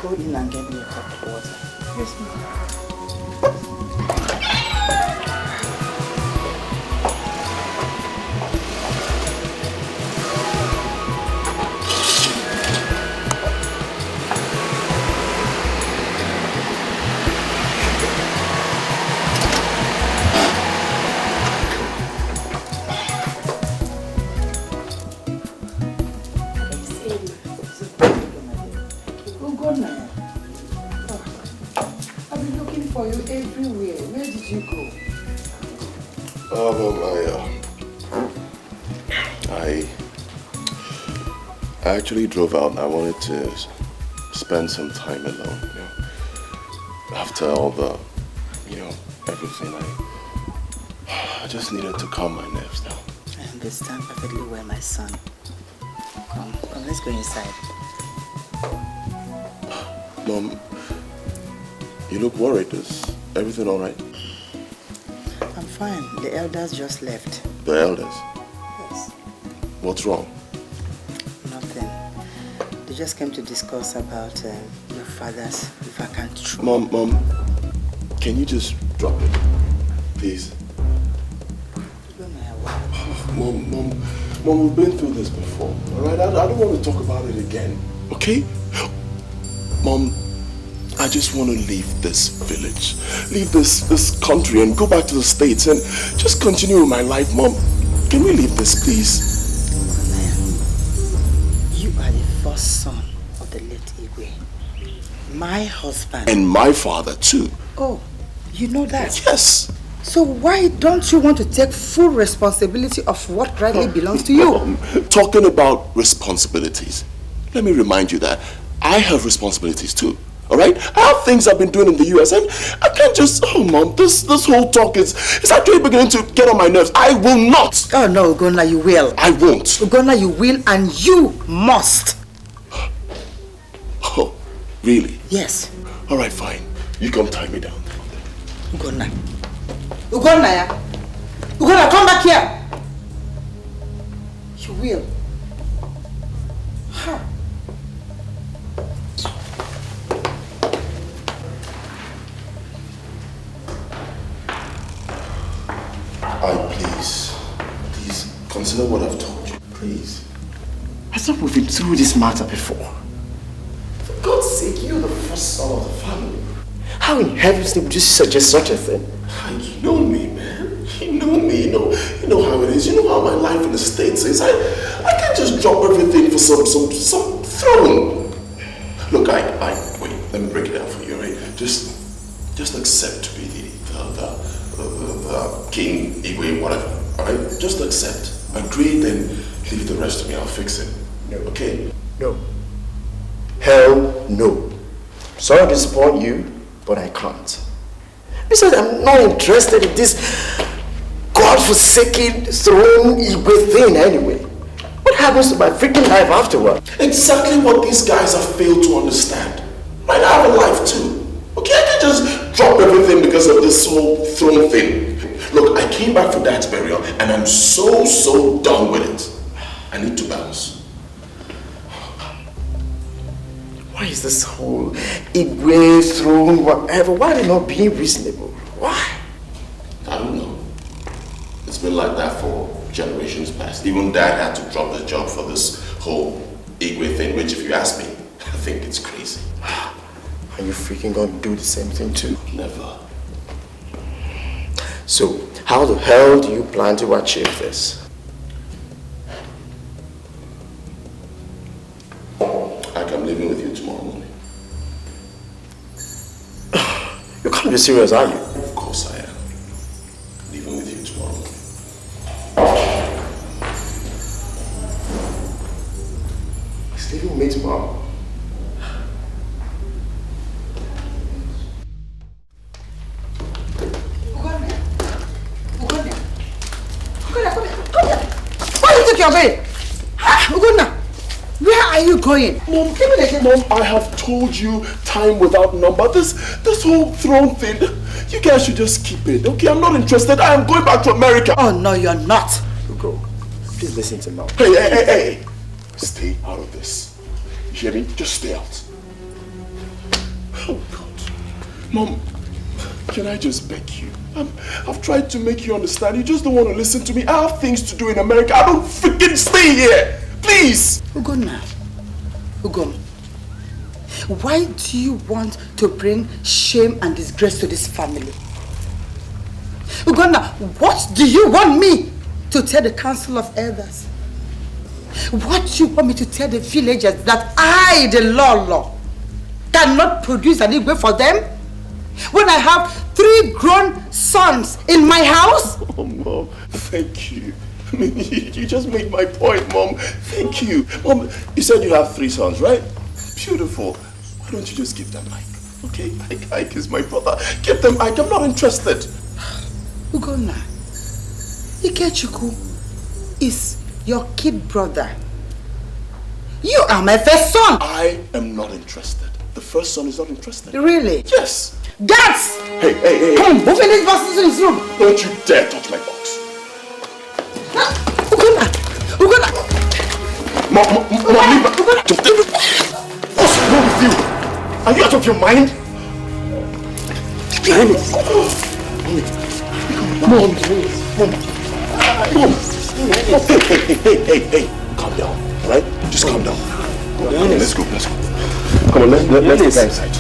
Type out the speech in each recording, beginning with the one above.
Go in and get me a cup of water. Yes, ma'am. For you everywhere. Where did you go? I actually drove out and I wanted to spend some time alone, you know. After all the, everything, I just needed to calm my nerves down. I understand perfectly well, my son. Come, let's go inside. Mom, you look worried. Is everything all right? I'm fine. The elders just left. The elders? Yes. What's wrong? Nothing. They just came to discuss about your father's vacant throne. Mom, can you just drop it, please? Mom, we've been through this before, all right? I don't want to talk about it again, okay? Mom, I just want to leave this village, leave this country and go back to the States and just continue with my life. Mom, can we leave this, please? You are the first son of the late Igwe. My husband. And my father, too. Oh, you know that? Yes. So why don't you want to take full responsibility of what rightly belongs to you? Talking about responsibilities, let me remind you that I have responsibilities too. All right? I have things I've been doing in the US and I can't just, Mom, this whole talk is actually beginning to get on my nerves. I will not. Oh no, Ugonna, you will. I won't. Ugonna, you will and you must. Oh, really? Yes. All right, fine. You come tie me down. Ugonna. Ugonna, Ugonna, come back here. You will. Huh. Please, consider what I've told you. Please. I thought we've been through this matter before. For God's sake, you're the first son of the family. How in heaven's name would you suggest such a thing? You know me, man. You know me. You know how it is. You know how my life in the States is. I can't just drop everything for some throne. Look, wait. Let me break it down for you, right? Just accept to be the king, Igwe, whatever. All right? Just accept. Agree, then leave the rest to me. I'll fix it. No. Okay? No. Hell no. Sorry to disappoint you, but I can't. Besides, I'm not interested in this godforsaken throne Igwe thing anyway. What happens to my freaking life afterward? Exactly what these guys have failed to understand. Right? I have a life too. Okay, I can't just drop everything because of this whole throne thing. Look, I came back for Dad's burial and I'm so done with it. I need to bounce. Why is this whole Igwe throne, whatever? Why are they not being reasonable? Why? I don't know. It's been like that for generations past. Even Dad had to drop his job for this whole Igwe thing, which if you ask me, I think it's crazy. Are you freaking gonna do the same thing too? Never. So, how the hell do you plan to achieve this? I'm leaving with you tomorrow morning. You can't be serious, are you? Of course I am. Leaving with you tomorrow morning. He's leaving with me tomorrow. Ugonna, where are you going? Mom, I have told you time without number. This whole throne thing, you guys should just keep it, okay? I'm not interested. I am going back to America. Oh, no, you're not. Ugo, please listen to me. Hey. Stay out of this. You hear me? Just stay out. Oh, God. Mom, can I just beg you? I've tried to make you understand. You just don't want to listen to me. I have things to do in America. I don't freaking stay here. Please. Ugonna. Ugom. Why do you want to bring shame and disgrace to this family? Ugonna, what do you want me to tell the council of elders? What do you want me to tell the villagers that I, the law, cannot produce an Igwe for them? When I have 3 grown sons in my house? Oh, Mom, thank you. I mean, you just made my point, Mom. Thank you. Mom, you said you have 3 sons, right? Beautiful. Why don't you just give them Ike? Okay? Ike is my brother. Give them Ike. I'm not interested. Ugonna, Ikechukwu is your kid brother. You are my first son. I am not interested. The first son is not interested. Really? Yes. Guards! Hey. Come, move in this box into his room. Don't you dare touch my box. Ugonna! Mom, leave her. What's wrong with you? Are you out of your mind? Mom. Hey. Calm down, all right? Just calm down. Let's go. Come on, let's go inside.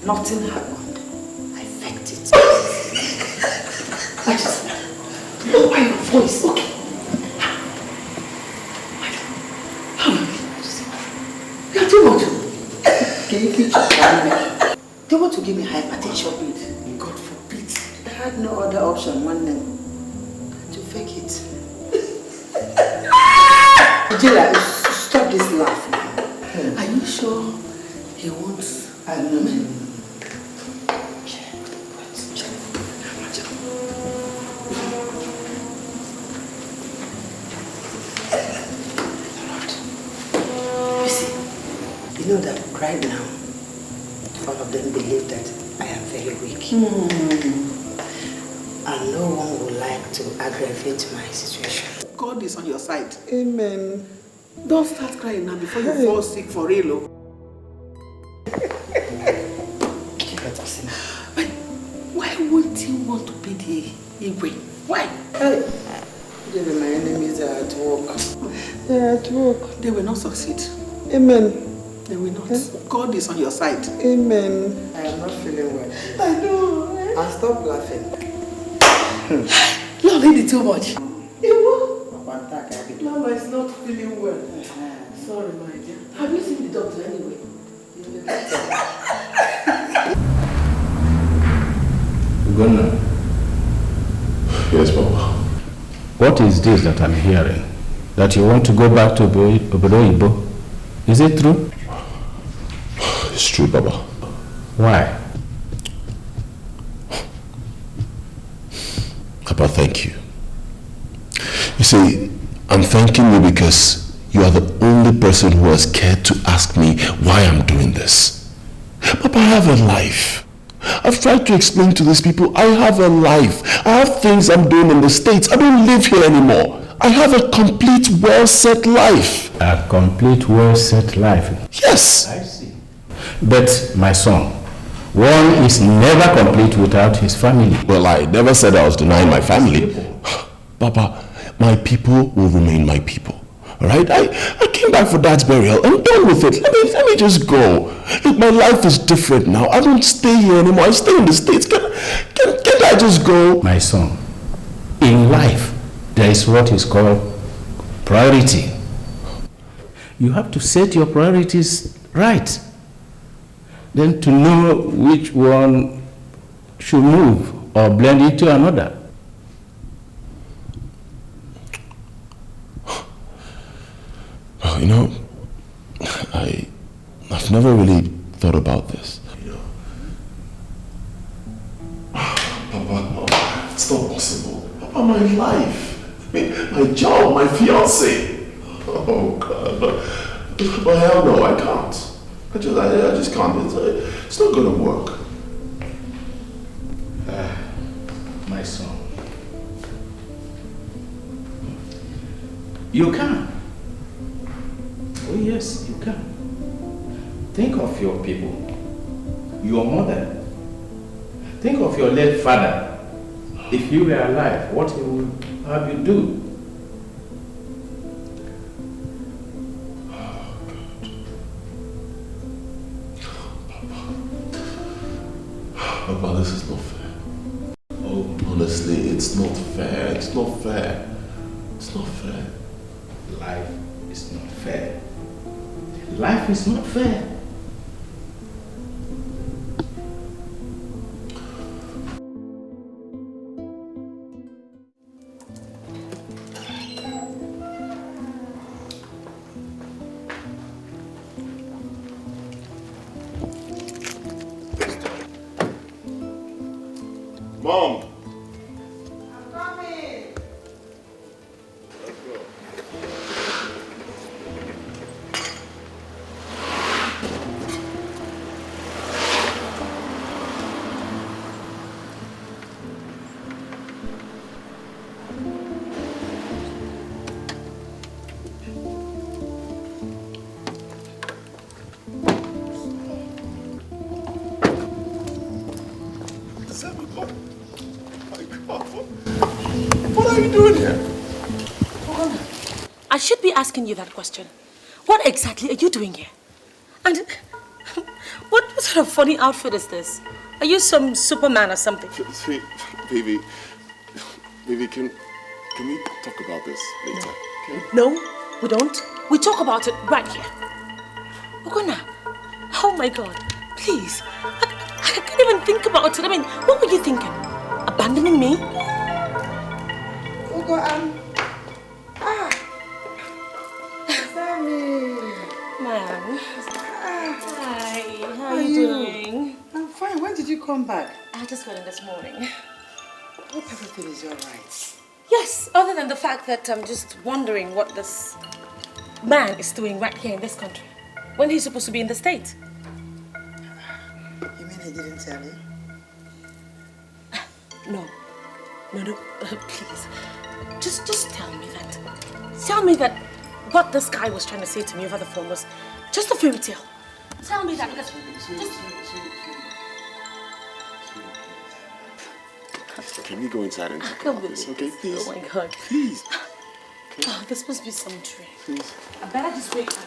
Nothing happened. I faked it. I just lower your voice, okay? You're too much. Can you keep quiet? They want to give me hypertension pills. God forbid. I had no other option, one name. To fake it. Jela, stop this laughing. Are you sure he wants a woman? You know that right now, all of them believe that I am very weak. And no one would like to aggravate my situation. God is on your side. Amen. Don't start crying now before you fall sick for real. But why won't you want to be the Igwe? Why? Hey, my enemies are at work. They are at work. They will not succeed. Amen. They will not. God is on your side. Amen. I am not feeling well. I know. And stop laughing. You're really too much. Mama is not feeling well. Sorry, my dear. Have you seen the doctor anyway? Ugonna. Yes, Papa. What is this that I'm hearing? That you want to go back to Obodo? Is it true? It's true, Baba. Why? Papa, thank you. You see, I'm thanking you because you are the only person who has cared to ask me why I'm doing this. Papa, I have a life. I've tried to explain to these people, I have a life. I have things I'm doing in the States. I don't live here anymore. I have a complete, well-set life. A complete, well-set life? Yes. I see. But, my son, one is never complete without his family. Well, I never said I was denying my family. Papa, my people will remain my people. All right? I came back for Dad's burial. I'm done with it. Let me just go. Look, my life is different now. I don't stay here anymore. I stay in the States. Can I just go? My son, in life, there is what is called priority. You have to set your priorities right. Then to know which one should move or blend into another. Well, you know, I've never really thought about this. my life. I mean, my job, my fiancée. Oh God, but hell no, I can't. I just can't. It's not gonna work. My son, you can. Oh yes, you can. Think of your people, your mother. Think of your late father. If you were alive, what he would have you do? Papa, this is not fair. Oh, honestly, it's not fair. It's not fair. It's not fair. Life is not fair. Life is not fair. Mom! I'm coming. What are you doing here? I should be asking you that question. What exactly are you doing here? And what sort of funny outfit is this? Are you some Superman or something? Baby, can we talk about this later? Okay? No, we don't. We talk about it right here. Ogona, oh my God, please. I can't even think about it. I mean, what were you thinking? Abandoning me? Ugo, Sammy. Man. Hi, how are are you you? doing? I'm fine. When did you come back? I just got in this morning. Hope everything is all right. Yes, other than the fact that I'm just wondering what this man is doing right here in this country when he's supposed to be in the States. You mean he didn't tell you? No, please. Just tell me that. Tell me that what this guy was trying to say to me over the phone was just a fairy tale. Tell me that. Can we go inside and talk Come about with this? me. Okay, please. Oh my God. Please. Okay. Oh, this must be some dream. Please. I better just wake up.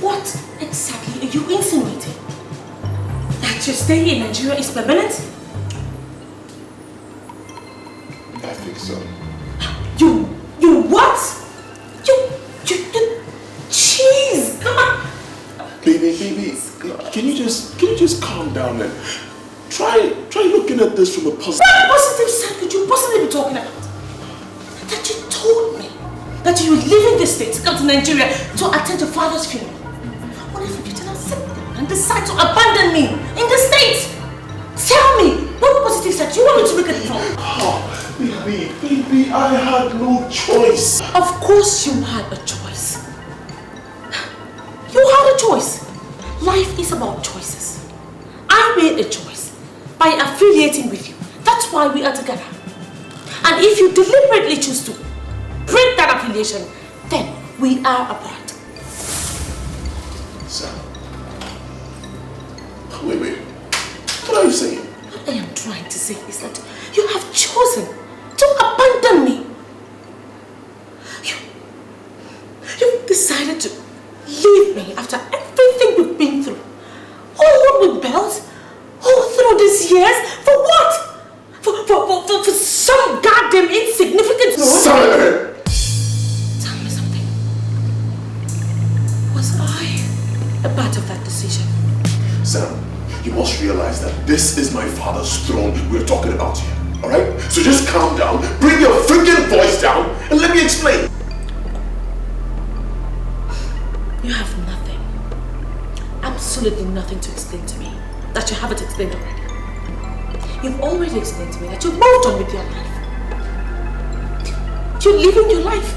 What exactly are you insinuating? That your stay in Nigeria is permanent? I think so. You what? You, jeez, come on. Baby, can you just calm down and try looking at this from a positive. What positive side could you possibly be talking about? That you told me that you were leaving the state to come to Nigeria to attend your father's funeral. What if you did not sit down and decide to abandon me in the States? Tell me, what positive side do you want me to look at it from? Oh, baby, I had no choice. Of course you had a choice. You had a choice. Life is about choices. I made a choice by affiliating with you. That's why we are together. And if you deliberately choose to break that affiliation, then we are apart. Sam. Wait. What are you saying? What I am trying to say is that you have chosen to abandon me. You've decided to leave me after everything we've been through. All what we built, all through these years, for what? For some goddamn insignificant Sir! Tell me something. Was I father's throne we're talking about here. Alright? So just calm down, bring your freaking voice down, and let me explain. You have nothing, absolutely nothing to explain to me that you haven't explained already. You've already explained to me that you've moved on with your life. You're living your life.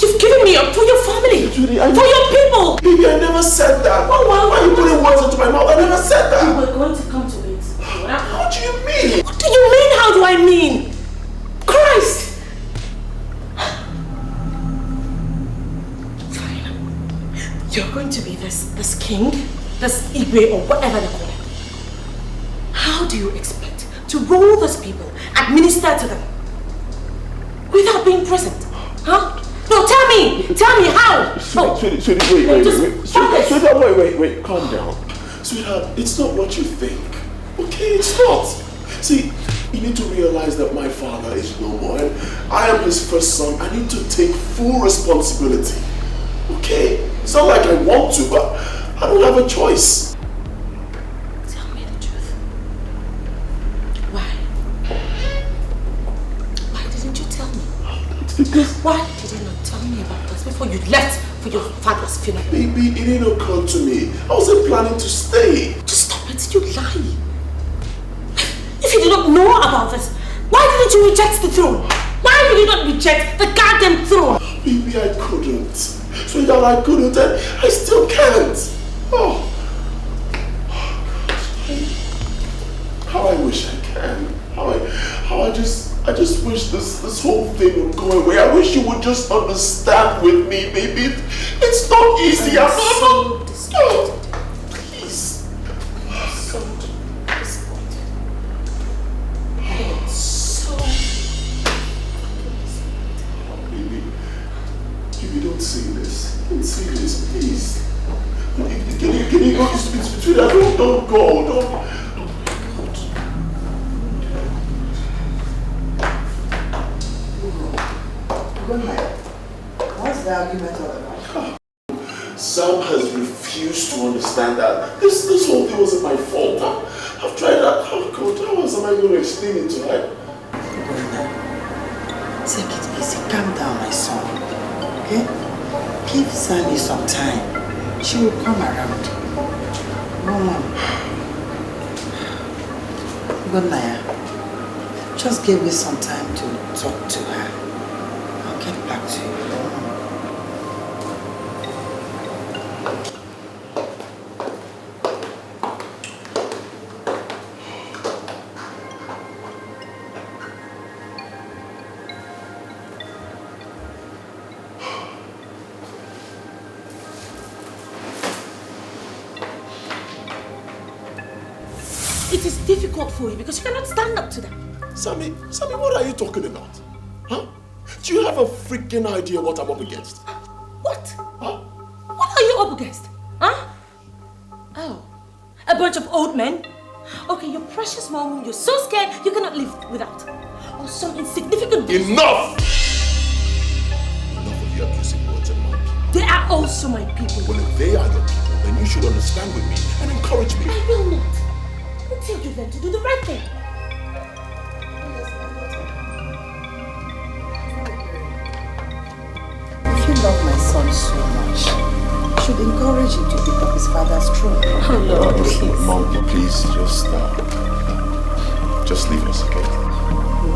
You've given me up for your family, Judy, for your people. Baby, I never said that. Oh, well, why are you putting words into my mouth? I never said that. You were going to come to it. How do you mean? What do you mean? How do I mean? Christ! Fine. You're going to be this king, this Igwe, or whatever they call it. How do you expect to rule those people, administer to them, without being present? Huh? No, tell me how! Sweetie, wait, calm down. Sweetheart, it's not what you think. Okay, it's not. See, you need to realize that my father is no more and I am his first son. I need to take full responsibility. Okay? It's not like I want to, but I don't have a choice. Tell me the truth. Why? Why didn't you tell me? Why did you not tell me about this before you left for your father's funeral? Baby, it didn't occur to me. I wasn't planning to stay. Just stop it, you lie. If you did not know about this, why didn't you reject the throne? Why did you not reject the goddamn throne? Baby, I couldn't. Sweetheart, I couldn't and I still can't. Oh. How I wish I can. How I just wish this whole thing would go away. I wish you would just understand with me, baby. It's not easy. I'm so disappointed. Please. I'm so disappointed. I'm so Baby, don't say this. Don't say this, please. Can you go? It's between us. Don't go. Don't. What's the argument all about? Sam has refused to understand that this whole thing wasn't my fault. I've tried that. How else am I going to explain it to her? Take it easy. Calm down, my son. Okay? Give Sammy some time. She will come around. Good night. Just give me some time to talk to her. I'll get back to you. It is difficult for you because you cannot stand up to them. Sammy, what are you talking about? Huh? Do you have a freaking idea what I'm up against? What? Huh? What are you up against? Huh? Oh, a bunch of old men? Okay, your precious mom, you're so scared you cannot live without. Or some insignificant... Enough! Enough of your abusive words and my people. They are also my people. Well, if they are your people, then you should understand with me and encourage me. I will not. Until you learn to do the right thing. If you love my son so much, you should encourage him to pick up his father's throne. Oh Lord, please. Mom, please, just leave us, okay?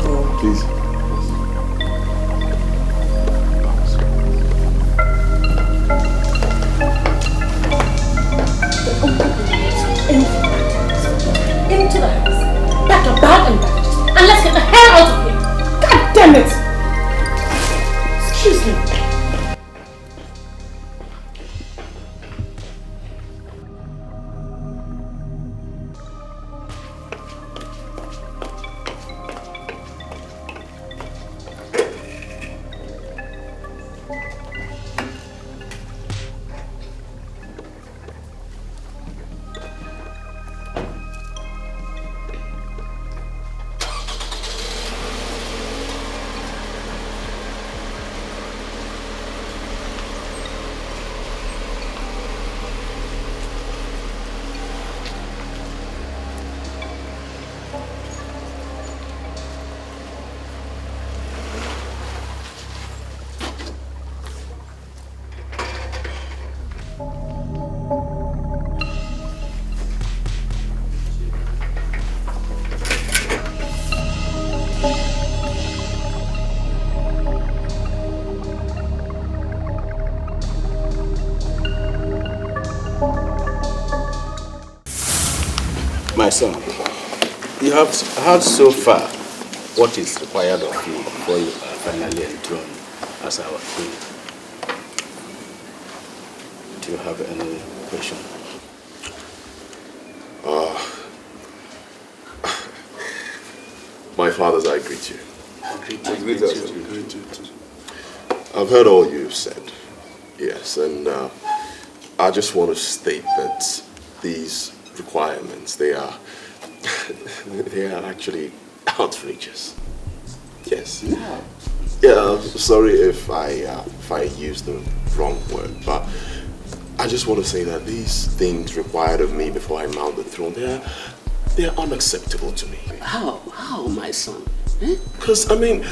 No. Please. Into the house. Pack your bag and baggages. And let's get the hell out of here. God damn it! Excuse me. son, you have heard so far what is required of you before you are finally enthroned as our king. Do you have any question? My fathers, I greet you. I greet you. I've heard all you've said. Yes, and I just want to state that these requirements, they are actually outrageous. Yes. Yeah, I'm sorry if I used the wrong word, but I just want to say that these things required of me before I mount the throne, they're unacceptable to me. How, my son? Because, I mean,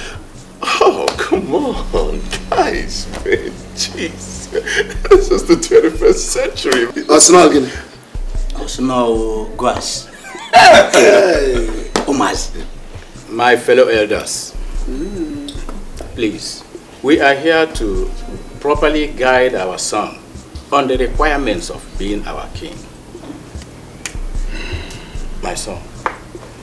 oh, come on, guys, man, jeez. This is the 21st century. Osno grass. Hey, Omas. My fellow elders, please, we are here to properly guide our son on the requirements of being our king. My son,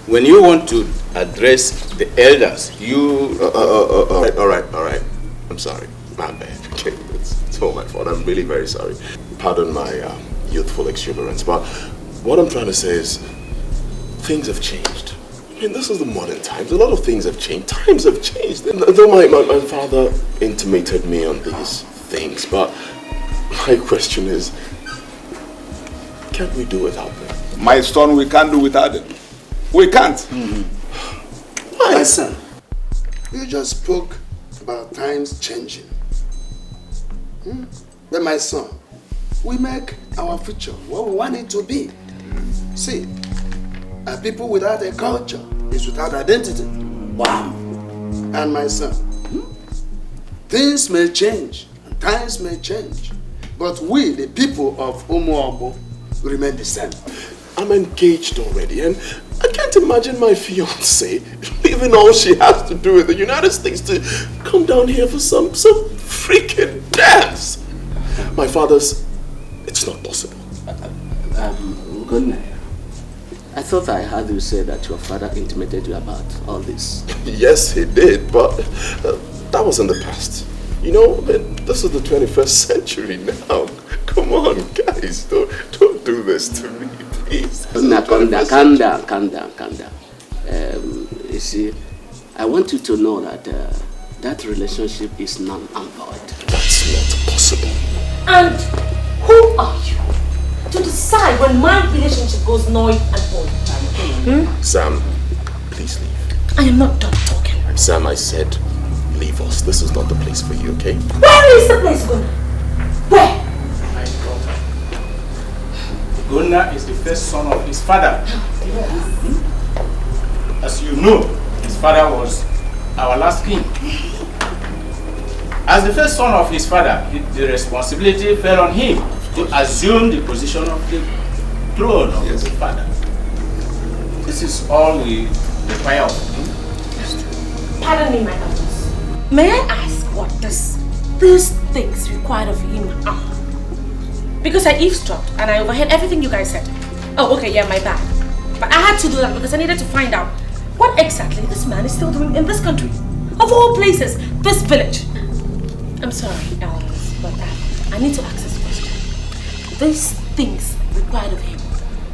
when you want to address the elders, you... All right. I'm sorry. My bad. Okay, it's all my fault. I'm really very sorry. Pardon my youthful exuberance, but what I'm trying to say is things have changed. I mean, this is the modern times. A lot of things have changed. Times have changed. And though my father intimated me on these things, but my question is, can't we do without them? My son, we can't do without them. We can't. Why? My son, you just spoke about times changing. But my son, we make our future what we want it to be. See, a people without a culture is without identity. Wow. And my son, things may change and times may change, but we, the people of Umuobo, remain the same. I'm engaged already, and I can't imagine my fiancée leaving all she has to do in the United States to come down here for some freaking dance. My father's, it's not possible. Good night. I thought I heard you say that your father intimated you about all this. Yes, he did, but that was in the past. You know, this is the 21st century now. Come on, guys, don't do this to me, please. Now, calm down. You see, I want you to know that that relationship is null and void. That's not possible. And who are you to decide when my relationship goes null and void? Sam, please leave. I am not done talking. Sam, I said, leave us. This is not the place for you, okay? Where is the place going? Where? My daughter. Gunnar is the first son of his father. As you know, his father was our last king. As the first son of his father, the responsibility fell on him to assume the position of the throne of his father. This is all we require of him. Pardon me, my daughters. May I ask what these things required of him are? Because I eavesdropped and I overheard everything you guys said. Oh, okay, yeah, my bad. But I had to do that because I needed to find out what exactly this man is still doing in this country. Of all places, this village. I'm sorry, Alice, but I need to ask this question. These things required of him,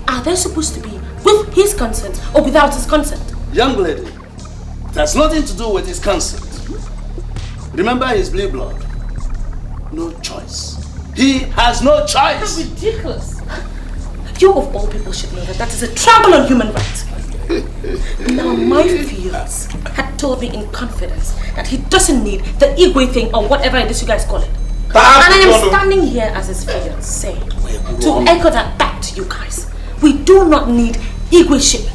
are they supposed to be with his consent or without his consent? Young lady, it has nothing to do with his consent. Remember his blue blood. No choice. He has no choice. That's ridiculous. You of all people should know that is a trample on human rights. Now my fiance had told me in confidence that he doesn't need the Igwe thing or whatever it is you guys call it. And I am standing here as his fiance to echo that back to you guys. We do not need Igwe ship.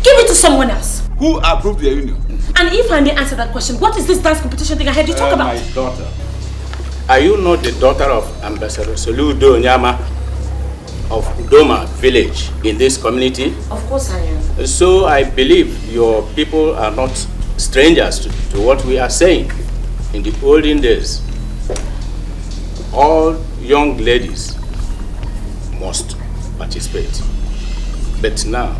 Give it to someone else. Who approved the union? And if I may answer that question, what is this dance competition thing I heard you talk about? My daughter. Are you not the daughter of Ambassador Soludo Nyama of Udoma village in this community? Of course I am. So I believe your people are not strangers to what we are saying. In the olden days, all young ladies must participate. But now,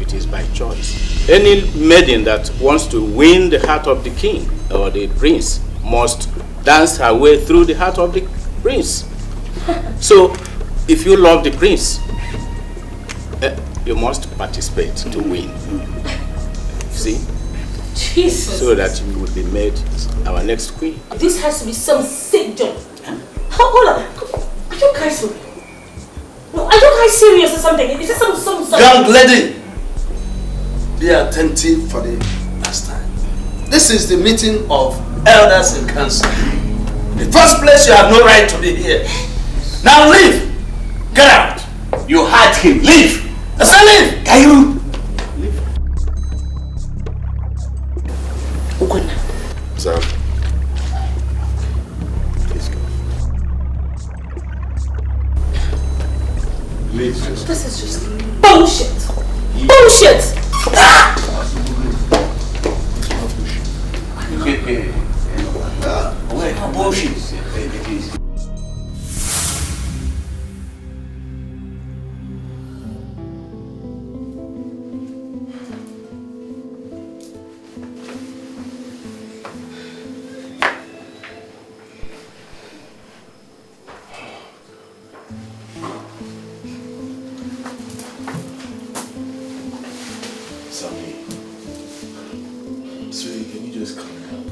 it is by choice. Any maiden that wants to win the heart of the king or the prince must dance her way through the heart of the prince. So, if you love the prince, you must participate to win. See? Jesus. So that you will be made our next queen. This has to be some sick job. Hold on. Are you guys for real? No, are you guys serious or something? Is this some... Young lady, be attentive for the last time. This is the meeting of elders in council. In the first place, you have no right to be here. Now leave. Get out. You had him. Leave. I said leave. Can you? Leave. Sam. Please go. Please just... This is just bullshit. Bullshit. Bullshit.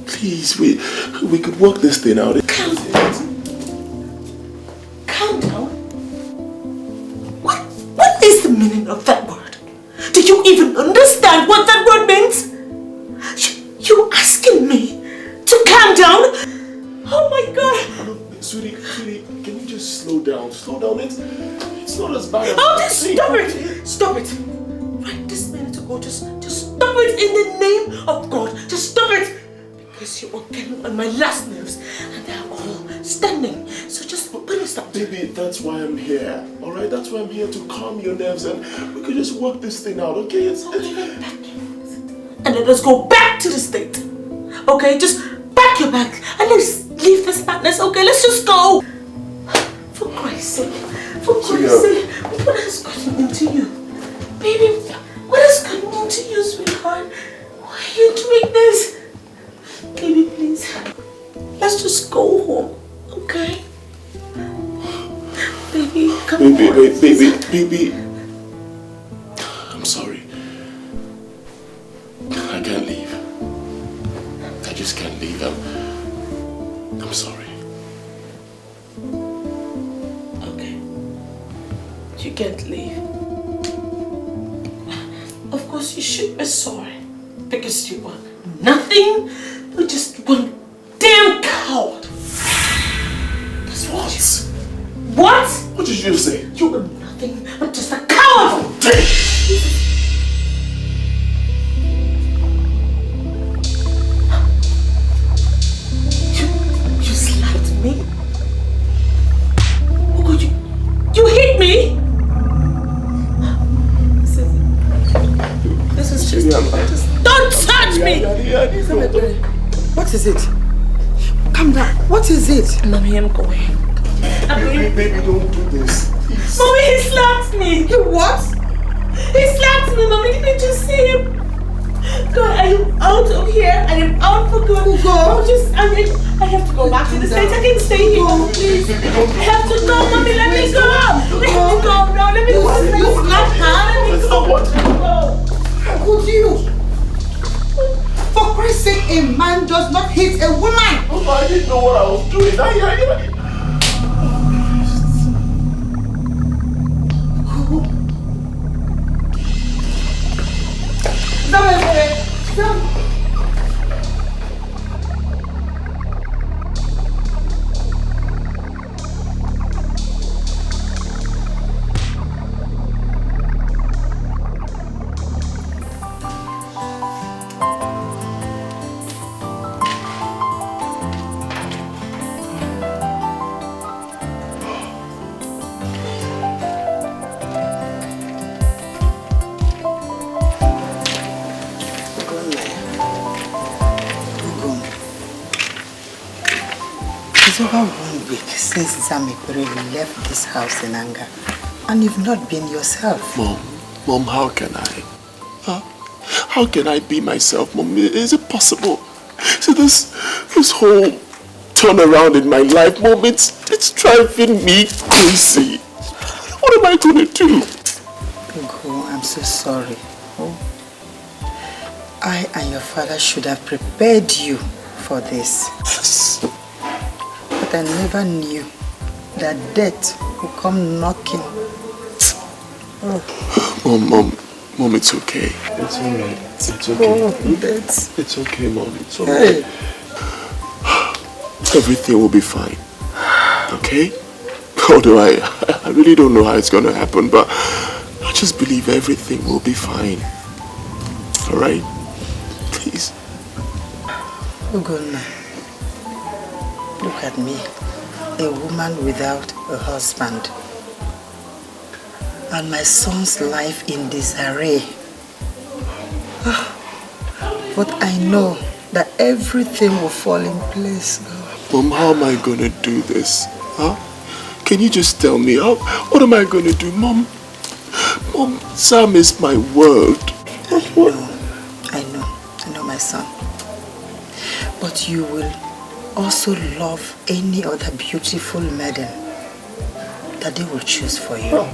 Please, we could work this thing out. Calm down. Calm down? What is the meaning of that word? Do you even understand what that word means? You asking me to calm down? Oh my God. Look, sweetie, can you just slow down? Slow down. It's not as bad as... Oh, just stop it. Stop it. Right this minute ago, just stop it in the name of God. Just stop it. Because you are getting on my last nerves and they're all standing. So just please stop. Baby, that's why I'm here. Alright, that's why I'm here to calm your nerves and we could just work this thing out, okay? And let us go back to the state. Okay, just pack your bag and let's leave this madness, okay? Let's just go. For Christ's sake. For Christ's sake. What has gotten into you? Baby, what has gotten into you, sweetheart? Why are you doing this? Baby, please. Let's just go home, okay? Baby, come on. Baby. I'm sorry. I can't leave. I just can't leave. I'm sorry. Okay. You can't leave. Of course you should be sorry. Because you are nothing. You're just one damn coward. That's what? What? What did you say? You are nothing but just a coward. You slapped me? Oh God, you hit me? This is just don't touch me! What is it? Calm down. What is it? Mommy, I'm going. Baby, don't do this. Please. Mommy, he slapped me. You what? He slapped me, Mommy. Didn't you see him? God, I am out of here. I am out for good. Go. I have to go back to the States. I can't stay here. Go, please. I have to go, Mommy. Let me go. Let me go now. Let me go. You slap her. Let me go. How could you? For Christ's sake, a man does not hit a woman. Oh, I didn't know what I was doing. It's over 1 week since Zamikure left this house in anger, and you've not been yourself. Mom, how can I? Huh? How can I be myself, Mom? Is it possible? See, this whole turnaround in my life, Mom, it's driving me crazy. What am I going to do? Ugo, I'm so sorry. Oh. I and your father should have prepared you for this. Yes. But I never knew that death would come knocking. Oh. Mom, it's okay. It's alright. It's okay. Oh, it's okay, Mom. It's alright. Hey. Everything will be fine. Okay? Although I really don't know how it's gonna happen, but I just believe everything will be fine. Alright? Please. Ugonna, look at me. A woman without a husband. And my son's life in disarray. But I know that everything will fall in place. Mom, how am I gonna do this? Huh? Can you just tell me? What am I gonna do? Mom, Sam is my world. I know my son. But you will also love any other beautiful maiden that they will choose for you.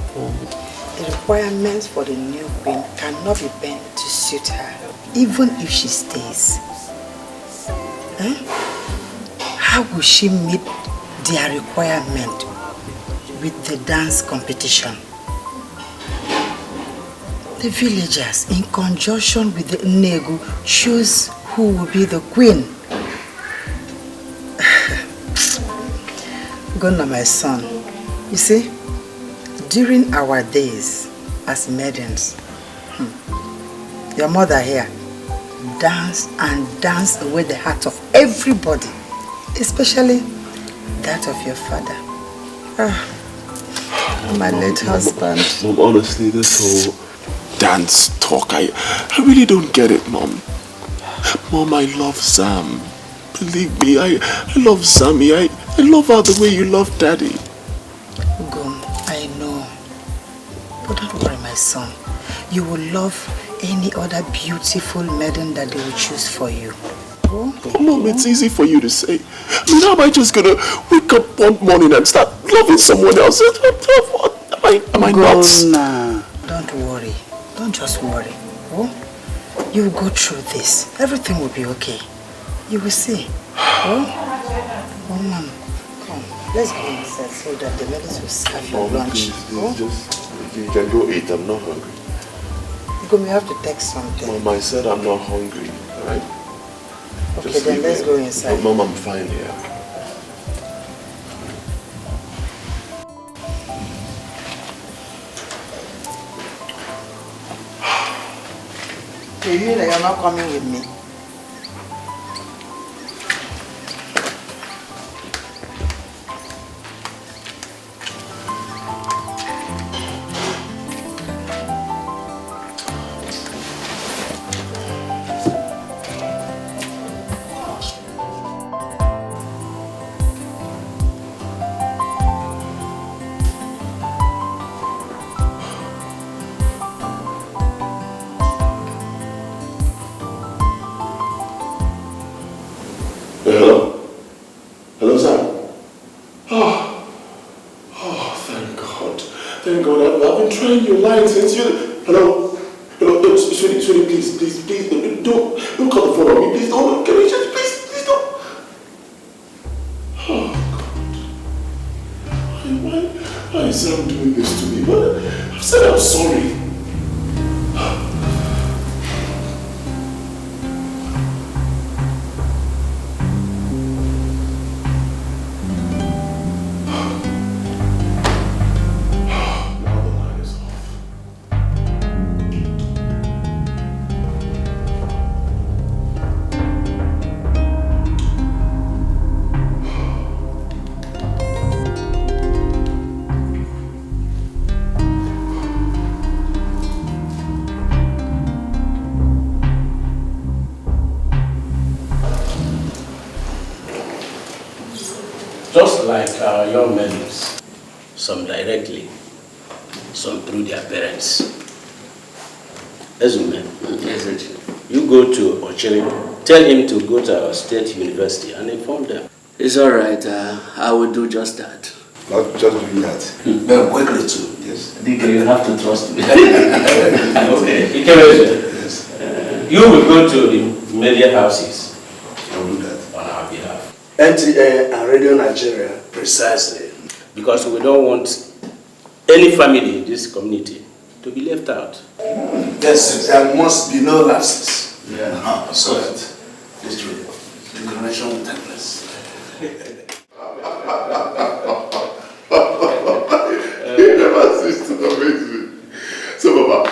The requirements for the new queen cannot be bent to suit her, even if she stays. How will she meet their requirement with the dance competition? The villagers, in conjunction with the Negu, choose who will be the queen. Gonna, my son, you see, during our days as maidens, your mother here danced away the heart of everybody, especially that of your father. My late husband. Mom, honestly, this whole dance talk, I really don't get it, Mom. Mom, I love Sam. Believe me, I love Sammy. I love her the way you love Daddy. Gum, I know. But don't worry, my son. You will love any other beautiful maiden that they will choose for you. Oh, Mom, it's easy for you to say. I mean, how am I just gonna wake up one morning and start loving someone else? Am I nuts? Nah. Don't worry. Don't just worry. Oh, you will go through this. Everything will be okay. You will see. Oh, Mom, come. Let's go inside so that the ladies will serve you lunch. You can go eat. I'm not hungry. We have to take something. Mom, I said I'm not hungry. All right? Okay, then let's go inside. Mom, I'm fine here. You mean that you're not coming with me? Hello, Sam. Thank God. Thank God. I've been trying your line since you. Hello, sweetie, please, don't cut the phone on me. Please don't. Can you just please don't. Oh God. Why is Sam doing this to me? I've said I'm sorry. Just like our young men, some directly, some through their parents. Ezume, Isn't it? You go to Ochiri, tell him to go to our state university and inform them. It's all right. I will do just that. Not just doing that. Very quickly too. Yes. Dike, you have to trust me. Okay. Yes. You will go to the media houses I will do that. on our behalf. NTA and Radio Nigeria, precisely. Because we don't want any family in this community to be left out. Yes, there must be no lapses. Yeah. So that this declaration will take place. You never cease to amaze me. So, Baba,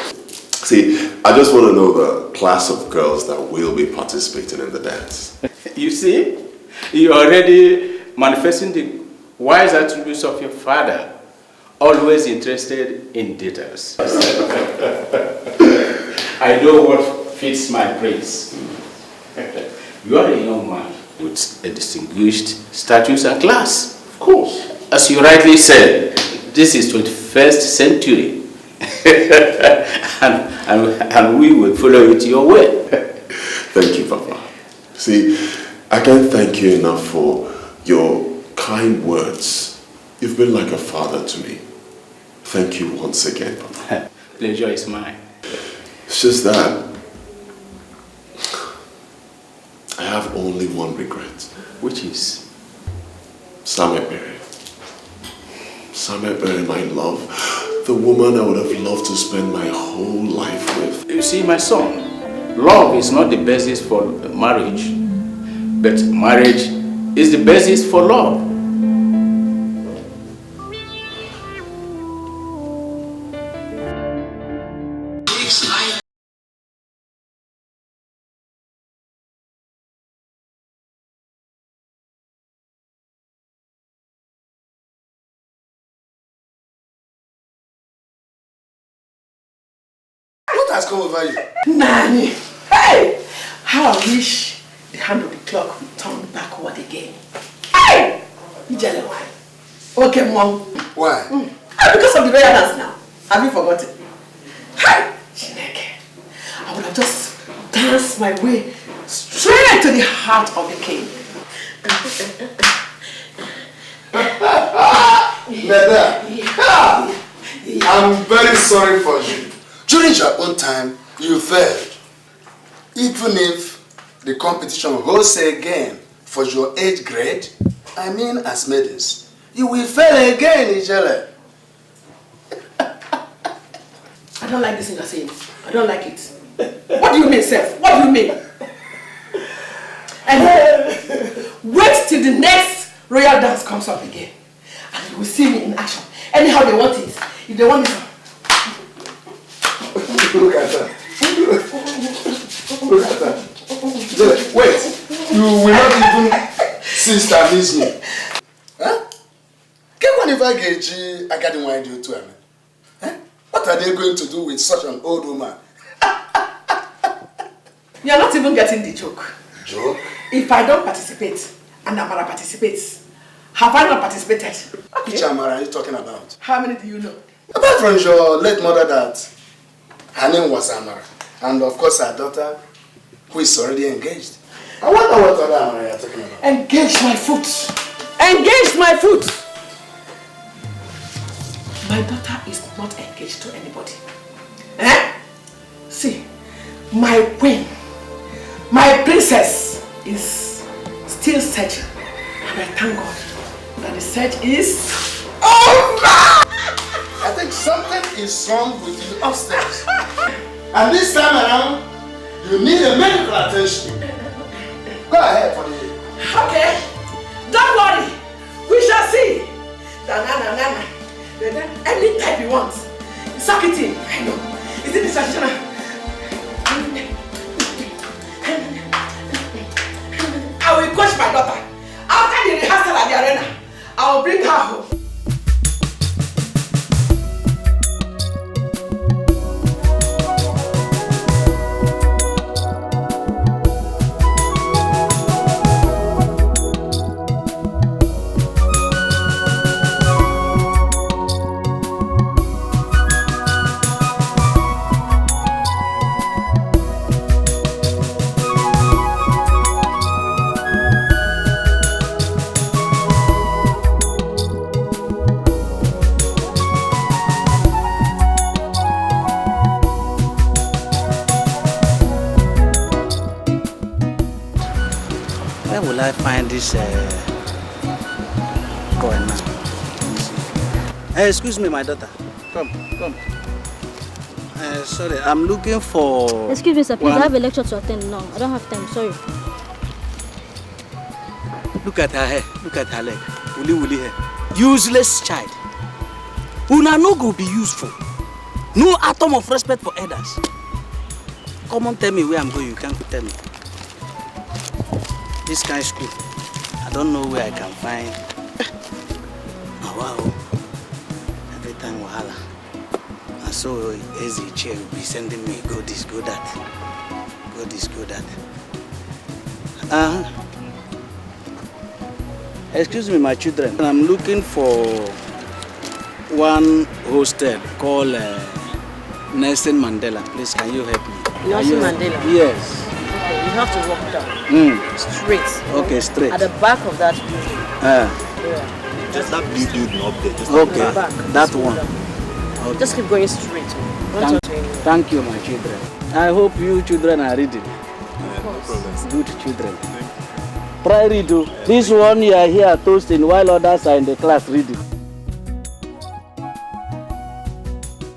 see, I just want to know the class of girls that will be participating in the dance. You see, you are already manifesting the wise attributes of your father, always interested in details. I know what fits my praise. You are a young man with a distinguished status and class. Of course. As you rightly said, this is 21st century. and we will follow it your way. Thank you, Papa. See, I can't thank you enough for your kind words. You've been like a father to me. Thank you once again, Papa. Pleasure is mine. It's just that I have only one regret. Which is? Samebere. Samebere, my love. The woman I would have loved to spend my whole life with. You see, my son, love is not the basis for marriage, but marriage is the basis for love. What has come over you? Nanny! Hey! How I wish the hand of the clock would turn backward again. Hey! Ijele, why? Okay, Mom. Why? Because of the prayer dance now. Have you forgotten? Hey! Chineke. I would have just danced my way straight to the heart of the king. Neda, I'm very sorry for you. During your own time, you failed. Even if the competition holds again for your age grade, I mean as maidens, you will fail again, Ijele. I don't like this thing you're saying. I don't like it. What do you mean, Seth? What do you mean? And wait till the next royal dance comes up again. And you will see me in action. Anyhow they want it. If they want it. Look at that. Look at that. Wait. You will not even cease to amaze me. Huh? Get one if I get you, I got the wine you too, man. Huh? What are they going to do with such an old woman? You are not even getting the joke. Joke? If I don't participate and Amara participates, have I not participated? Okay. Which Amara are you talking about? How many do you know? Apart from your late mother that her name was Amara. And of course her daughter, who is already engaged. I wonder what other Amara you are talking about. Engage my foot. Engage my foot. My daughter is not engaged to anybody. Eh? See, my queen, my princess is still searching. And I thank God that the search is over. I think something is wrong with you upstairs. And this time around, you need a medical attention. Go ahead for the... Okay, don't worry. We shall see. Any type you want. Suck it in. I know. Is it the traditional? I will coach my daughter. After the rehearsal at the arena, I will bring her home. will I find this boy now? Excuse me, my daughter. Come. Sorry, I'm looking for... Excuse me, sir, please, I have a lecture to attend now. I don't have time, sorry. Look at her hair, look at her leg. Woolly hair. Useless child. Una no go be useful. No atom of respect for elders. Come on, tell me where I'm going, you can't tell me. This kind of school, I don't know where I can find. Oh, wow. Every time wahala. And so easy chair will be sending me go this, go that. Go this, go that. Excuse me, my children. I'm looking for one hostel called Nelson Mandela. Please, can you help me? Nelson Mandela? Yes. Okay, you have to walk down. Straight. Okay, straight. At the back of that building. Yeah. Just that big building up there. Just Okay, back. that one. Okay. Just keep going straight. Thank you, my children. I hope you children are reading. Of course. Good children. Try read. This one you are here toasting while others are in the class reading.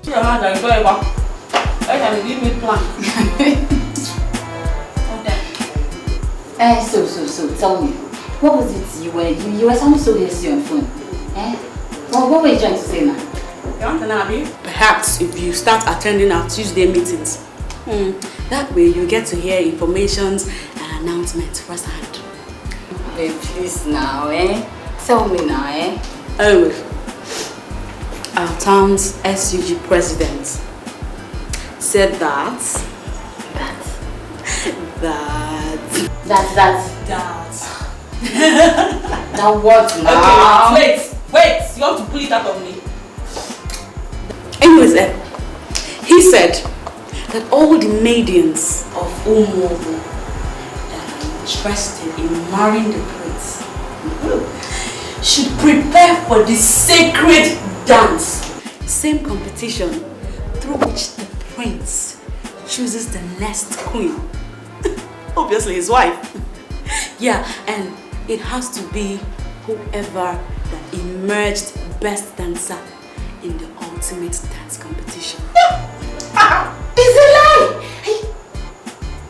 Your hand and go back. I can give me plan. So, tell me, what was it you were sounding so hasty on the phone? Well, what were you trying to say now? You want to know, Abby? Perhaps if you start attending our Tuesday meetings, that way you get to hear informations and announcements firsthand. Babe, please now, Tell me now, Anyway, our town's SUG president said that what now? Okay, wait, you want to pull it out of me? Anyways, he said that all the maidens of Umuobu interested in marrying the prince should prepare for the sacred dance. Same competition through which the prince chooses the next queen. Obviously his wife. Yeah, and it has to be whoever that emerged best dancer in the ultimate dance competition. It's a lie!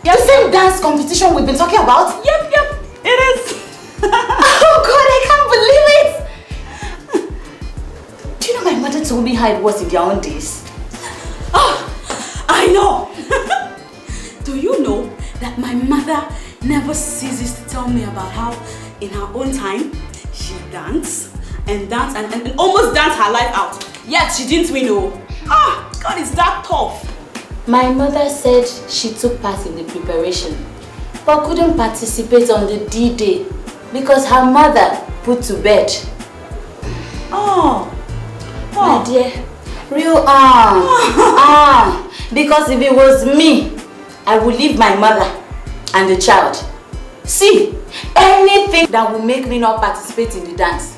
The same dance competition we've been talking about? Yep, it is. Oh God, I can't believe it! Do you know my mother told me how it was in their own days? Oh, I know. Do you know that my mother never ceases to tell me about how in her own time she danced and almost danced her life out. Yet she didn't win. God, is that tough. My mother said she took part in the preparation but couldn't participate on the D-Day because her mother put to bed. My dear, real because if it was me, I would leave my mother and the child. See, anything that will make me not participate in the dance,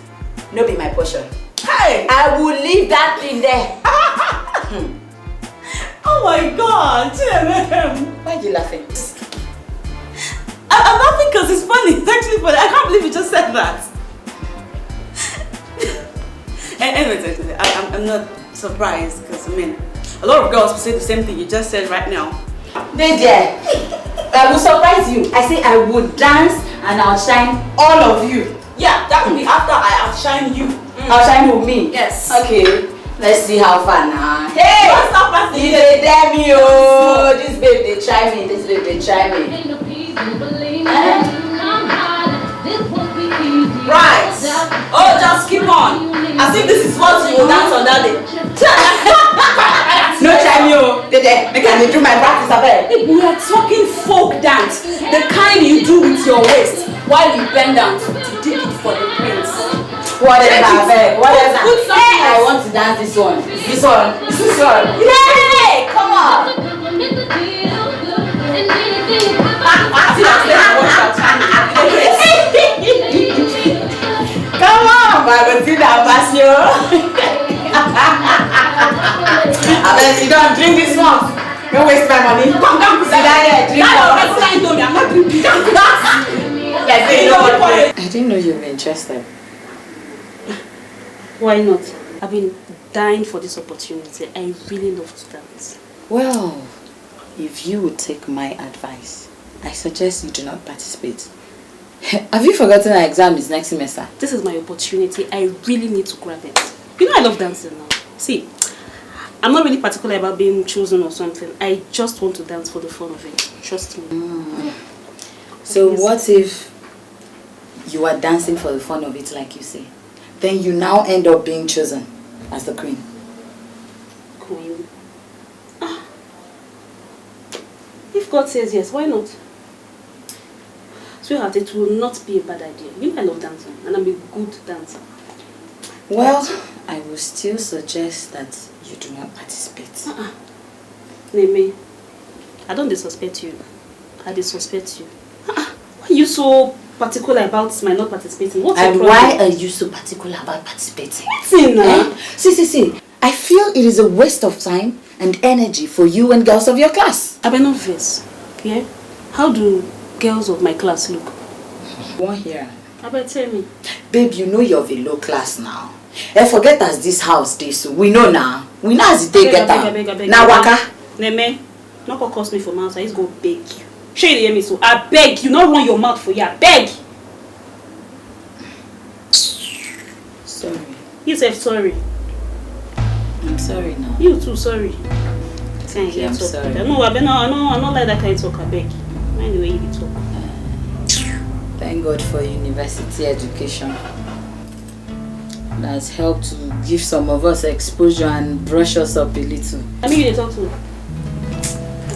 no be my portion. Hey! I will leave that thing there. Oh my God, why are you laughing? I'm laughing because it's funny. It's actually funny. I can't believe you just said that. Anyways, I'm not surprised because a lot of girls will say the same thing you just said right now. There. I will surprise you. I say I would dance and outshine all of you. Yeah, that will be after I outshine you. Outshine with me? Yes. Okay. Let's see how far now. Hey! Don't stop passing. They dare me, this babe, they try me. Right. Oh, just keep on. As if this is what you will dance on that day. No try me, they can do my practice, I bet. We are talking folk dance. The kind you do with your waist while you bend down to dig it for the prince. Whatever. Hey, I want to dance this one. This one. Yay! Come on! Come on, Babatina Basio. I bet you don't drink this one. Don't waste my money. Come, sit down here, drink one. I'm not drinking. I didn't know you were interested. Why not? I've been dying for this opportunity. I really love to dance. Well, if you would take my advice, I suggest you do not participate. Have you forgotten our exam is next semester? This is my opportunity. I really need to grab it. You know I love dancing now. See, I'm not really particular about being chosen or something. I just want to dance for the fun of it. Trust me. So what if you are dancing for the fun of it, like you say? Then you now end up being chosen as the queen. Queen? If God says yes, why not? Sweetheart, it will not be a bad idea. You know I love dancing, and I'm a good dancer. Well, I will still suggest that you do not participate. Neme, I don't disrespect you. I disrespect you. Why are you so particular about my not participating? What's your problem? Why are you so particular about participating? See. I feel it is a waste of time and energy for you and girls of your class. I not verse. Yeah? How do girls of my class look? One here. I better tell me. Babe, you know you're of a low class now. Forget as this house day, so we know now. We know as it take get down. Now waka. Neme, not gonna cost me for mouth. I just go beg you. Sure you hear me, so I beg you, not run your mouth for you. I beg. Sorry. You said sorry. I'm sorry now. You too sorry. I'm sorry. No, I don't like that kind of talk. I beg. Mind the way you talk. Thank God for university education. That's helped to give some of us exposure and brush us up a little. I mean, you talk to.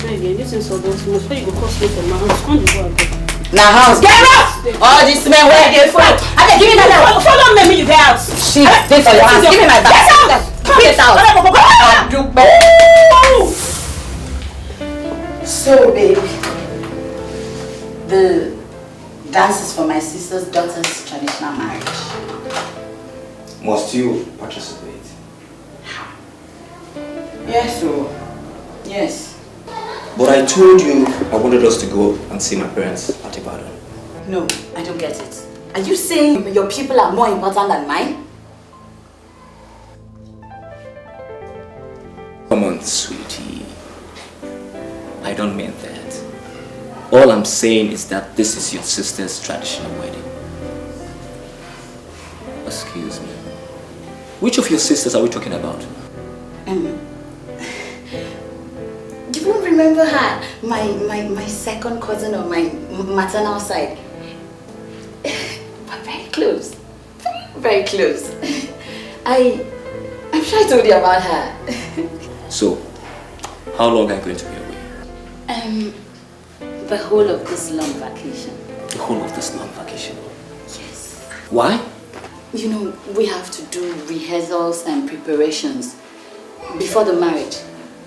Again, this is so much. Before you go cost me for my house, can't you go again? Now house, get out! All these men where they fight. I give me that. Follow me, you get out. She stay for your house. Give me my bag. Get out! So, babe, the dance is for my sister's daughter's traditional marriage. Must you participate? Yes, so yes. But I told you I wanted us to go and see my parents at Ibadan. No, I don't get it. Are you saying your people are more important than mine? Come on, sweetie. I don't mean that. All I'm saying is that this is your sister's traditional wedding. Excuse me. Which of your sisters are we talking about? You won't remember her. My second cousin on my maternal side. But very close. Very close. I'm sure I told you about her. So, how long are you going to be away? The whole of this long vacation. The whole of this long vacation? Yes. Why? You know, we have to do rehearsals and preparations before the marriage.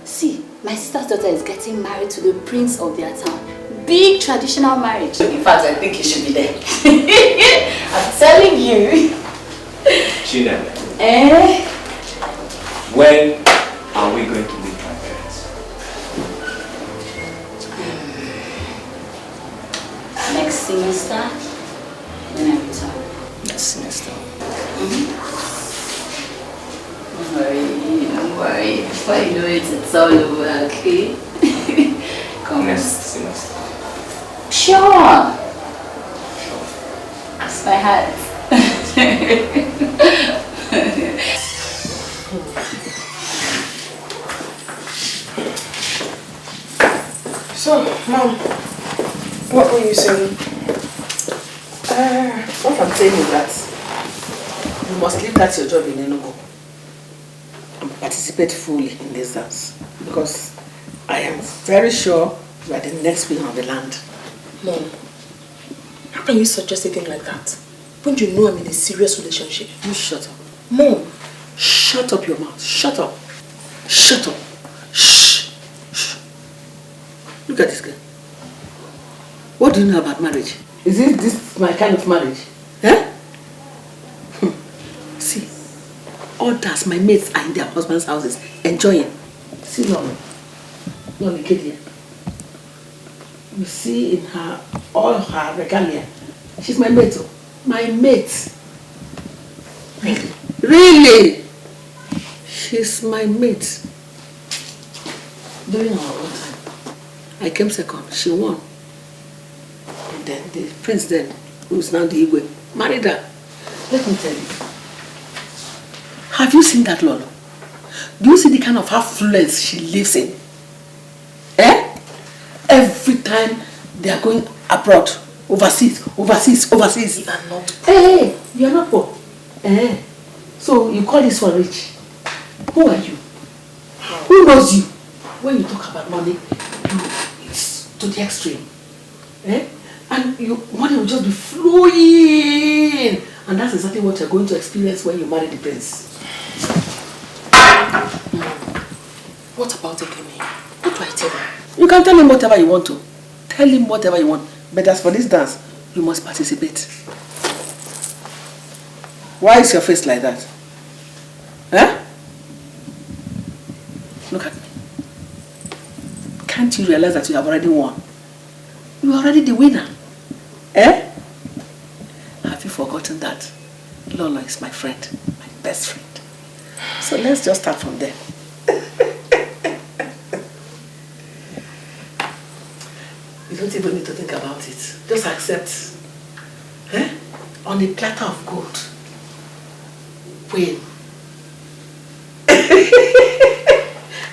See, my sister's daughter is getting married to the prince of their town. Big traditional marriage. In fact, I think you should be there. I'm telling you. Gina. When are we going to meet my parents? Next semester, when I return. Next semester. Don't worry. Before you know it, it's all over, okay? Come. Next semester. Sure. It's my heart. So, Mom, what were you saying? What I'm saying is that you must leave that your job in Enugu and participate fully in this dance, because I am very sure you are the next queen of the land. Mom, how can you suggest a thing like that when you know I'm in a serious relationship? You shut up. Mom, shut up your mouth. Shut up. Shut up. Shh. Shh. Look at this girl. What do you know about marriage? Is this my kind of marriage? Eh? See, others, my mates, are in their husbands' houses enjoying. See, Norman, the kid here. You see in her, all her regalia, She's my mate. My mate. Really? She's my mate. During our own time, I came second. She won. And then the prince then, who's now the Igwe, married her. Let me tell you. Have you seen that Lolo? Do you see the kind of affluence she lives in? Eh? Every time they are going abroad, overseas. You are not poor. Hey, you are not poor. So you call this one rich? Who are you? Who knows you? When you talk about money, it's to the extreme. And money will just be flowing. And that's exactly what you're going to experience when you marry the prince. What about Ekene? What do I tell him? You can tell him whatever you want to. Tell him whatever you want. But as for this dance, you must participate. Why is your face like that? Huh? Look at me. Can't you realize that you have already won? You are already the winner. Have you forgotten that Lola is my friend, my best friend? So let's just start from there. You don't even need to think about it. Just accept. On a platter of gold. Win.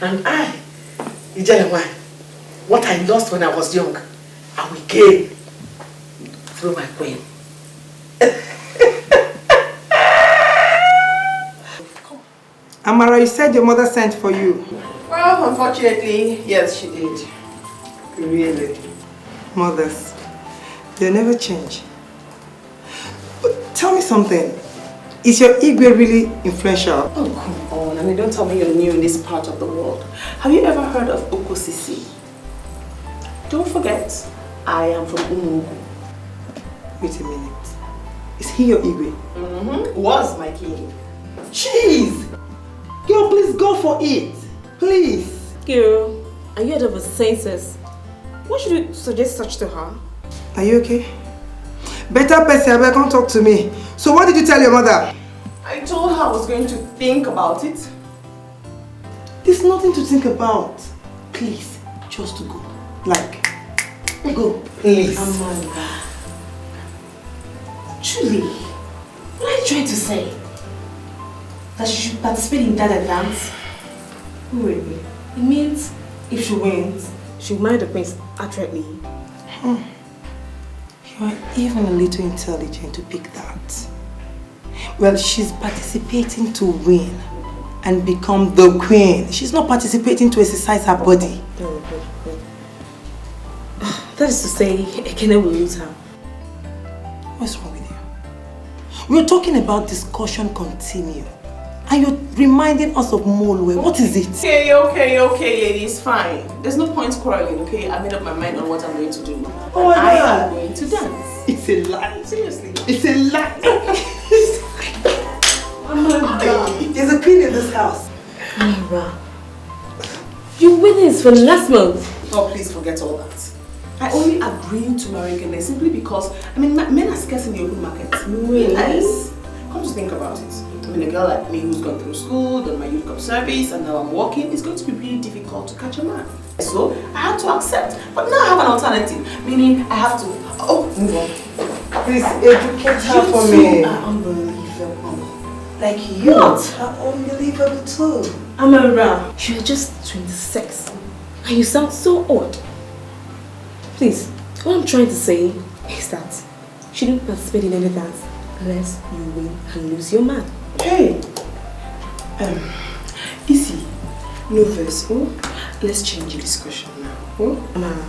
And I, Ijelewai, what I lost when I was young, I will gain through my queen. Amara, you said your mother sent for you. Well, unfortunately, yes, she did. Really? Mothers, they never change. But tell me something. Is your Igwe really influential? Oh, come on. I mean, don't tell me you're new in this part of the world. Have you ever heard of Okosisi? Don't forget, I am from Umugu. Wait a minute. Is he your Igwe? Was my king. Jeez! Girl, please go for it. Please. Girl, are you out of your senses? Why should you suggest such to her? Are you okay? Better person, come talk to me. So what did you tell your mother? I told her I was going to think about it. There's nothing to think about. Please, just to go. Like, go, please. Amanda. Truly, what are you trying to say? That she should participate in that dance? Really? It means if she wins, she'll marry the prince accurately. You are even a little intelligent to pick that. Well, she's participating to win and become the queen. She's not participating to exercise her body. That is to say, Ekene will lose her. What's wrong with you? We're talking about discussion continue. And you're reminding us of Molwe. What is it? Okay, ladies, fine. There's no point quarreling, okay? I made up my mind on what I'm going to do. Oh my God. I am going to dance. It's a lie. Seriously. It's a lie. There's a queen in this house. Amara, you winnings from last month. Oh, please forget all that. I only agreed to marry Ekene simply because, I mean, men are scarce in the open market. Really? Yes. Come to think about it. I mean, a girl like me who's gone through school, done my youth corps service, and now I'm working, it's going to be really difficult to catch a man. So, I had to accept. But now I have an alternative, meaning I have to... Oh, move on. Please educate her for me. You are unbelievable. Like you are unbelievable too. Amara, you're just 26 and you sound so odd. Please, what I'm trying to say is that she didn't participate in any dance unless you win and lose your man. Hey! Easy. No verse, oh? Let's change the discussion now. Oh? Amara,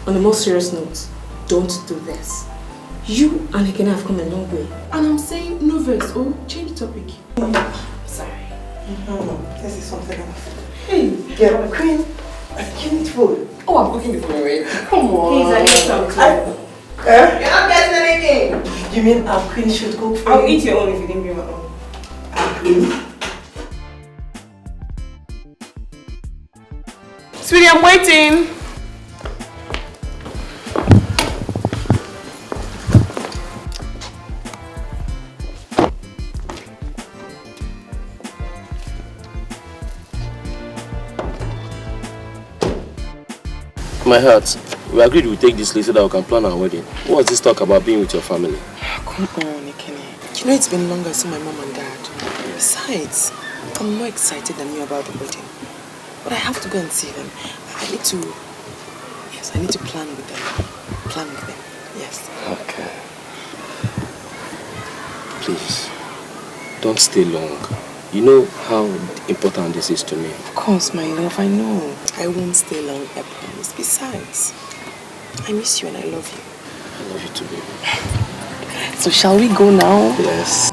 on a more serious note, don't do this. You and Ekene have come a long way. And I'm saying no verse, oh? Change the topic. Sorry. No, this is something else. Hey! Girl, the queen, give me food. Oh, I'm cooking the food already. Come on. Please, I need something. You're not getting anything. You mean our queen should cook for I'll you? eat your own if you didn't bring my own. Our queen? Sweetie, I'm waiting. my heart, we agreed we'd take this list so that we can plan our wedding. What's this talk about being with your family? Come on, Ikene. You know it's been long I saw my mom and dad. Besides, I'm more excited than you about the wedding. But I have to go and see them. I need to plan with them. Yes. Okay. Please, don't stay long. You know how important this is to me. Of course, my love, I know. I won't stay long, I promise. Besides, I miss you and I love you. I love you too, baby. So shall we go now? Yes.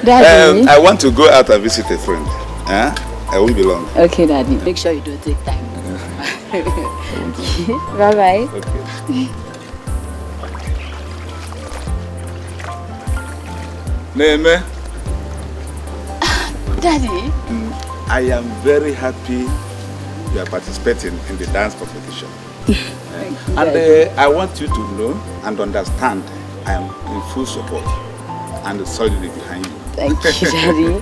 Daddy. I want to go out and visit a friend. I won't be long. Okay, Daddy. Make sure you don't take time. Bye-bye. Okay. Neme. Daddy. I am very happy you are participating in the dance competition. And I want you to know and understand I am in full support and solidly behind you. Thank you, Daddy.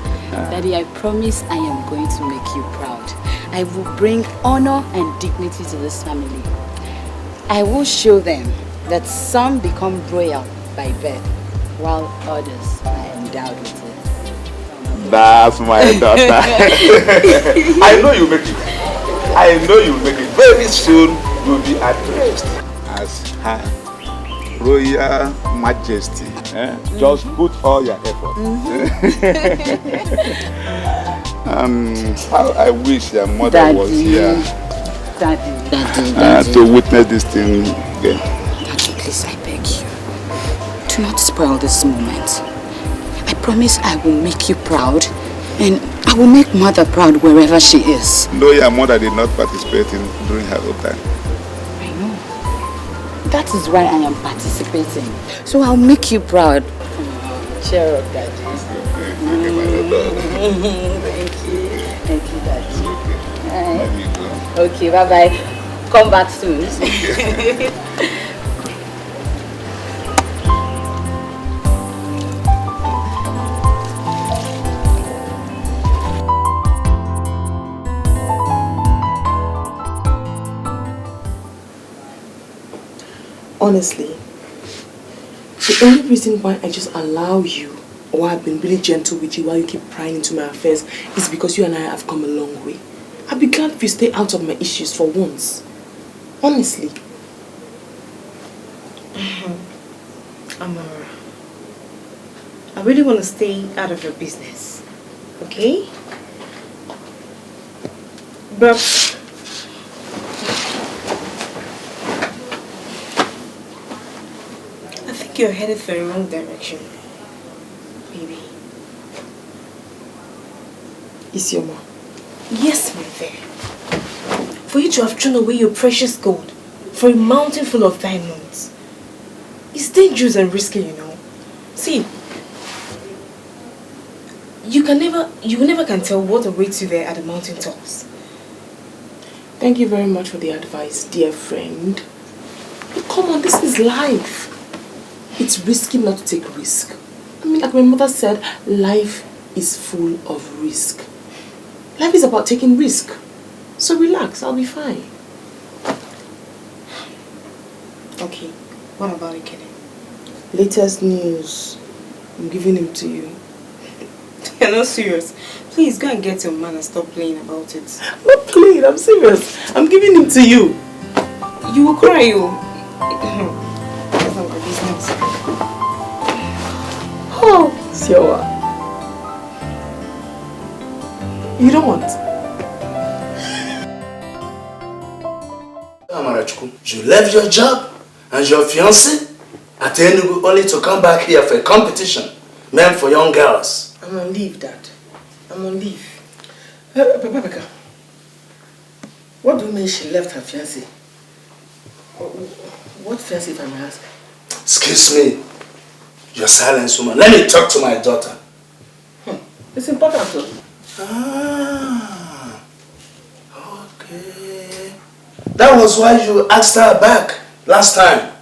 Daddy, I promise I am going to make you proud. I will bring honor and dignity to this family. I will show them that some become royal by birth, while others are endowed with it. That's my daughter. I know you make it. I know you make it. Very soon you'll be addressed as Her Royal Majesty. Just put all your effort. How I wish your mother Daddy. was here. Daddy. To witness this thing again. Daddy, please, I beg you. Do not spoil this moment. I promise I will make you proud, and I will make Mother proud wherever she is. No, your mother did not participate during her own time. I know. That is why I am participating. So I'll make you proud. Cheer up, Daddy. Thank you, Daddy. Okay, bye-bye. Come back soon. Honestly, the only reason why I just allow you, or I've been really gentle with you while you keep prying into my affairs, is because you and I have come a long way. I'd be glad if you stay out of my issues for once. Honestly. Amara, I really want to stay out of your business, okay? But I think you're headed for the wrong direction, baby. Is your mom? Yes, my dear. For you to have thrown away your precious gold for a mountain full of diamonds, it's dangerous and risky, you know. See, you never can tell what awaits you there at the mountain tops. Thank you very much for the advice, dear friend. But come on, this is life. It's risky not to take risk. I mean, like my mother said, life is full of risk. Life is about taking risk. So relax, I'll be fine. Okay, what about it, Kenny? Latest news. I'm giving him to you. You're not serious. Please go and get your man and stop playing about it. I'm not playing, I'm serious. I'm giving him to you. You will cry, you. That's not my business. Oh, Siowa. You don't want? Amara, You left your job and your fiancé at Enugu only to come back here for a competition meant for young girls. I'm on leave, Dad. I'm on leave. Papa Becca, what do you mean she left her fiancé? What fiancé, if I may ask? Excuse me, your silence woman. Let me talk to my daughter. It's important too. Ah, okay. That was why you asked her back last time.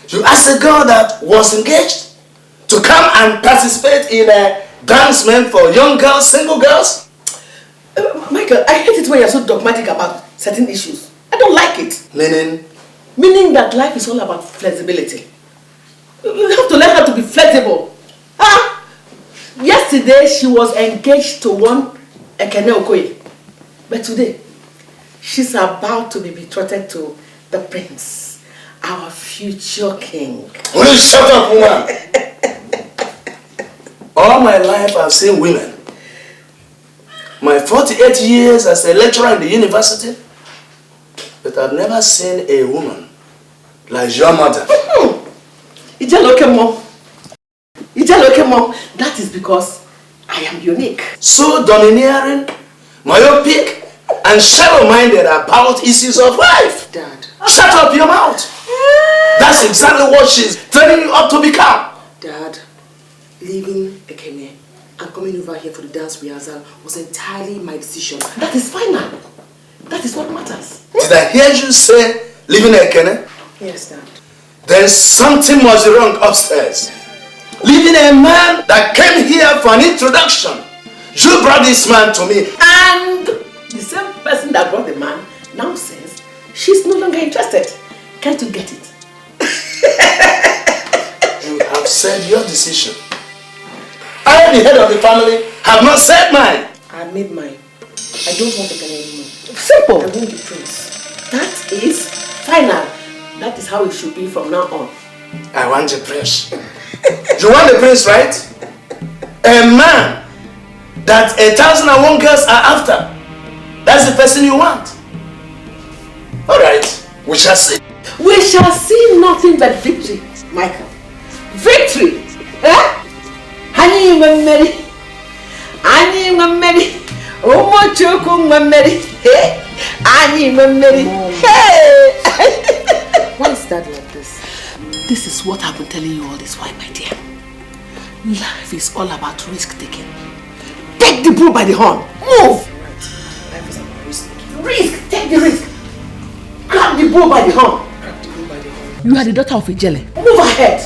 You asked a girl that was engaged to come and participate in a dance meant for young girls, single girls? Michael, I hate it when you're so dogmatic about certain issues. I don't like it. Meaning? Meaning that life is all about flexibility. You have to learn how to be flexible. Yesterday, she was engaged to one Ekene Okoye. But today, she's about to be betrothed to the prince, our future king. Will you shut up, woman? All my life I've seen women. My 48 years as a lecturer in the university, but I've never seen a woman like your mother. That is because I am unique. So domineering, myopic, and shallow-minded about issues of life. Dad. Shut up your mouth. That's exactly what she's training you up to become. Dad, leaving Ekene and coming over here for the dance rehearsal was entirely my decision. That is final. That is what matters. Did I hear you say leaving Ekene? Yes, Dad. Then something must be wrong upstairs. Leaving a man that came here for an introduction. You brought this man to me. And the same person that brought the man now says she's no longer interested. Can't you get it? You have said your decision. I, the head of the family, have not said mine. I made mine. I don't want to get anymore. Simple. I want the prince. That is final. That is how it should be from now on. I want the prince. You want the prince, right? A man that 1,001 girls are after. That's the person you want. Alright, we shall see. We shall see nothing but victory, Michael. Victory! Eh? Honey, we're married. Honey, we're married. Oh, my choco, we're married. Hey! Honey, we're married. Hey! Why is that like this? This is what I've been telling you all this while, my dear. Life is all about risk taking. Take the bull by the horn. Move! Life is about risk taking. Risk! Take the risk. Grab the bull by the horn. Grab the bull by the horn. You are the daughter of a jelly. Move ahead.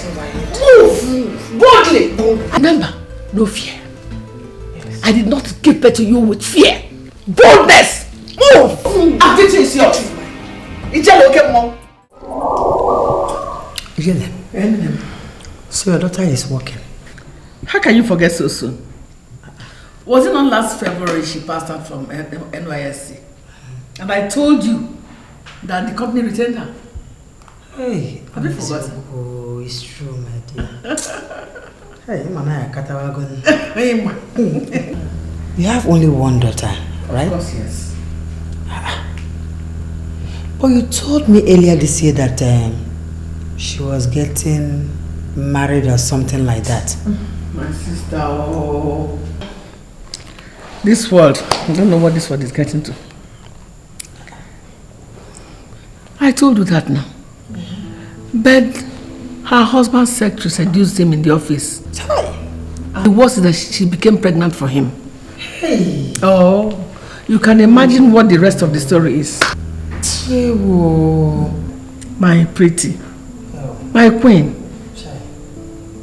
Move! Boldly! Remember, no fear. Yes. I did not give birth to you with fear. Boldness! Move! And victory is yours. Ijele, okay, mom? Ijele, so your daughter is working. How can you forget so soon? Was it not last February she passed out from NYSC? And I told you that the company retained her. Hey, have you forgotten? Oh, it's true, my dear. Hey, Mama, Katawagon. You have only one daughter, right? Of course, yes. But you told me earlier this year that she was getting married or something like that. My sister, oh. This world, I don't know what this world is getting to. I told you that now. But her husband's secretary seduced him in the office. The worst is that she became pregnant for him. Hey. Oh, you can imagine what the rest of the story is. My pretty, my queen.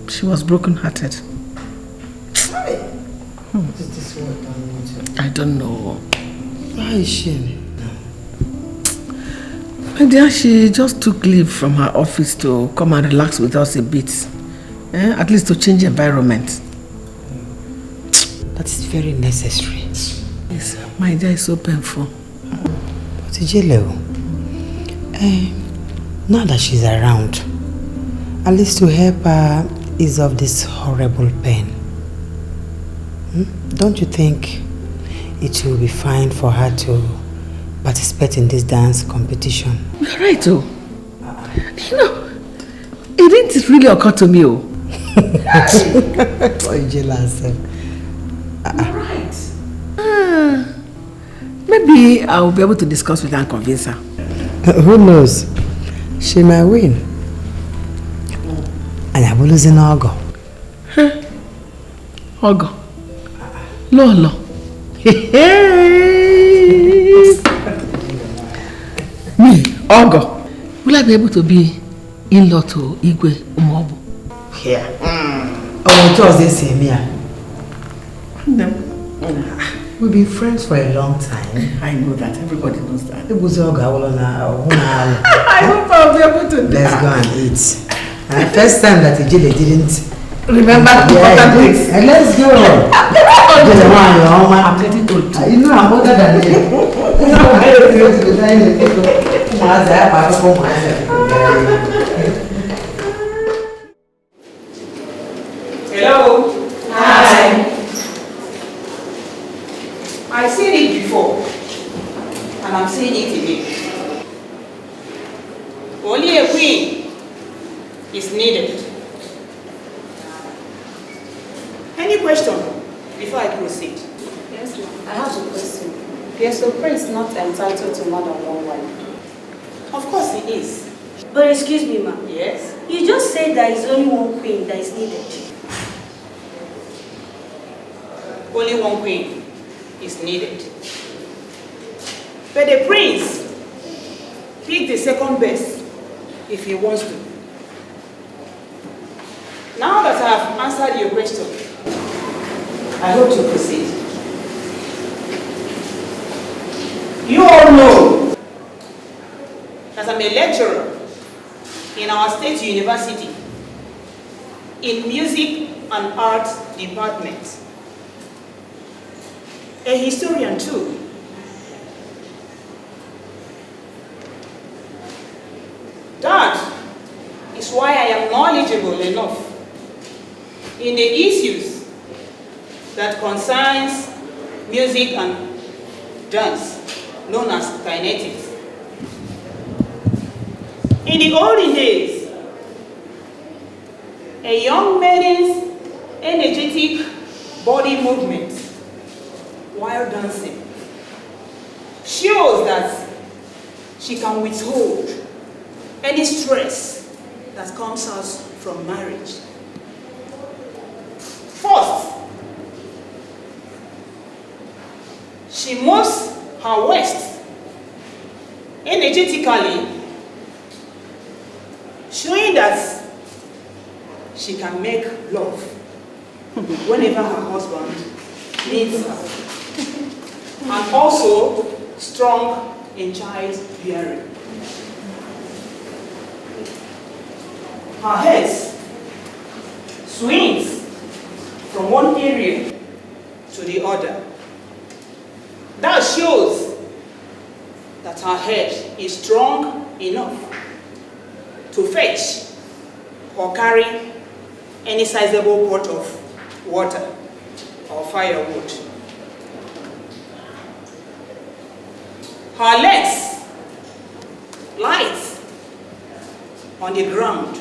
She was broken-hearted. What is this world done to? I don't know. Why is she? My dear, she just took leave from her office to come and relax with us a bit. At least to change environment. That is very necessary. Yes, my dear, it's so painful. But Ijele, now that she's around, at least to help her ease off this horrible pain. Don't you think it will be fine for her to participate in this dance competition. You're right, oh. You know, it didn't really occur to me, oh. Why are you jealous? You're right. Maybe I'll be able to discuss with her and convince her. Who knows? She might win. And I will lose in Ogo. Huh? Ogo? Lolo. Me, Ogo. Will I be able to be in-law to Igwe Umobu? Here. Oh, just this same here. We've been friends for a long time. I know that. Everybody knows that. I hope I'll be able to do Let's that. go and eat. First time that Ijele didn't remember important things. Let's go. I'm getting old. You know I'm older than you. Hello. Hi. I've seen it before, and I'm seeing it again. Only a queen is needed. Any question before I proceed? Yes, ma'am. I have a question. Yes, the prince is not entitled to more than one wife. Of course he is. But excuse me, ma'am. Yes? You just said there is only one queen that is needed. Only one queen is needed. But the prince pick the second best if he wants to. Now that I have answered your question, I hope to proceed. You all know that I'm a lecturer in our state university in music and arts department. A historian too. That is why I am knowledgeable enough in the issues that concerns music and dance, known as kinetics. In the olden days, a young maiden's energetic body movement while dancing shows that she can withhold any stress that comes out from marriage. First, she moves her waist energetically, showing that she can make love whenever her husband needs her, and also strong in childbearing. Her head swings from one area to the other. That shows that her head is strong enough to fetch or carry any sizable pot of water or firewood. Her legs light on the ground,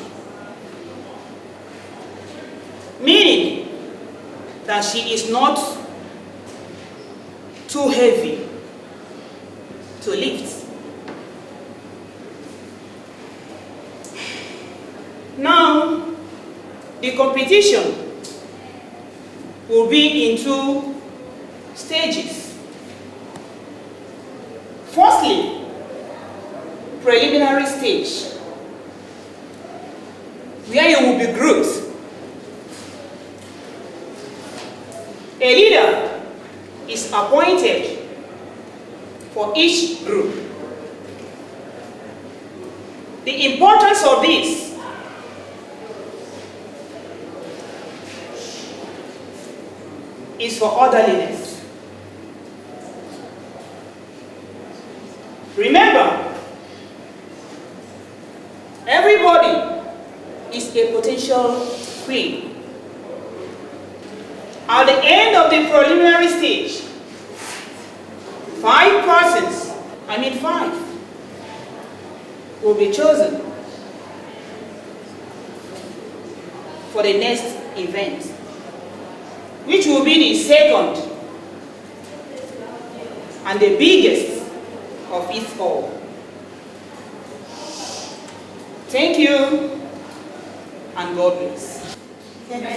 meaning that she is not too heavy to lift. Now, the competition will be in 2 stages. Firstly, preliminary stage, where you will be grouped. A leader is appointed for each group. The importance of this is for orderliness. Remember, everybody is a potential queen. At the end of the preliminary stage, 5 persons 5 will be chosen for the next event, which will be the second and the biggest of it all. Thank you, and God bless. Thank you.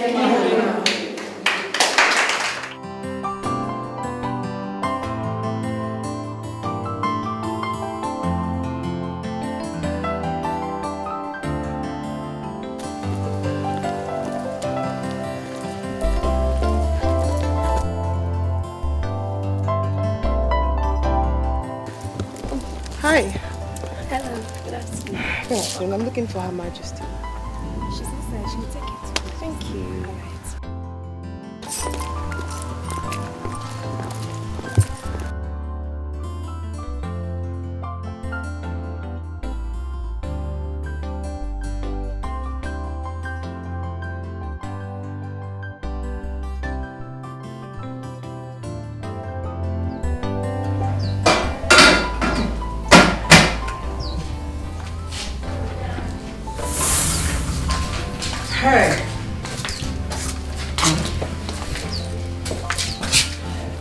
Hi. Hello, good afternoon. Good afternoon. I'm looking for Her Majesty. She's inside. She'll take it. Thank you. Hey.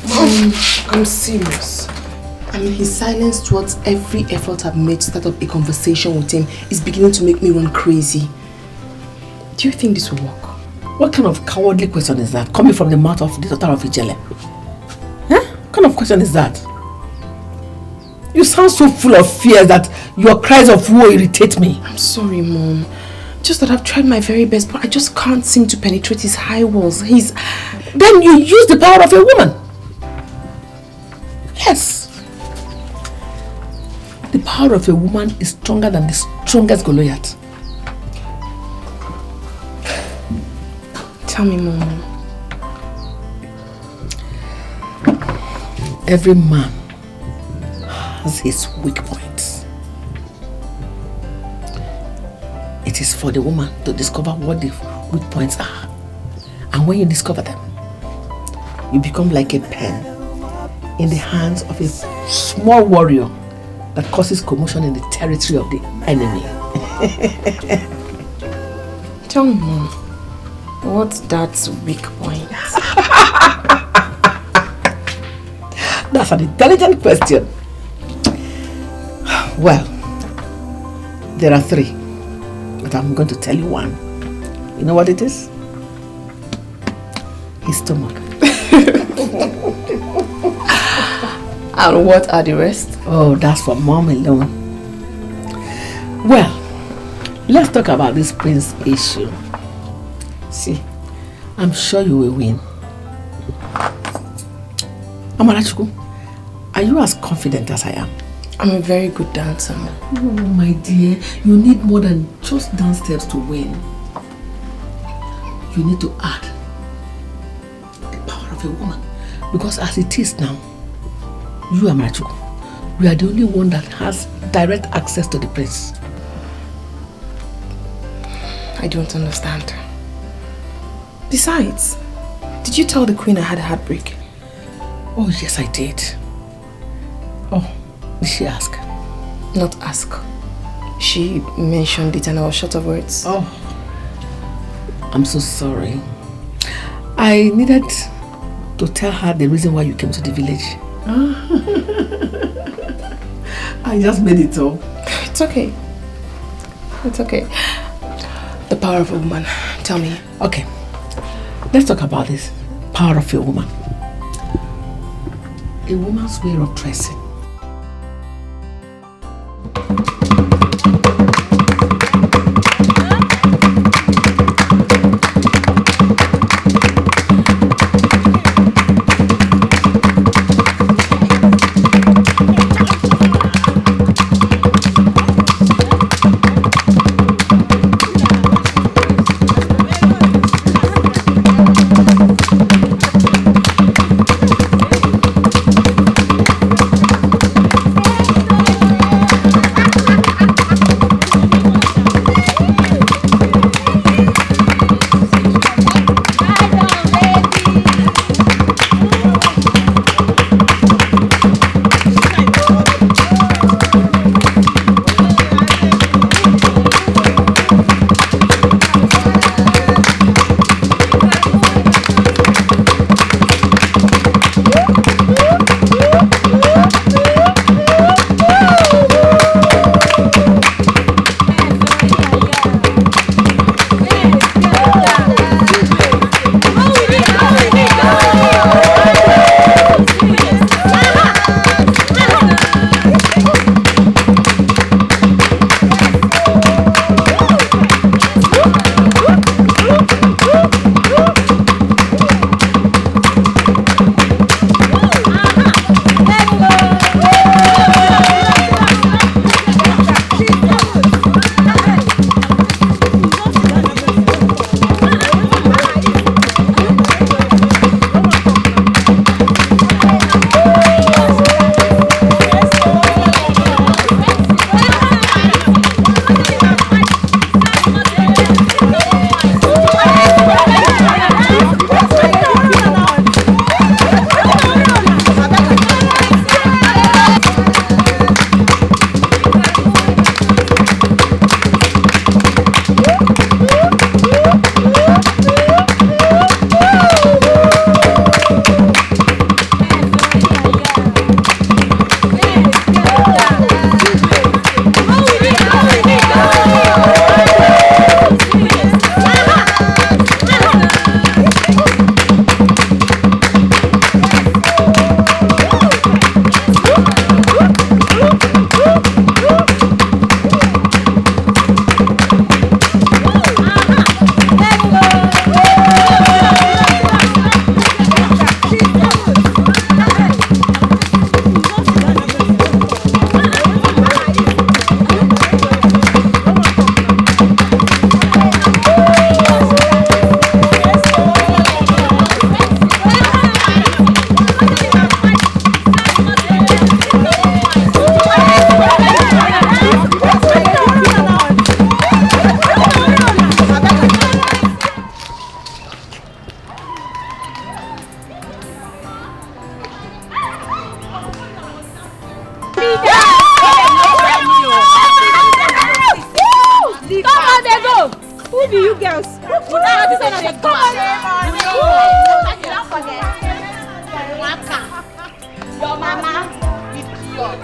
Mom, I'm serious. His silence towards every effort I've made to start up a conversation with him is beginning to make me run crazy. Do you think this will work? What kind of cowardly question is that coming from the mouth of the daughter of Ijele? Huh? What kind of question is that? You sound so full of fear that your cries of woe irritate me. I'm sorry, Mom. Just that I've tried my very best, but I just can't seem to penetrate his high walls. Then you use the power of a woman. Yes. The power of a woman is stronger than the strongest Goliath. Tell me, Mom. Every man has his weak points. It is for the woman to discover what the weak points are. And when you discover them, you become like a pen in the hands of a small warrior that causes commotion in the territory of the enemy. Tell me, Mom, what's that weak point? That's an intelligent question. Well, there are 3, but I'm going to tell you one. You know what it is? His stomach. And what are the rest? Oh, that's for Mom alone. Well, let's talk about this prince issue. See, I'm sure you will win. Amarachukwu, are you as confident as I am? I'm a very good dancer. Oh, my dear, you need more than just dance steps to win. You need to add the power of a woman. Because as it is now, you, Amarachukwu, we are the only one that has direct access to the prince. I don't understand. Besides, did you tell the queen I had a heartbreak? Oh, yes, I did. Oh, did she ask? Not ask. She mentioned it and I was short of words. Oh, I'm so sorry. I needed to tell her the reason why you came to the village. I just made it up. It's okay. It's okay. The power of a woman. Tell me. Okay. Let's talk about this. Power of a woman. A woman's way of dressing. be you girls. Come on. Don't forget. Your mama is yours.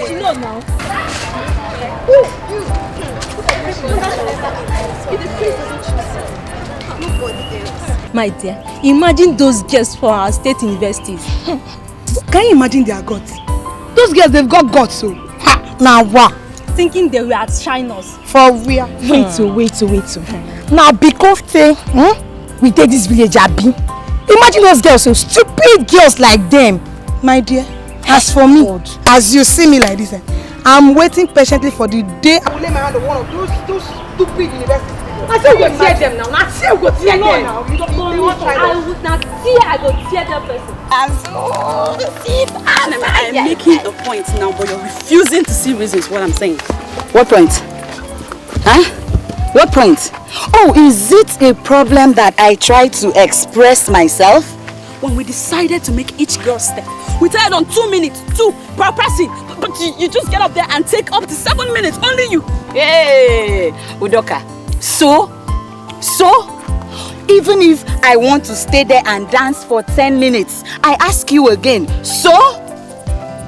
She knows now. My dear, imagine those girls for our state universities. Can you imagine their guts? Those girls, they've got guts, so. Now what? Thinking they were at shiners. For real. Wait. Now because we take this village abi. Imagine those girls, so stupid girls like them. My dear, as for me, as you see me like this, I'm waiting patiently for the day I will lay my hand on one of those stupid universities. I still go tear them now. I still go tear them. No, you don't try. I would not tear. I go tear that person. I'm making a point now, but you're refusing to see reasons. What I'm saying. What point? Huh? What point? Oh, is it a problem that I try to express myself? When we decided to make each girl step, we tried on 2 minutes, 2 per person. But you just get up there and take up to 7 minutes. Only you. Hey, Udoka. So, even if I want to stay there and dance for 10 minutes, I ask you again, so?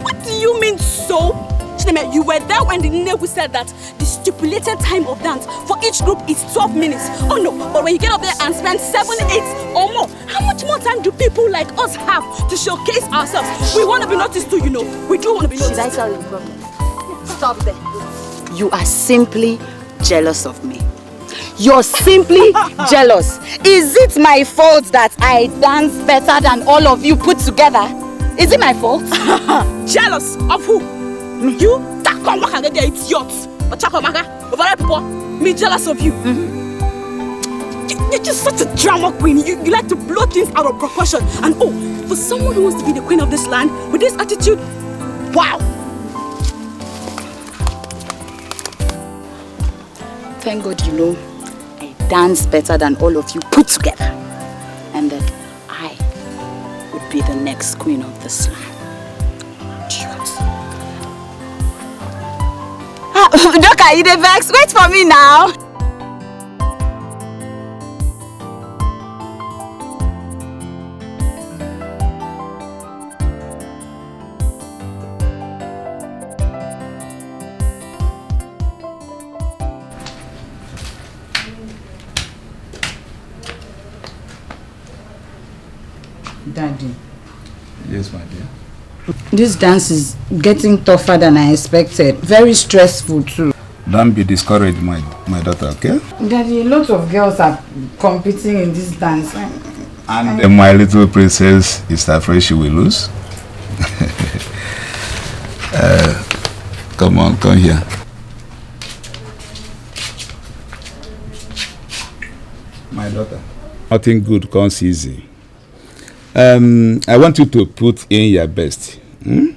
What do you mean, so? Chineme, you were there when the Nollywood said that the stipulated time of dance for each group is 12 minutes. Oh no, but when you get up there and spend 7, 8 or more, how much more time do people like us have to showcase ourselves? We want to be noticed too, you know. We do want to be noticed. Should I tell you the problem? Stop there. You are simply jealous of me. You're simply jealous. Is it my fault that I dance better than all of you put together? Is it my fault? Jealous of who? You? Idiot. Me jealous of you. You're just such a drama queen. You like to blow things out of proportion. And oh, for someone who wants to be the queen of this land with this attitude, wow. Thank God you know I dance better than all of you put together. And that I would be the next queen of this land. Doka, you the vex? Wait for me now. Daddy. Yes, my dear. This dance is getting tougher than I expected. Very stressful too. Don't be discouraged, my daughter, okay? Daddy, a lot of girls are competing in this dance. And my little princess is afraid she will lose. Come on, come here. My daughter. Nothing good comes easy. I want you to put in your best. And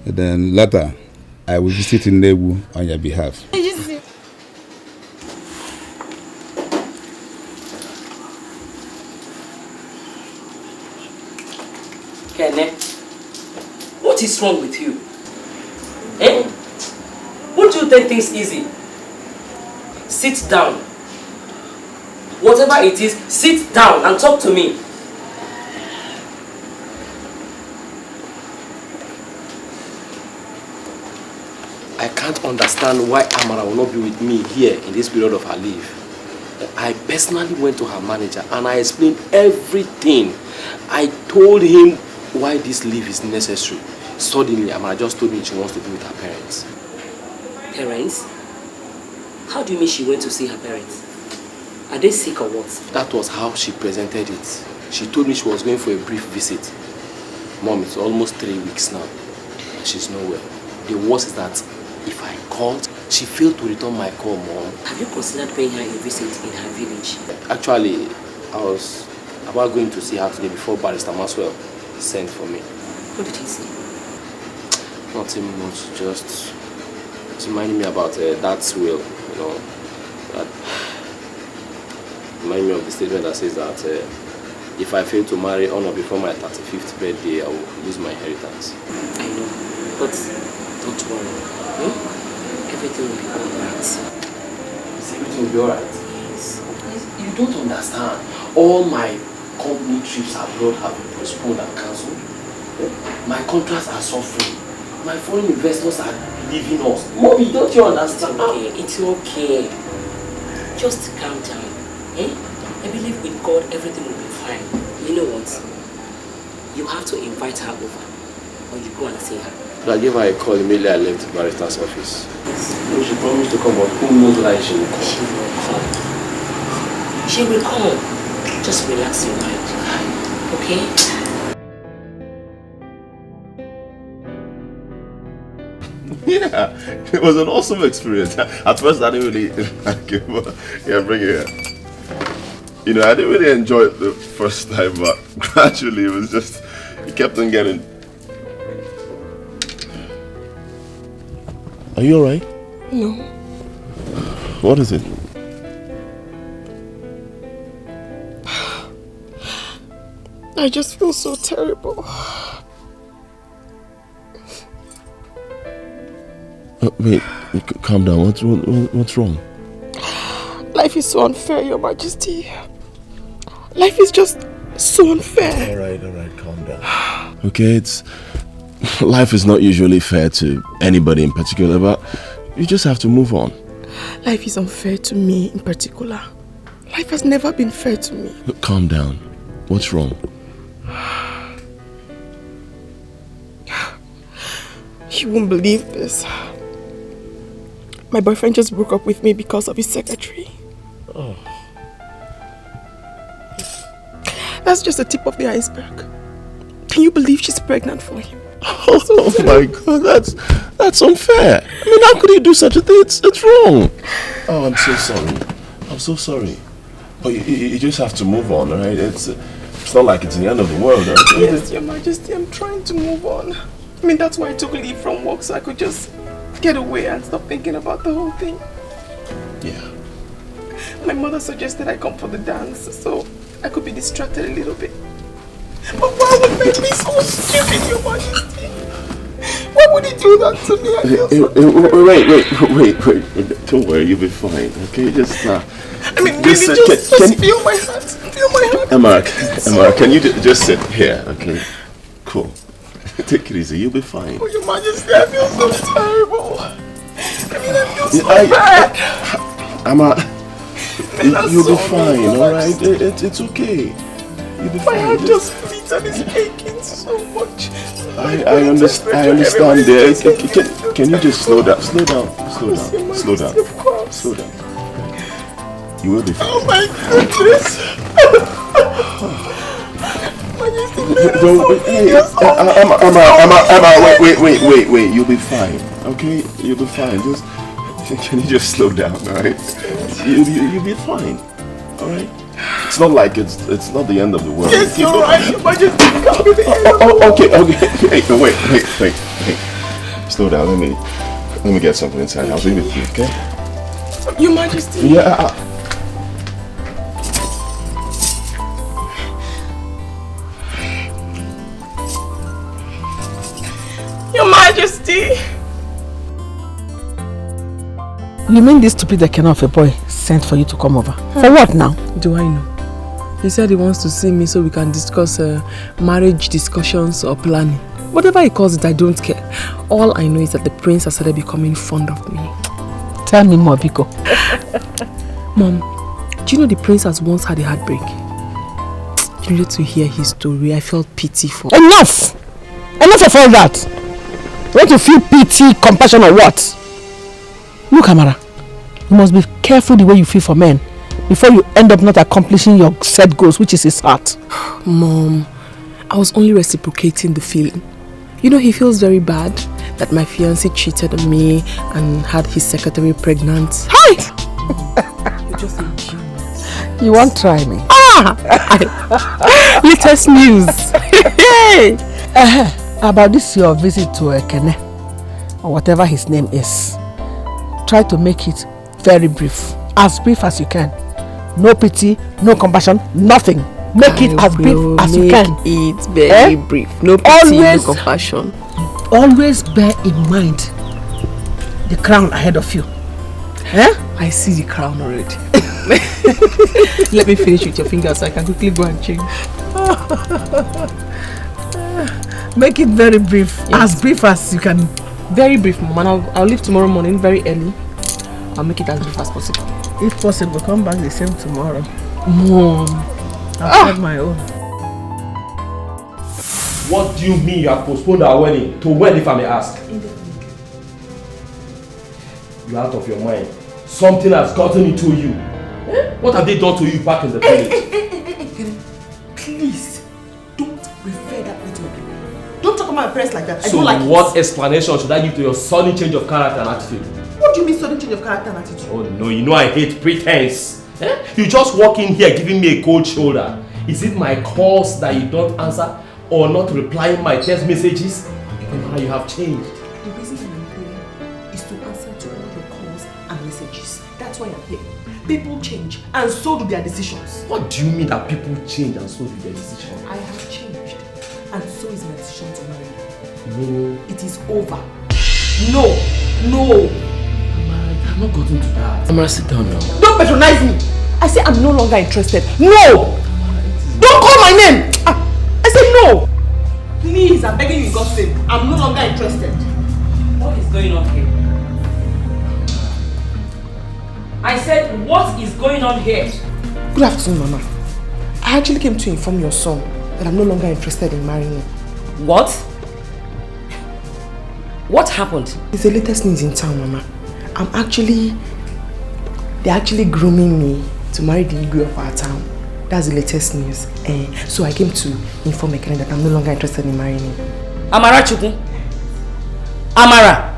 then later, I will visit in Nollywood on your behalf. Kene, what is wrong with you? Eh? Won't you take things easy? Sit down. Whatever it is, sit down and talk to me. I can't understand why Amara will not be with me here in this period of her leave. I personally went to her manager and I explained everything. I told him why this leave is necessary. Suddenly, Amara just told me she wants to be with her parents. Parents? How do you mean she went to see her parents? Are they sick or what? That was how she presented it. She told me she was going for a brief visit. Mom, it's almost 3 weeks now. She's nowhere. The worst is that if I called, she failed to return my call, Mom. Have you considered paying her a visit in her village? Actually, I was about going to see her today before Barrister Maxwell sent for me. What did he say? Nothing much, just reminding me about Dad's will, you know. That remind me of the statement that says that if I fail to marry on or before my 35th birthday, I will lose my inheritance. I know, but don't worry. Everything will be alright. Everything will be alright? Yes. You don't understand. All my company trips abroad have been postponed and cancelled. My contracts are suffering. My foreign investors are leaving us. Mommy, don't you understand? It's okay. Just calm down. I believe with God everything will be fine. You know what? You have to invite her over. Or you go and see her. I gave her a call immediately I left the barrister's office. No, she promised to come, but who knows whether she will come. She will come. Just relax your mind. Okay? Yeah, it was an awesome experience. At first, I didn't really like it, but yeah, bring it here. You know, I didn't really enjoy it the first time, but gradually it was just, it kept on getting. Are you alright? No. What is it? I just feel so terrible. Wait, calm down. What's wrong? Life is so unfair, Your Majesty. Life is just so unfair. Alright, calm down. Okay, life is not usually fair to anybody in particular, but you just have to move on. Life is unfair to me in particular. Life has never been fair to me. Calm down. What's wrong? You won't believe this. My boyfriend just broke up with me because of his secretary. Oh. That's just the tip of the iceberg. Can you believe she's pregnant for him? Oh my God, that's unfair. I mean, how could you do such a thing? It's wrong. Oh, I'm so sorry. I'm so sorry. But you just have to move on, right? It's not like it's the end of the world, right? Yes, Your Majesty, I'm trying to move on. I mean, that's why I took leave from work, so I could just get away and stop thinking about the whole thing. Yeah. My mother suggested I come for the dance, so I could be distracted a little bit. But why would make me so stupid, Your Majesty? Why would he do that to me? I feel Wait. Don't worry, you'll be fine, okay? Just, I mean, really, just feel my hands. Feel my hands. Emma, can you just sit here, okay? Cool. Take it easy, you'll be fine. Oh, Your Majesty, I feel so terrible. I mean, I feel so bad. Emma, you'll be fine, alright? It's okay. You'll be fine. My heart just beats and is aching so much. I understand there. Can you just slow down? Slow down. You will be fine. Oh my goodness. Emma, wait. You'll be fine. Okay? You'll be fine. Can you just slow down, alright? You'll be fine. Alright? It's not like it's not the end of the world. Yes, you're right. Your Majesty, it can't be the end of the world. Okay. Wait. Slow down. Let me get something inside. I'll be with you, okay? Your Majesty. Yeah. Your Majesty. You mean this stupid Ekena of a boy sent for you to come over? For what now? Do I know? He said he wants to see me so we can discuss marriage discussions or planning. Whatever he calls it, I don't care. All I know is that the prince has started becoming fond of me. Tell me more, Biko. Mom, do you know the prince has once had a heartbreak? You needed to hear his story. I felt pity for him. Enough of all that. You want to feel pity, compassion or what? Look, Amara, you must be careful the way you feel for men before you end up not accomplishing your set goals, which is his heart. Mom, I was only reciprocating the feeling. You know, he feels very bad that my fiancé cheated on me and had his secretary pregnant. Hi! You're just a genius. You won't try me. Latest news. About this your visit to Ekene. or whatever his name is, try to make it very brief as you can. No pity, no compassion, nothing. Make it as brief as you can. It's very brief. No pity, no compassion. Always bear in mind the crown ahead of you. I see the crown already. Let me finish with your fingers so I can quickly go and change. Make it very brief. Yes. As brief as you can. Very brief, Mom. And I'll leave tomorrow morning very early. I'll make it as brief as possible. If possible, come back the same tomorrow. Mom. I've had my own. What do you mean you have postponed our wedding? To when, if I may ask? You're out of your mind. Something has gotten into you. What have they done to you back in the village? Please, don't refer that way to me. Don't talk about my parents like that. I So don't like what explanation should I give to your sudden change of character and attitude? What do you mean sudden change of character and attitude? Oh no, you know I hate pretense. You just walk in here giving me a cold shoulder. Is it my calls that you don't answer or not replying my text messages? Now you have changed. The reason I'm here is to answer to all your calls and messages. That's why I'm here. People change and so do their decisions. What do you mean that people change and so do their decisions? I have changed and so is my decision to marry you. No. It is over. No. No. I'm not going to that. Amara, sit down now. Don't patronize me. I say I'm no longer interested. No! Don't call my name! I said no! Please, I'm begging you in God's name. I'm no longer interested. What is going on here? I said, what is going on here? Good afternoon, Mama. I actually came to inform your son that I'm no longer interested in marrying him. What? What happened? It's the latest news in town, Mama. They're actually grooming me to marry the Igwe of our town. That's the latest news. So I came to inform Ekene that I'm no longer interested in marrying him. Amara Chukwu? Amara!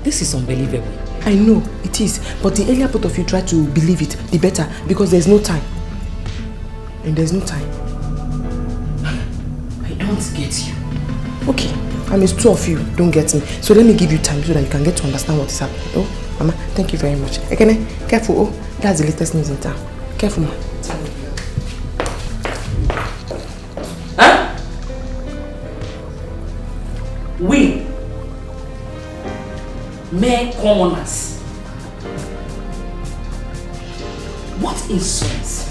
This is unbelievable. I know, it is. But the earlier both of you try to believe it, the better. Because there's no time. And there's no time. I don't get you. Okay. I mean, two of you don't get me. So let me give you time so that you can get to understand what is happening. Oh, Mama, thank you very much. Ekene, careful. Oh, that's the latest news in town. Careful, Ma. Huh? We, mere commoners. What insolence?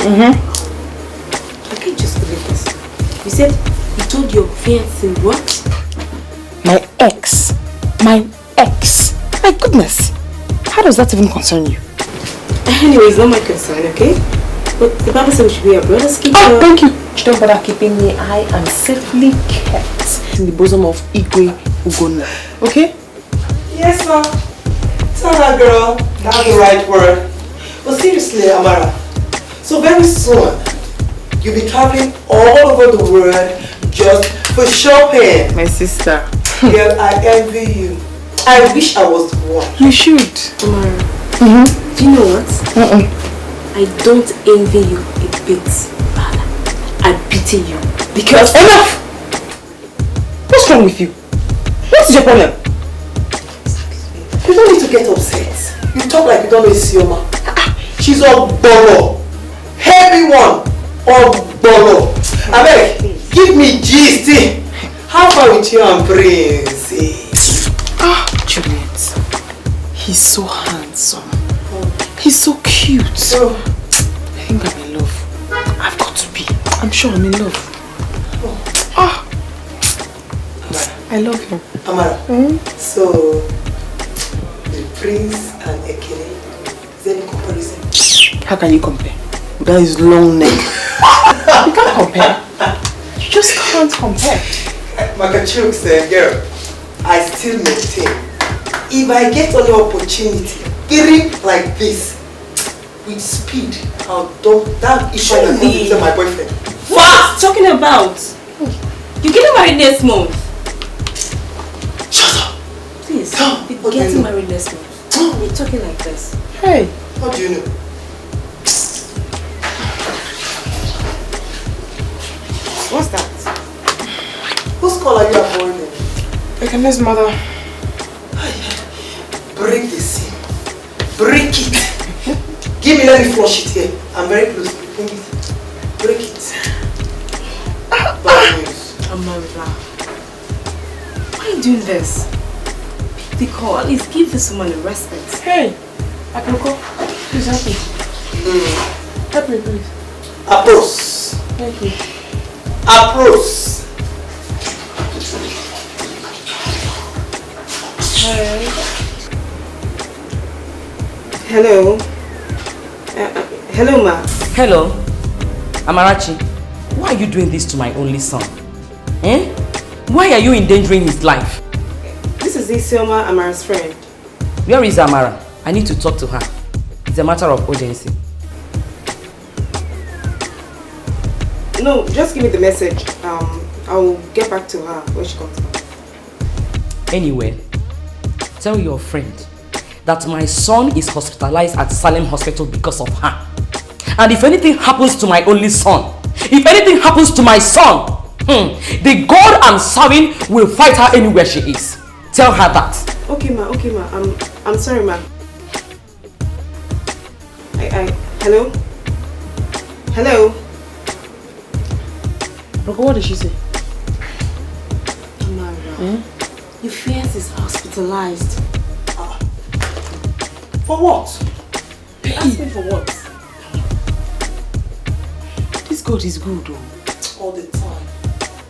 I can't just believe this. You said you told your fiancé what? My ex. My ex. My goodness. How does that even concern you? Anyway, it's not my concern, okay? But the Bible says we should be our brothers' keeper. Oh, thank you. Don't bother keeping me. I am safely kept in the bosom of Igwe Ugonna. Okay? Yes, ma'am. Tell that girl that's the right word. But seriously, Amara, so very soon you'll be traveling all over the world just for shopping. My sister. Girl, I envy you. I wish I was the one. You should. Amara, do you know what? I don't envy you a bit. Rather, I pity you. Because... Enough! What's wrong with you? What's your problem? You don't need to get upset. You talk like you don't know Isioma. She's a bolo. Heavy one. Bolo. Abeg, give me gist. How far with you and Prince? Juliet. He's so handsome. He's so cute. I think I'm in love. I've got to be. I'm sure I'm in love. I love him. Amara, so the Prince and Ekene, is there any comparison? How can you compare? That is long neck. You can't compare. You just can't compare. Makachuk said, girl, I still maintain. If I get any opportunity, like this, with speed, I'll dump that issue into my boyfriend. What? Talking about? You're getting married next month. Shut up. Please, you're getting married next month. You're talking like this. Hey. How do you know? are you avoiding? Ekem's mother. Break the seal. Break it. Give me, let me flush it here. I'm very close. Bring it. Break it. Bad news. Amara, why are you doing this? The call, at least give this woman a respect. Hey, Akoko, please help me. Help me, please. Approach. Thank you. Approach. Hello. Hello, ma. Hello, Amarachi. Why are you doing this to my only son? Eh? Why are you endangering his life? This is Isioma, Amara's friend. Where is Amara? I need to talk to her. It's a matter of urgency. No, just give me the message. I'll get back to her when she comes back. Anyway, tell your friend that my son is hospitalized at Salem Hospital because of her. And if anything happens to my only son, if anything happens to my son, the God I'm serving will fight her anywhere she is. Tell her that. Okay, ma. I'm sorry, ma. Hello? Hello? Roko, what did she say? Amara, your fiancé is hospitalized. For what? Ask me for what? This God is good, though. All the time.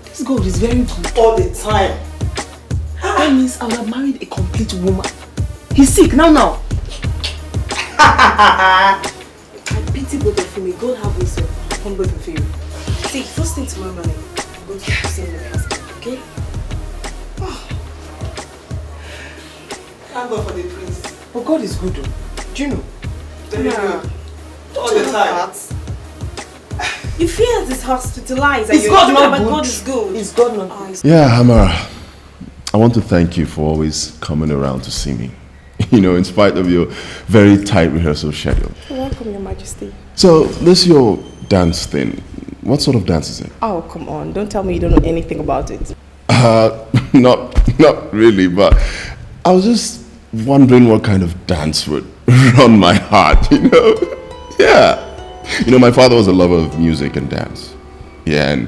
This God is very good. All the time. That means I would have married a complete woman. He's sick now. I pity both of you. May God have mercy upon both of you. See, first thing tomorrow morning, I'm going to see the husband, okay? Thank God for the prince. But God is good, though. Do you know? Very good. All the time. Your fiancé is hospitalized. Is God not but good? God is good. Is God not good? Yeah, Amara, I want to thank you for always coming around to see me. You know, in spite of your very tight rehearsal schedule. You're welcome, Your Majesty. So, this your dance thing. What sort of dance is it? Oh, come on. Don't tell me you don't know anything about it. Not really, but I was just wondering what kind of dance would run my heart, you know? Yeah. You know, my father was a lover of music and dance. Yeah, and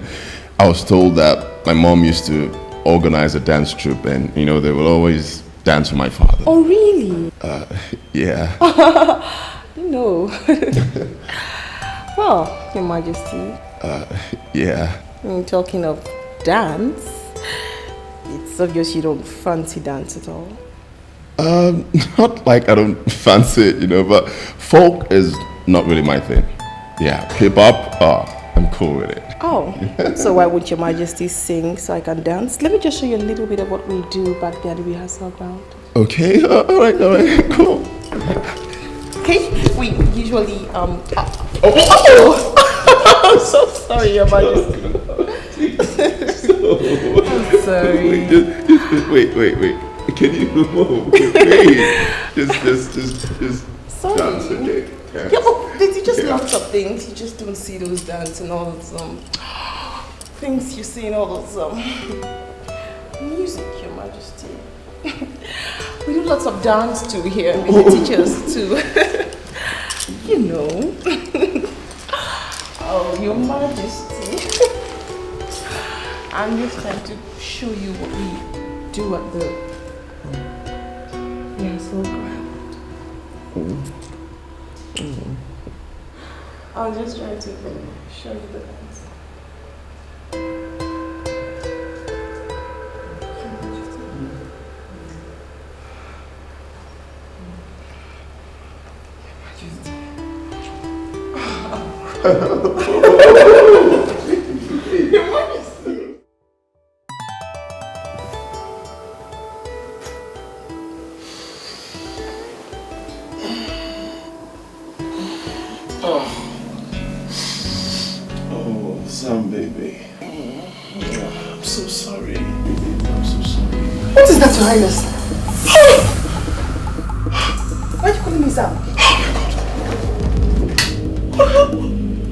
I was told that my mom used to organize a dance troupe and, you know, they will always dance for my father. Oh, really? Yeah. No. Well, Your Majesty. Yeah. Talking of dance, it's obvious you don't fancy dance at all. Not like I don't fancy it, you know, but folk is not really my thing. Yeah, hip-hop, I'm cool with it. Oh, so why won't Your Majesty sing so I can dance? Let me just show you a little bit of what we do back there at the rehearsal ground. Okay, all right, cool. Okay, we usually, I'm so sorry, Your Majesty. I'm sorry. Wait. Can you move? Wait. Just Sorry. dance, okay? Yeah, but they teach us lots of things. You just don't see those dance and all those things you see in all those music, Your Majesty. We do lots of dance too here. They teach us too. You know. Oh, Your Majesty. I'm just trying to show you what we do at the rehearsal ground. I'm just trying to show you the dance. Sam, baby. I'm so sorry. I'm so sorry. What is that, Your Highness? Why are you calling me Sam?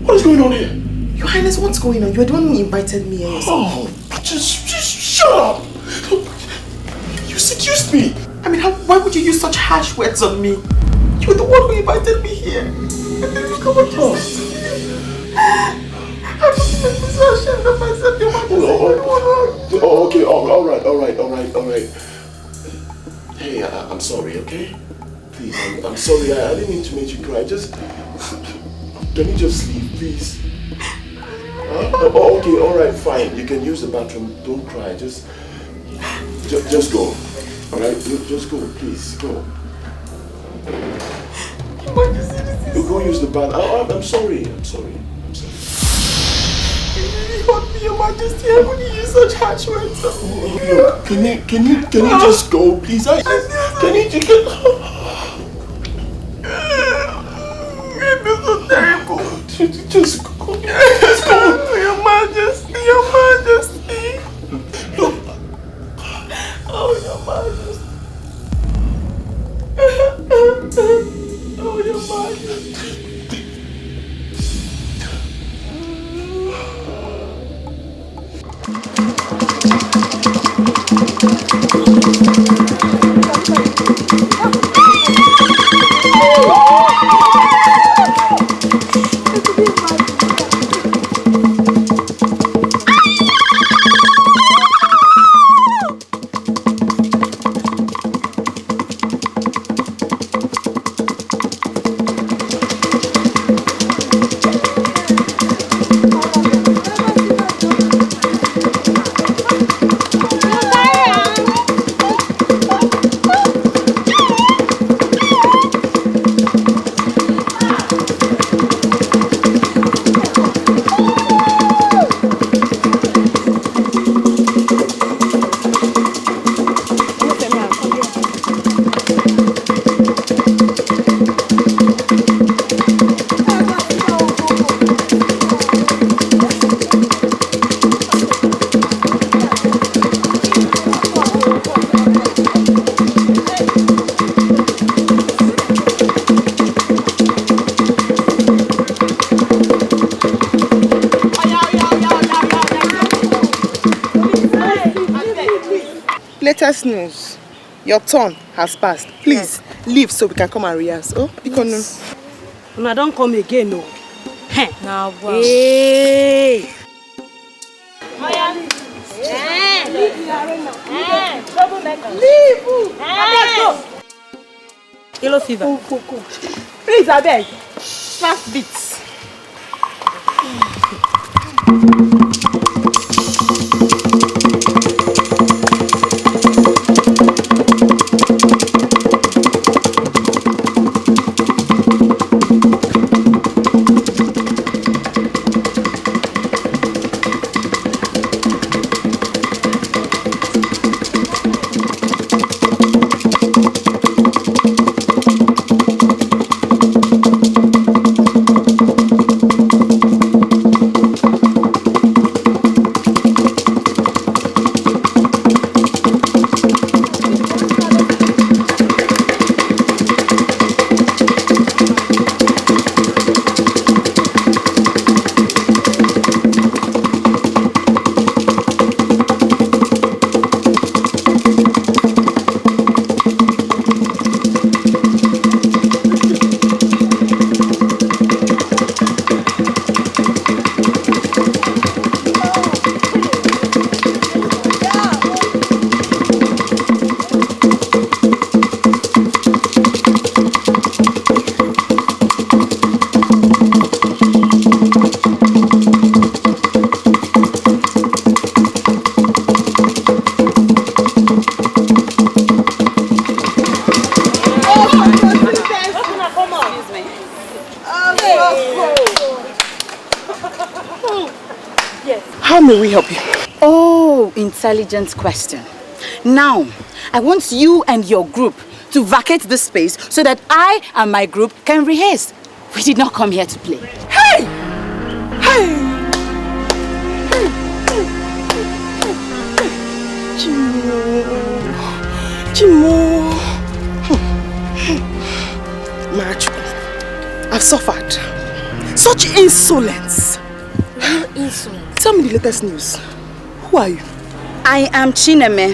What is going on here? Your Highness, what's going on? You're the one who invited me here. Oh, just Shut up! You seduced me! I mean, why would you use such harsh words on me? You were the one who invited me here. And then look at what you said. I must make me so ashamed of myself. You want to say okay, alright. Hey, I'm sorry, okay? Please, I'm sorry. I didn't mean to make you cry. Just... Can you just leave, please? Okay, alright, fine. You can use the bathroom. Don't cry. Just go. Alright? Just go, please. Go. You go use the bathroom. I'm sorry. Your Majesty, I wouldn't use such harsh words. Look, can you just go, please? Can you just get... It is so terrible. Just go. Your Majesty. Look. Oh, Your Majesty. Oh, Your Majesty. Latest news. Your turn has passed. Please leave so we can come and rehearse. Oh, because I don't come again, no. Now, wow. Hey. Leave. Yellow fever. Please, I beg. Fast beats. How may we help you? Oh, intelligent question. Now, I want you and your group to vacate this space so that I and my group can rehearse. We did not come here to play. Hey! Hey! Chimo. Machu, I've suffered. Such insolence. Real insolence. Tell me the latest news. Who are you? I am Chineme,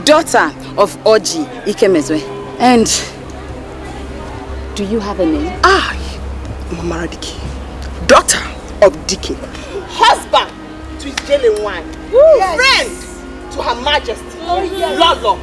daughter of Oji Ikemezwe. And do you have a name? Mama Dike, daughter of Dike, husband to his jailing wife, friend to Her Majesty, Lolo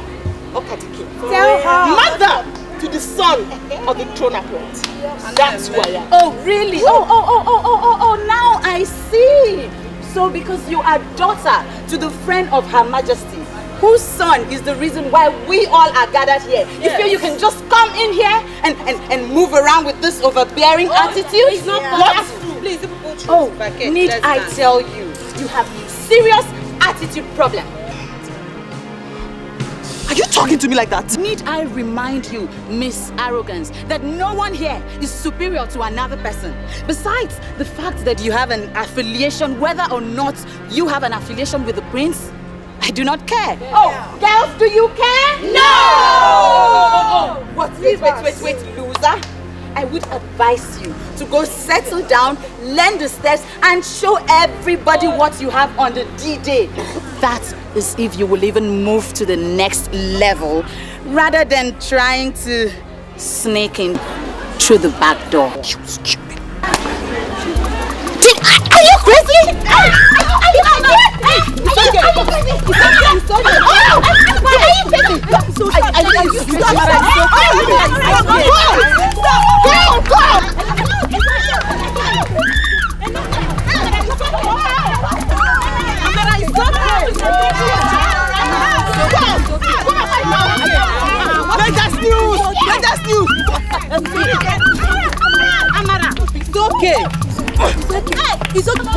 Okadike, mother to the son of the throne appointee. That's who I am. Oh, really? Oh, now I see. So because you are daughter to the friend of Her Majesty, whose son is the reason why we all are gathered here. You feel you can just come in here and move around with this overbearing attitude? It's not possible. Please, Need I tell you, you have serious attitude problem. Are you talking to me like that? Need I remind you, Miss Arrogance, that no one here is superior to another person. Besides the fact that you have an affiliation, whether or not you have an affiliation with the prince, I do not care. Girls, do you care? No! What? Wait, loser. I would advise you to go settle down, learn the steps, and show everybody what you have on the D-Day. That is if you will even move to the next level, rather than trying to sneak in through the back door. You stupid. Are you crazy? Latest news! Amara, it's okay. It's okay.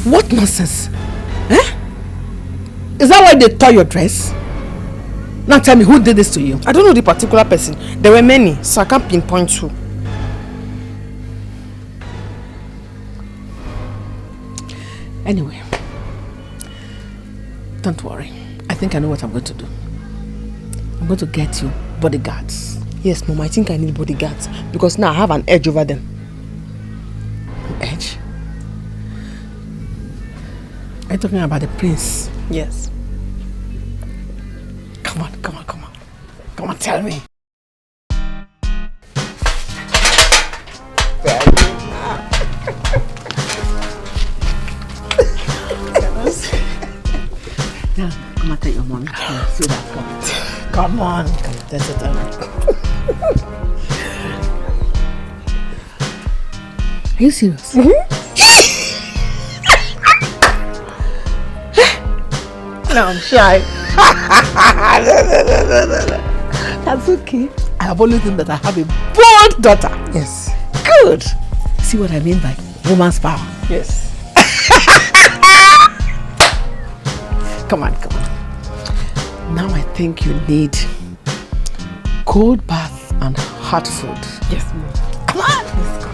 What nonsense? Is that why they tore your dress? Now tell me, who did this to you? I don't know the particular person. There were many, so I can't pinpoint who. Anyway, don't worry. I think I know what I'm going to do. I'm going to get you bodyguards. Yes, Mom, I think I need bodyguards because now I have an edge over them. An edge? Are you talking about the prince? Yes. Come on, tell me. Now, come and tell your mommy. See that? Come on, that's it. Are you serious? No, I'm shy. That's okay. I have always known that I have a bold daughter. Yes. Good. See what I mean by woman's power? Yes. Come on. Now I think you need cold bath and hot food. Yes, Mom. Come on. Let's go.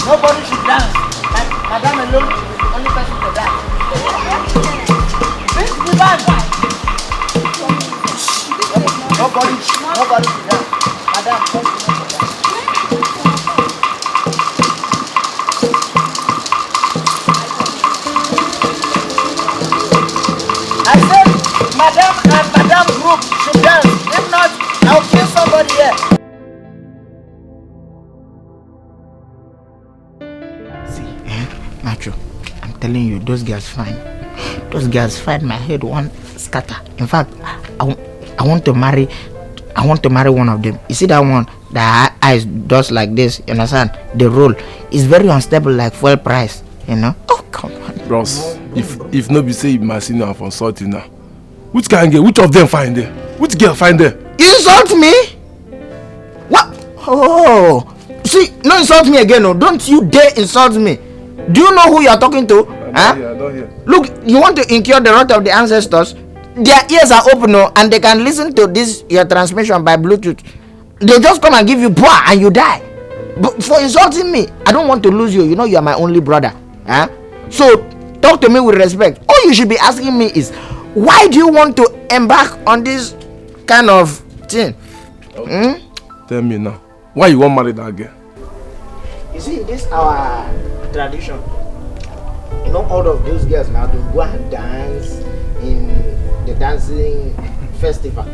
Nobody should dance. Madame alone is the only person to dance. This is the band. Nobody should dance. Madame, first you know to dance. I said, Madame and Madame group should dance. If not, I'll kill somebody here. Macho, I'm telling you, those girls fine. Those girls fine. My head won't scatter. In fact, I want to marry one of them. You see that one? The eyes does like this. You understand? The roll is very unstable, like fuel price. You know? Oh come on, bros. If nobody say you must see now for insulting now, which can get? Which of them find there? Which girl find there? You insult me? What? Oh, see, no insult me again. No, don't you dare insult me. Do you know who you are talking to? I don't hear. Look, you want to incur the wrath of the ancestors? Their ears are open, no, and they can listen to this your transmission by Bluetooth. They just come and give you power and you die. But for insulting me, I don't want to lose you. You know you are my only brother. Huh? So talk to me with respect. All you should be asking me is, why do you want to embark on this kind of thing? Okay. Tell me now, why you want to marry that girl? You see, this our tradition. You know, all of those girls now they go and dance in the dancing festival.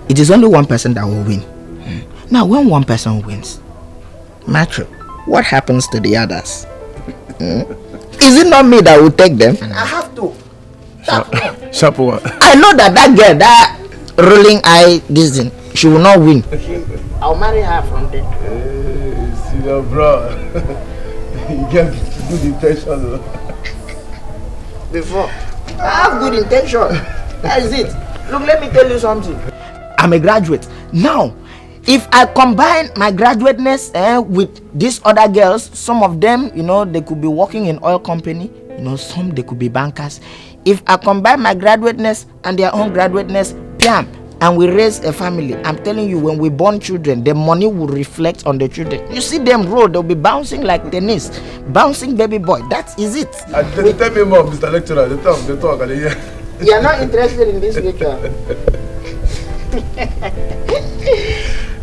It is only one person that will win. Now, when one person wins, Macho, what happens to the others? Is it not me that will take them? I have to. Sharp one. I know that girl, that rolling eye, this thing, she will not win. I'll marry her from there. See your bro. You get good intention. Before, I have good intention. That is it. Look, let me tell you something. I'm a graduate. Now, if I combine my graduateness with these other girls, some of them, you know, they could be working in oil company. You know, some they could be bankers. If I combine my graduateness and their own graduateness, bam, and we raise a family, I'm telling you, when we born children, the money will reflect on the children. You see them roll, they'll be bouncing like tennis, bouncing baby boy. That is it. And they tell me more, Mr. Lecturer. They talk. You are not interested in this future.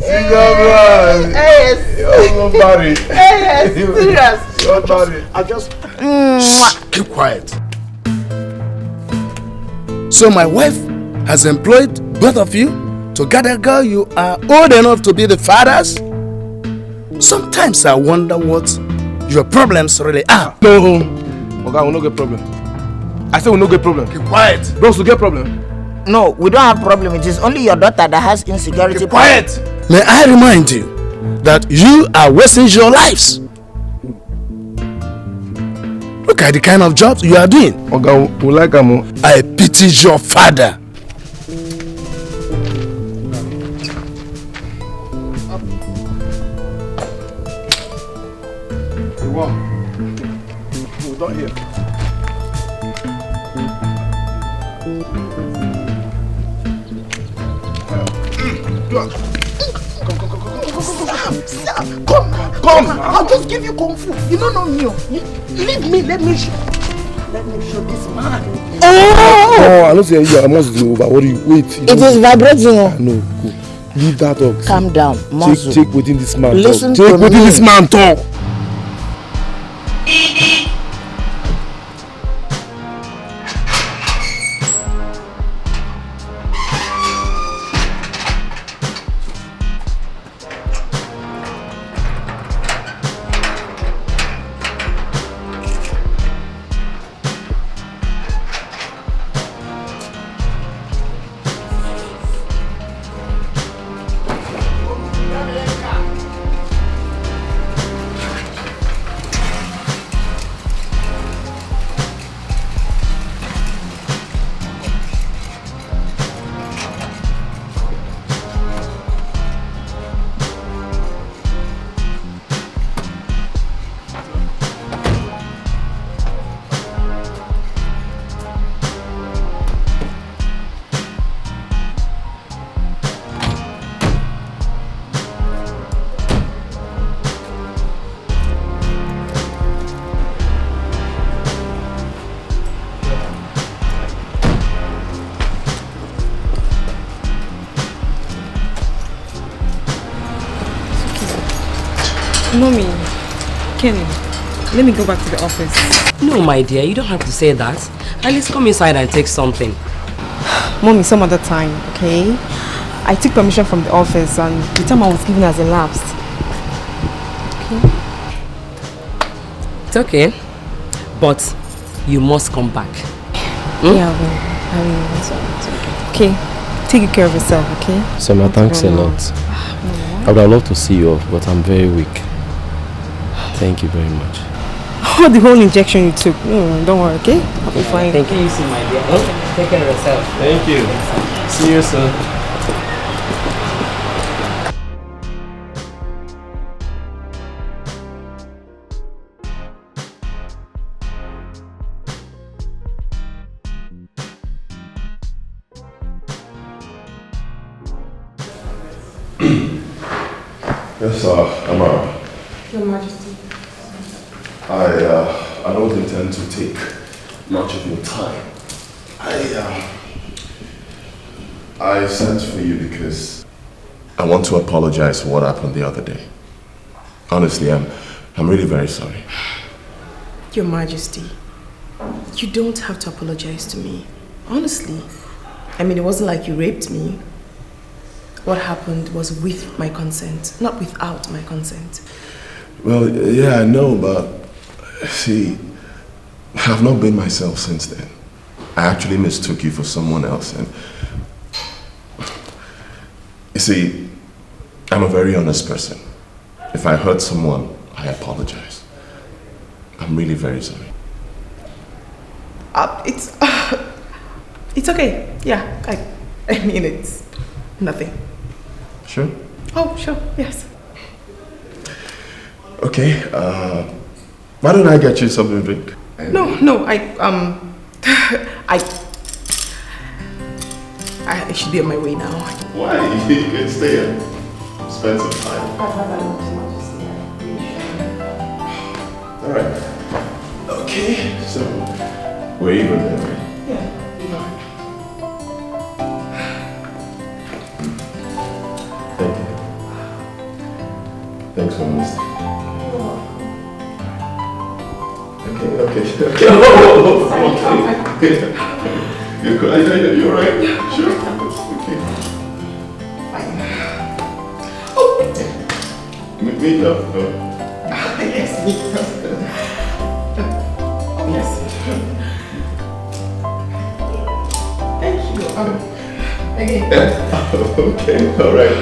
Yes. You're married. Yes, serious. You're married. I just. Shh, keep quiet. So my wife has employed both of you to gather girl you are old enough to be the fathers. Sometimes I wonder what your problems really are. No, okay, we no get problem. I say we no get problem. Keep quiet. Bros, we get problem. No, we don't have problem. It is only your daughter that has insecurity. Keep quiet. May I remind you that you are wasting your lives. Look at the kind of jobs you are doing. Okay, we like them. I pity your father. We don't hear. Come. I'll just give you kung fu. You don't know me. Leave me. Let me show this man. Oh, I don't say you. I must do over. What do you wait? It is vibrating. No, go. Leave that talk. Calm down. Take within this man. Listen talk. Take within this man talk. Mommy, Kenny, let me go back to the office. No, my dear, you don't have to say that. At least come inside and take something. Mommy, some other time, okay? I took permission from the office and the time I was given has elapsed. Okay? It's okay. But you must come back. Yeah, I will. Okay, take care of yourself, okay? Selma, thanks a lot. I would have loved to see you off, but I'm very weak. Thank you very much. Oh, the whole injection you took. Don't worry, okay? I'll be fine. Thank you, my dear. Take care of yourself. Thank you. See you soon. Yes, Amara. Your Majesty. I don't intend to take much of your time. I sent for you because I want to apologize for what happened the other day. Honestly, I'm really very sorry. Your Majesty, you don't have to apologize to me. Honestly. I mean, it wasn't like you raped me. What happened was with my consent, not without my consent. Well, yeah, I know, but see, I've not been myself since then. I actually mistook you for someone else, and you see, I'm a very honest person. If I hurt someone, I apologize. I'm really very sorry. It's okay. Yeah, I mean, it's nothing. Sure? Oh, sure, yes. Okay, why don't I get you something to drink? No, I should be on my way now. Why? You can stay and spend some time. Alright. Okay, so we're even there, right? Yeah, you know. Thank you. Thanks for listening. Okay. Okay. You're good. You're right. Sure. Okay. Fine. Meet up. Yes, meet up. Yes. Thank you. Again. Okay. All right.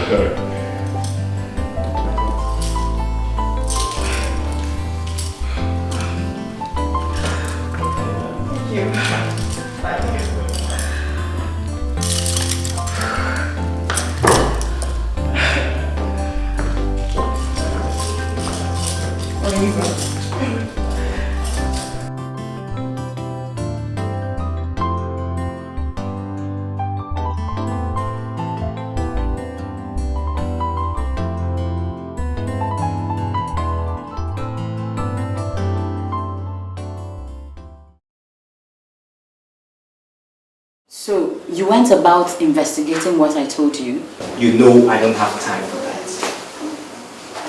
So, you went about investigating what I told you? You know I don't have time for that.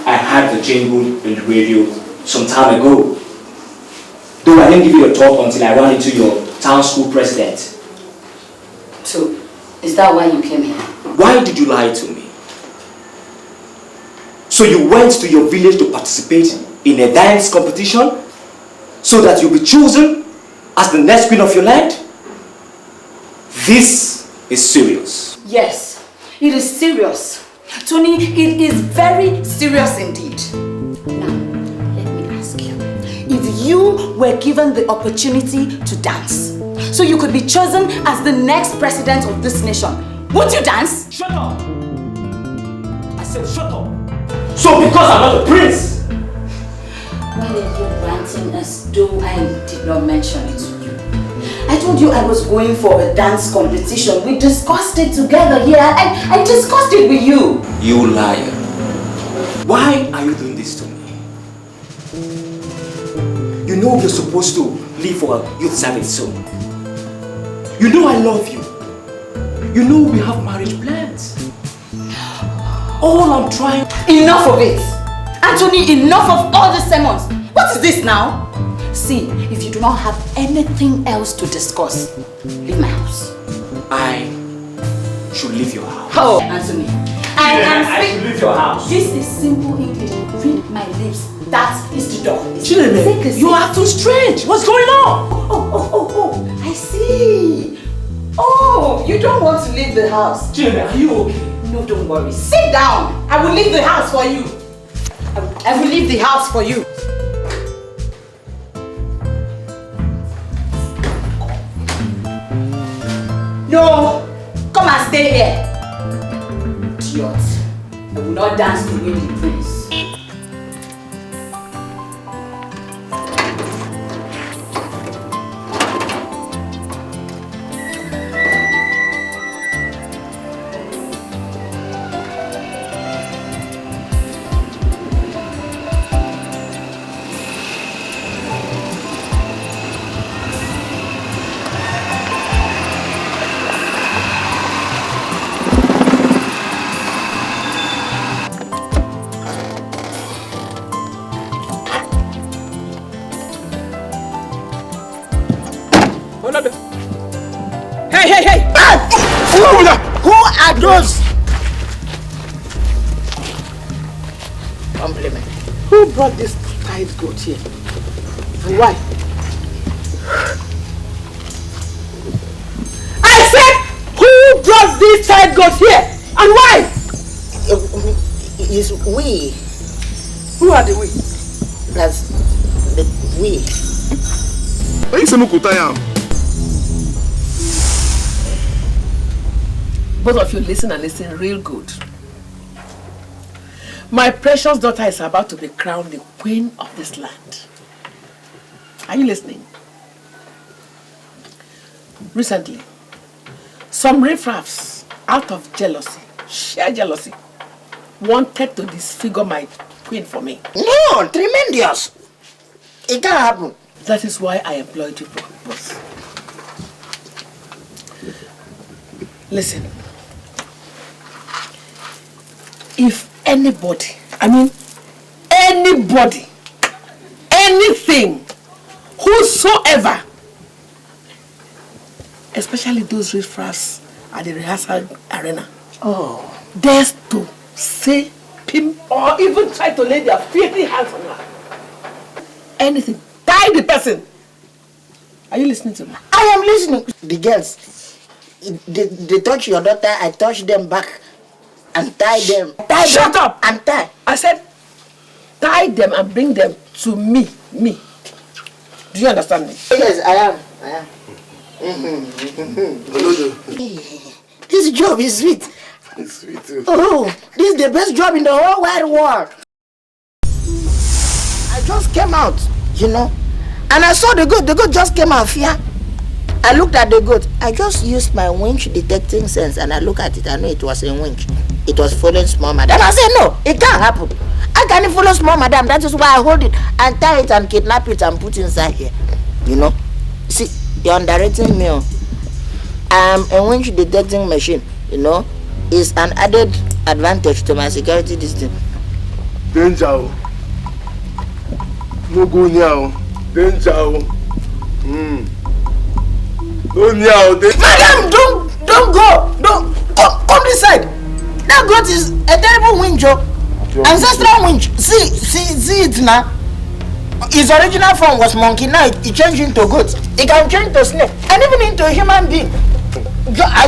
I had the jingle in the radio some time ago. Though I didn't give you a talk until I ran into your town school president. So, is that why you came here? Why did you lie to me? So you went to your village to participate in a dance competition so that you'll be chosen as the next queen of your land? This is serious. Yes, it is serious. Tony, it is very serious indeed. Now, let me ask you. If you were given the opportunity to dance, so you could be chosen as the next president of this nation, would you dance? Shut up! I said shut up! So because I'm not a prince! Why are you ranting as though I did not mention it to you? I told you I was going for a dance competition. We discussed it together here. I discussed it with you. You liar. Why are you doing this to me? You know you're supposed to leave for a youth service soon. You know I love you. You know we have marriage plans. All I'm trying... Enough of it. Anthony, enough of all the sermons. What is this now? See, if you do not have anything else to discuss, leave my house. I should leave your house. Oh, Anthony. I should leave your house. This is simple English. Read my lips. That is the door. Chideme, you are too strange. What's going on? Oh, I see. Oh, you don't want to leave the house. Chideme, are you okay? No, don't worry. Sit down. I will leave the house for you. I will leave the house for you. No, come and stay here. Idiot. I will not dance to win the prince. Hey! Who are those? Compliment. Who brought this tight goat here? And why? I said, who brought this tight goat here? And why? Is we. Who are the we? That's the we. Why you say no kutaya? Both of you listen and listen real good. My precious daughter is about to be crowned the queen of this land. Are you listening? Recently, some riffraffs, out of jealousy, sheer jealousy, wanted to disfigure my queen for me. No, tremendous. It can't happen. That is why I employed you, boss. Listen. If anybody, anybody, anything, whosoever, especially those riffraffs at the rehearsal arena, dares to say, pimp, or even try to lay their filthy hands on her, anything, tie the person. Are you listening to me? I am listening. The girls, they touch your daughter, I touch them back. And tie them. Shut up! And tie. I said, tie them and bring them to me. Me. Do you understand me? Yes, I am. This job is sweet. It's sweet too. Oh, this is the best job in the whole wide world. I just came out, and I saw the goat. The goat just came out here. I looked at the goat. I just used my winch detecting sense and I look at it. I know it was a winch. It was following small madam. I said, no, it can't happen. I can't follow small madam. That is why I hold it and tie it and kidnap it and put inside here. See, you're underrating me. A winch detecting machine, is an added advantage to my security distance. Danger. No go near. Danger. Madam, don't go. Don't come this side. That goat is a terrible winch, ancestral winch. See it now. His original form was monkey. Now it changed into goat. It can change to snake and even into a human being.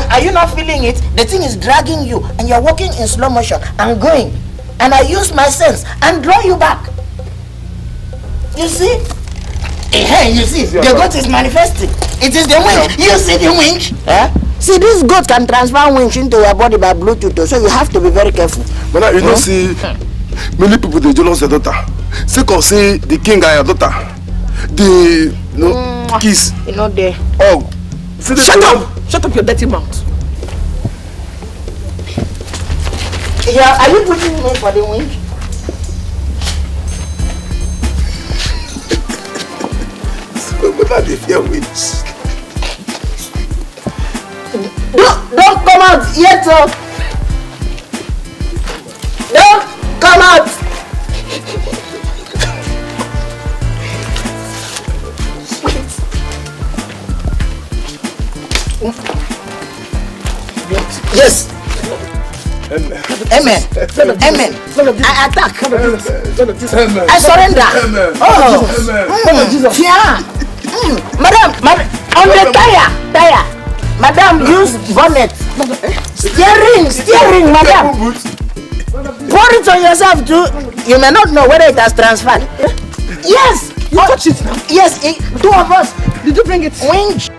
Are you not feeling it? The thing is dragging you and you're walking in slow motion and going. And I use my sense and draw you back. You see? Hey, you see, the goat is manifesting. It is the winch. You see the winch? See, this goat can transfer winch into your body by Bluetooth, so you have to be very careful. But you don't see many people they jealous their daughter. Say, say the king and your daughter, the kiss. There. Oh, Shut up your dirty mouth. Yeah, are you putting me for the winch? Don't come out yet, sir. Don't come out. Amen. Amen. I attack. I surrender. Oh. Yeah. Madam, on the tire. Madam, use bonnet. Steering, madam. Pour it on yourself too. You may not know whether it has transferred. Yes. You touch it now? Yes, two of us. Did you bring it? Winch.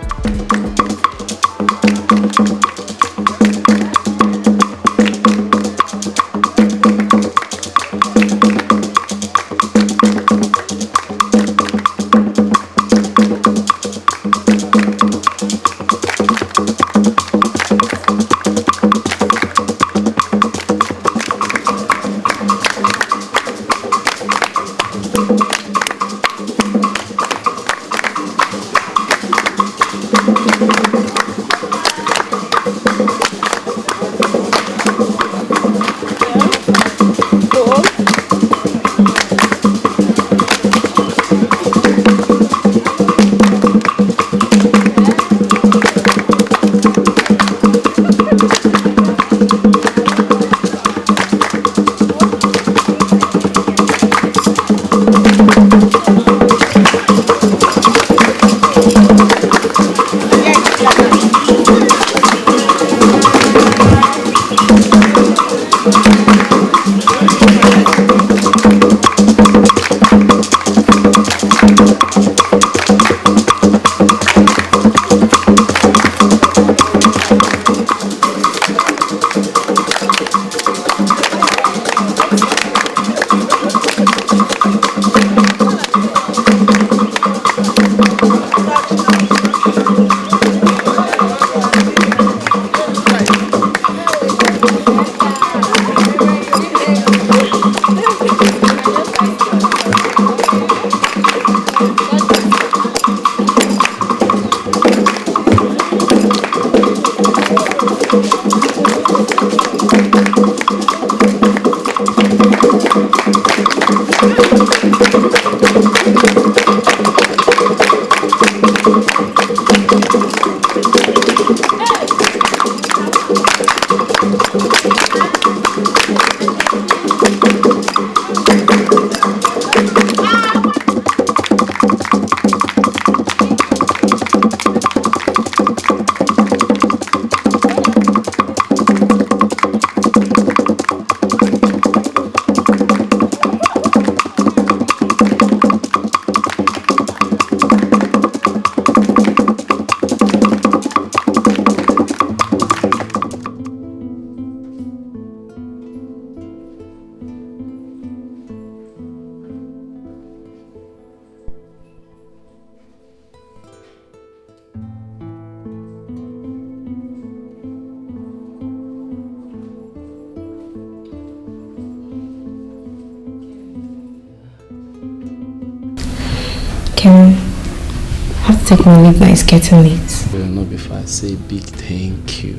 Karen, I have to take my leave now, it's getting late. Well, not before I say a big thank you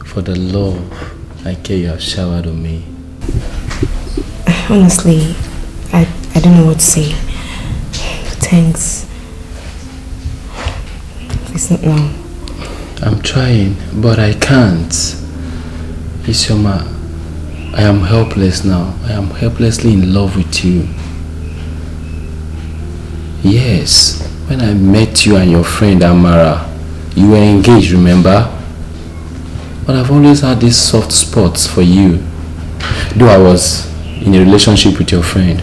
for the love and care you have showered on me. Honestly, I don't know what to say. Thanks. It's not now. I'm trying, but I can't. Isioma, I am helpless now. I am helplessly in love with you. Yes, when I met you and your friend Amara, you were engaged, remember? But I've always had these soft spots for you. Though I was in a relationship with your friend.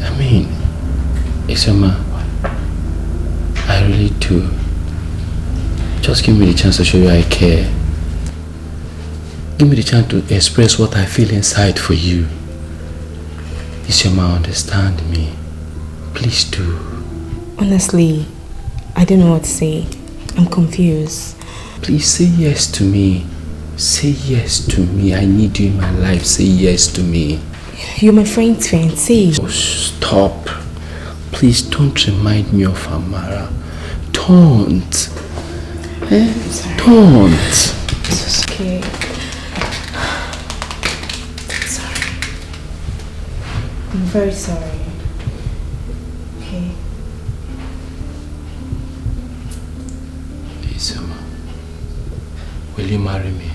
I mean, Isioma, I really do. Just give me the chance to show you I care. Give me the chance to express what I feel inside for you. Isioma, understand me. Please do. Honestly, I don't know what to say. I'm confused. Please say yes to me. Say yes to me. I need you in my life. Say yes to me. You're my friend's fiancée. Oh, stop. Please don't remind me of Amara. Don't. Don't. It's okay. Sorry. I'm very sorry. Okay. Isioma, will you marry me?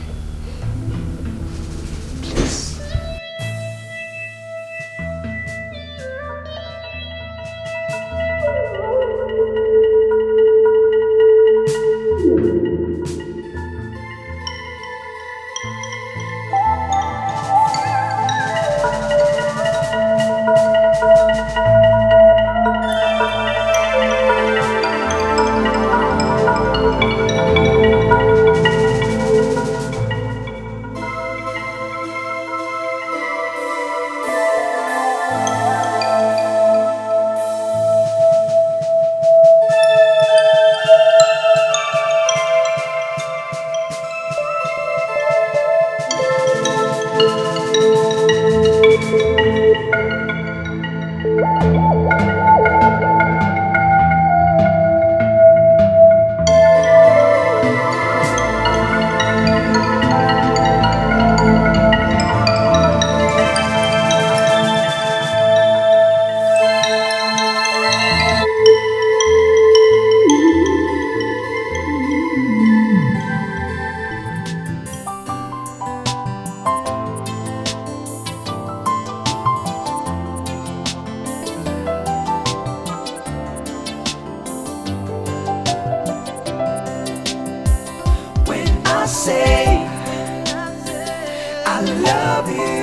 I love you,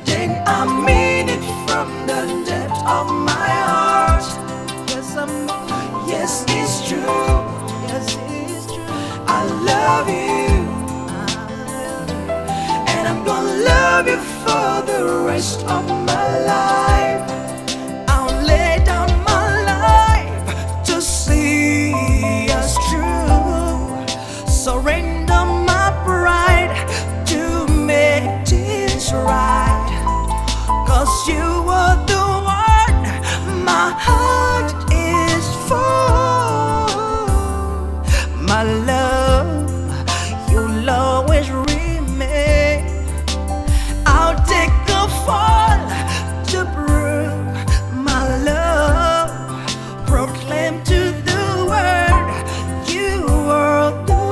then I mean it from the depth of my heart. Yes, it's true. I love you, and I'm gonna love you for the rest of my life. I'll lay down my life to see us through. Surrender my pride to make this right. 'Cause you are the one my heart is for. My love, you'll always remain. I'll take a fall to prove my love. Proclaim to the world you are the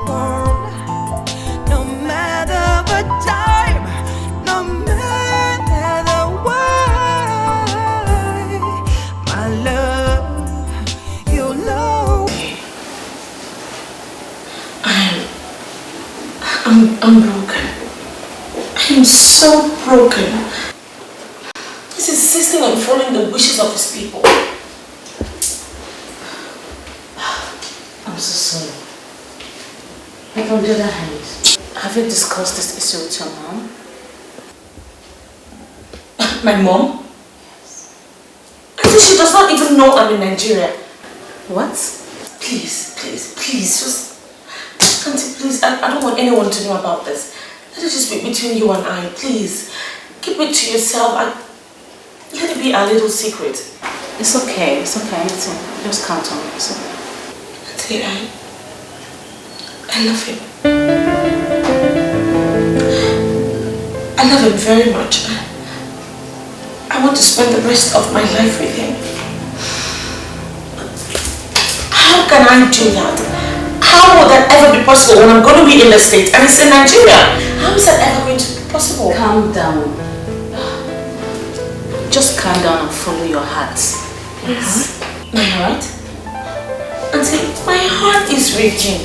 one. No matter the time, no matter why, my love, you'll know. I'm broken. I'm so broken. He's insisting on following the wishes of his people. I'm so sorry. But on the other hand, have you discussed this issue with your mom? My mom? Yes. I think she does not even know I'm in Nigeria. What? Please, just... Auntie, please, I don't want anyone to know about this. Let it just be between you and I, please. Keep it to yourself. Let it be a little secret. It's okay, anything. Just count on me, it's okay. Auntie, I love him. I love him very much. I want to spend the rest of my life with him. How can I do that? How will that ever be possible when I'm going to be in the States and it's in Nigeria? How is that ever going to be possible? Calm down. Just calm down and follow your heart. Yes. My heart? Auntie, my heart is raging.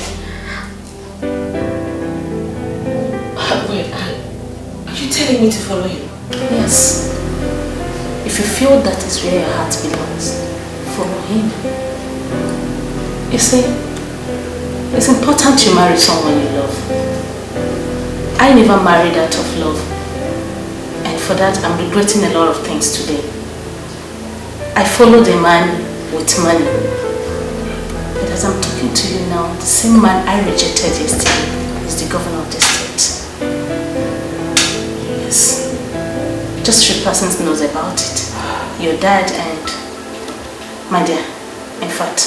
Wait, are you telling me to follow him? Yes. If you feel that is where your heart belongs, follow him. You see, it's important you marry someone you love. I never married out of love. And for that, I'm regretting a lot of things today. I followed a man with money. But as I'm talking to you now, the same man I rejected yesterday is the governor of the state. Yes. Just 3 persons knows about it. Your dad and my dear. In fact,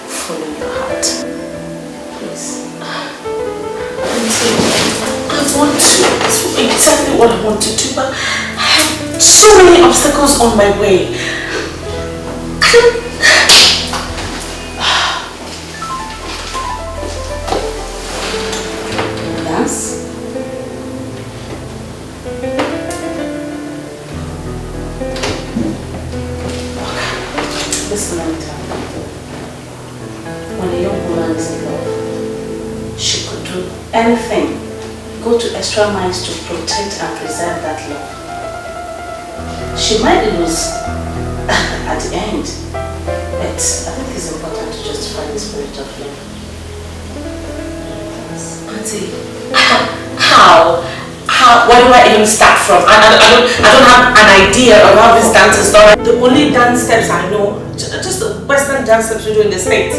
follow your heart. I want to do exactly what I want to do, but I have so many obstacles on my way. Dance? Listen, let me tell you. When a young woman is in love, she could do anything, go to extra miles to protect and preserve that love. She might lose at the end, but I think it's important to justify the spirit of love. Auntie, how? Where do I even start from? I don't have an idea of how this dance is done. The only dance steps I know, just the Western dance steps we do in the States.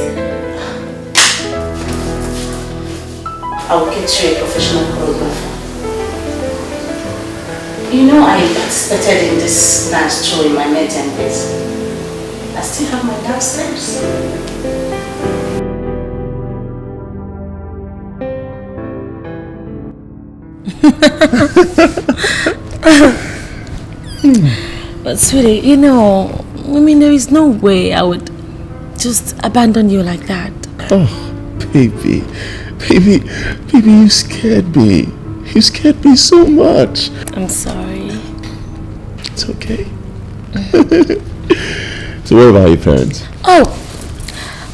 I will get you a professional choreographer. You know, I participated in this dance show in my maiden days. I still have my dance steps. But sweetie, you know, I mean, there is no way I would just abandon you like that. Oh, baby, you scared me. You scared me so much. I'm sorry. It's okay. So what about your parents? Oh,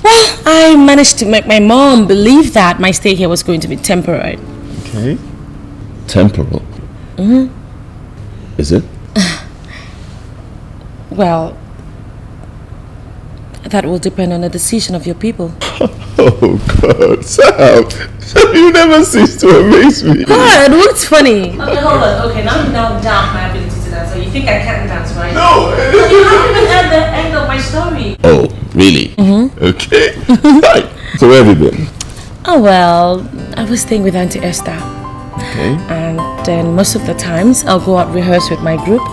well, I managed to make my mom believe that my stay here was going to be temporary. Okay. Temporal. Is it? Well, that will depend on the decision of your people. Oh God, Sam, you never cease to amaze me. What? What's funny? Okay, hold on. Okay, now you now doubt my ability to dance. So you think I can't dance, right? No. You haven't even heard the end of my story. Oh, really? Okay. Right. So where have you been? Oh well, I was staying with Auntie Esther. Okay. And then most of the times I'll go out rehearse with my group.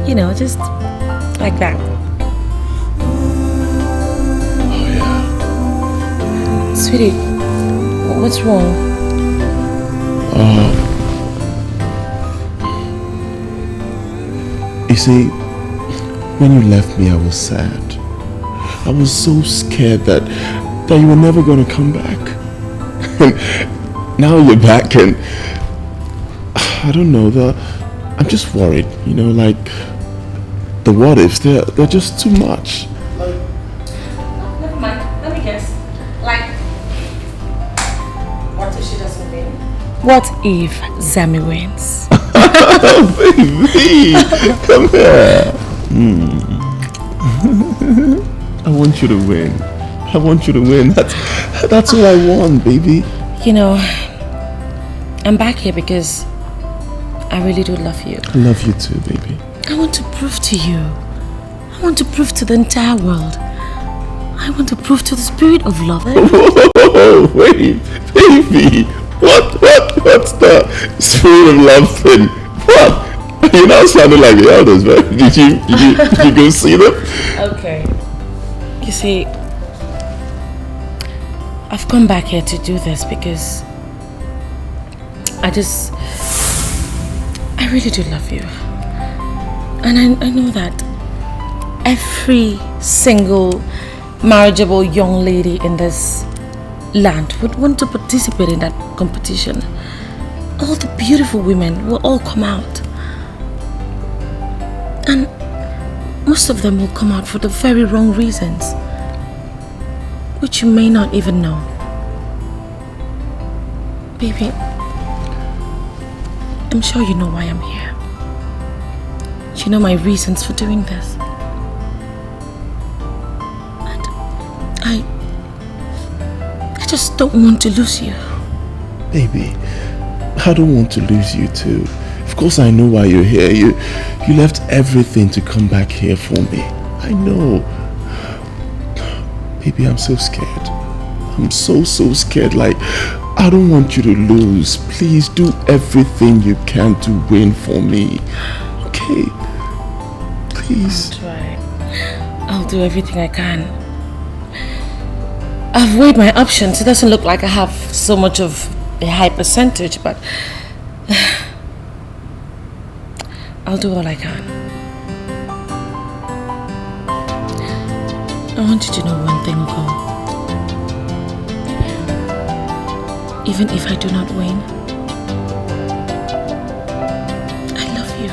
You know, just like that. Oh yeah. Sweetie, what's wrong? You see, when you left me, I was sad. I was so scared that you were never going to come back. And now you're back and I don't know, I'm just worried, you know, like the what ifs, they're just too much. Never mind, let me guess. Like, what if she doesn't win? What if Zami wins? Baby, come here. I want you to win. I want you to win. That's all I want, baby. You know, I'm back here because I really do love you. I love you too, baby. I want to prove to you. I want to prove to the entire world. I want to prove to the spirit of love. Oh, wait, baby. What's the spirit of love thing? What? You're not sounding like the elders, man. Did you go see them? Okay. You see, I've come back here to do this because I really do love you. And I know that every single marriageable young lady in this land would want to participate in that competition. All the beautiful women will all come out. And most of them will come out for the very wrong reasons, which you may not even know. Baby, I'm sure you know why I'm here. You know my reasons for doing this. And I just don't want to lose you. Baby, I don't want to lose you too. Of course I know why you're here. You left everything to come back here for me. I know. Baby, I'm so scared. I'm so scared. Like, I don't want you to lose. Please do everything you can to win for me. Okay? Please. I'll try. I'll do everything I can. I've weighed my options. It doesn't look like I have so much of a high percentage, but I'll do all I can. I want you to know one thing, Ugo. Even if I do not win, I love you.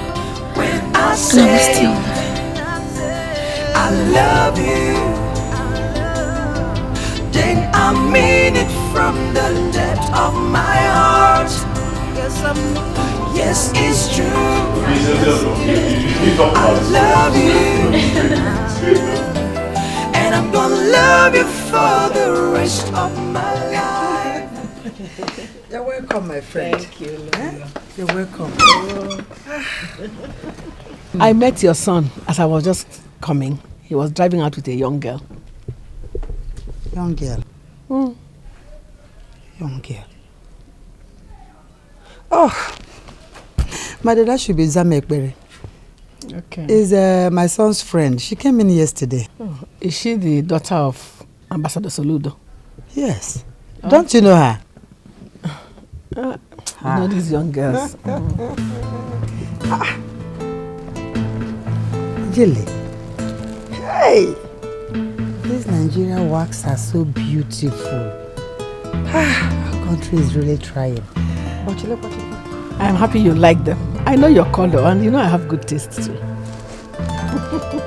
When I And I will say still love I love you, then I mean it from the depth of my heart. Yes, it's true. I love you, and I'm gonna love you for the rest of my life. You're welcome, my friend. Thank you. You're welcome. I met your son as I was just coming. He was driving out with a young girl. Young girl. Mm. Young girl. Oh, my dad should be Zamekbere. Okay. Is my son's friend. She came in yesterday. Oh, is she the daughter of Ambassador Soludo? Yes. Don't you know her? You know these young girls. Jilly. Hey! These Nigerian works are so beautiful. Our country is really trying. I'm happy you like them. I know your color and you know I have good taste too.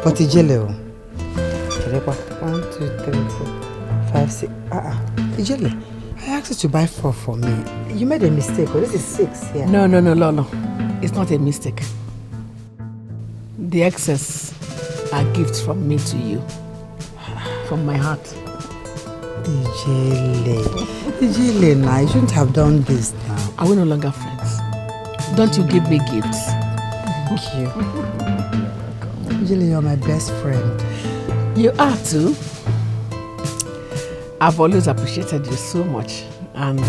But Ijele, 1, 2, 3, 4, 5, 6. Ijele, I asked you to buy 4 for me. You made a mistake. Oh, this is 6 here. No, Lolo. It's not a mistake. The excess are gifts from me to you. From my heart. Ijele, now you shouldn't have done this now. Are we no longer friends? Don't you give me gifts? Thank you. Ijele, you're my best friend. You are too. I've always appreciated you so much, and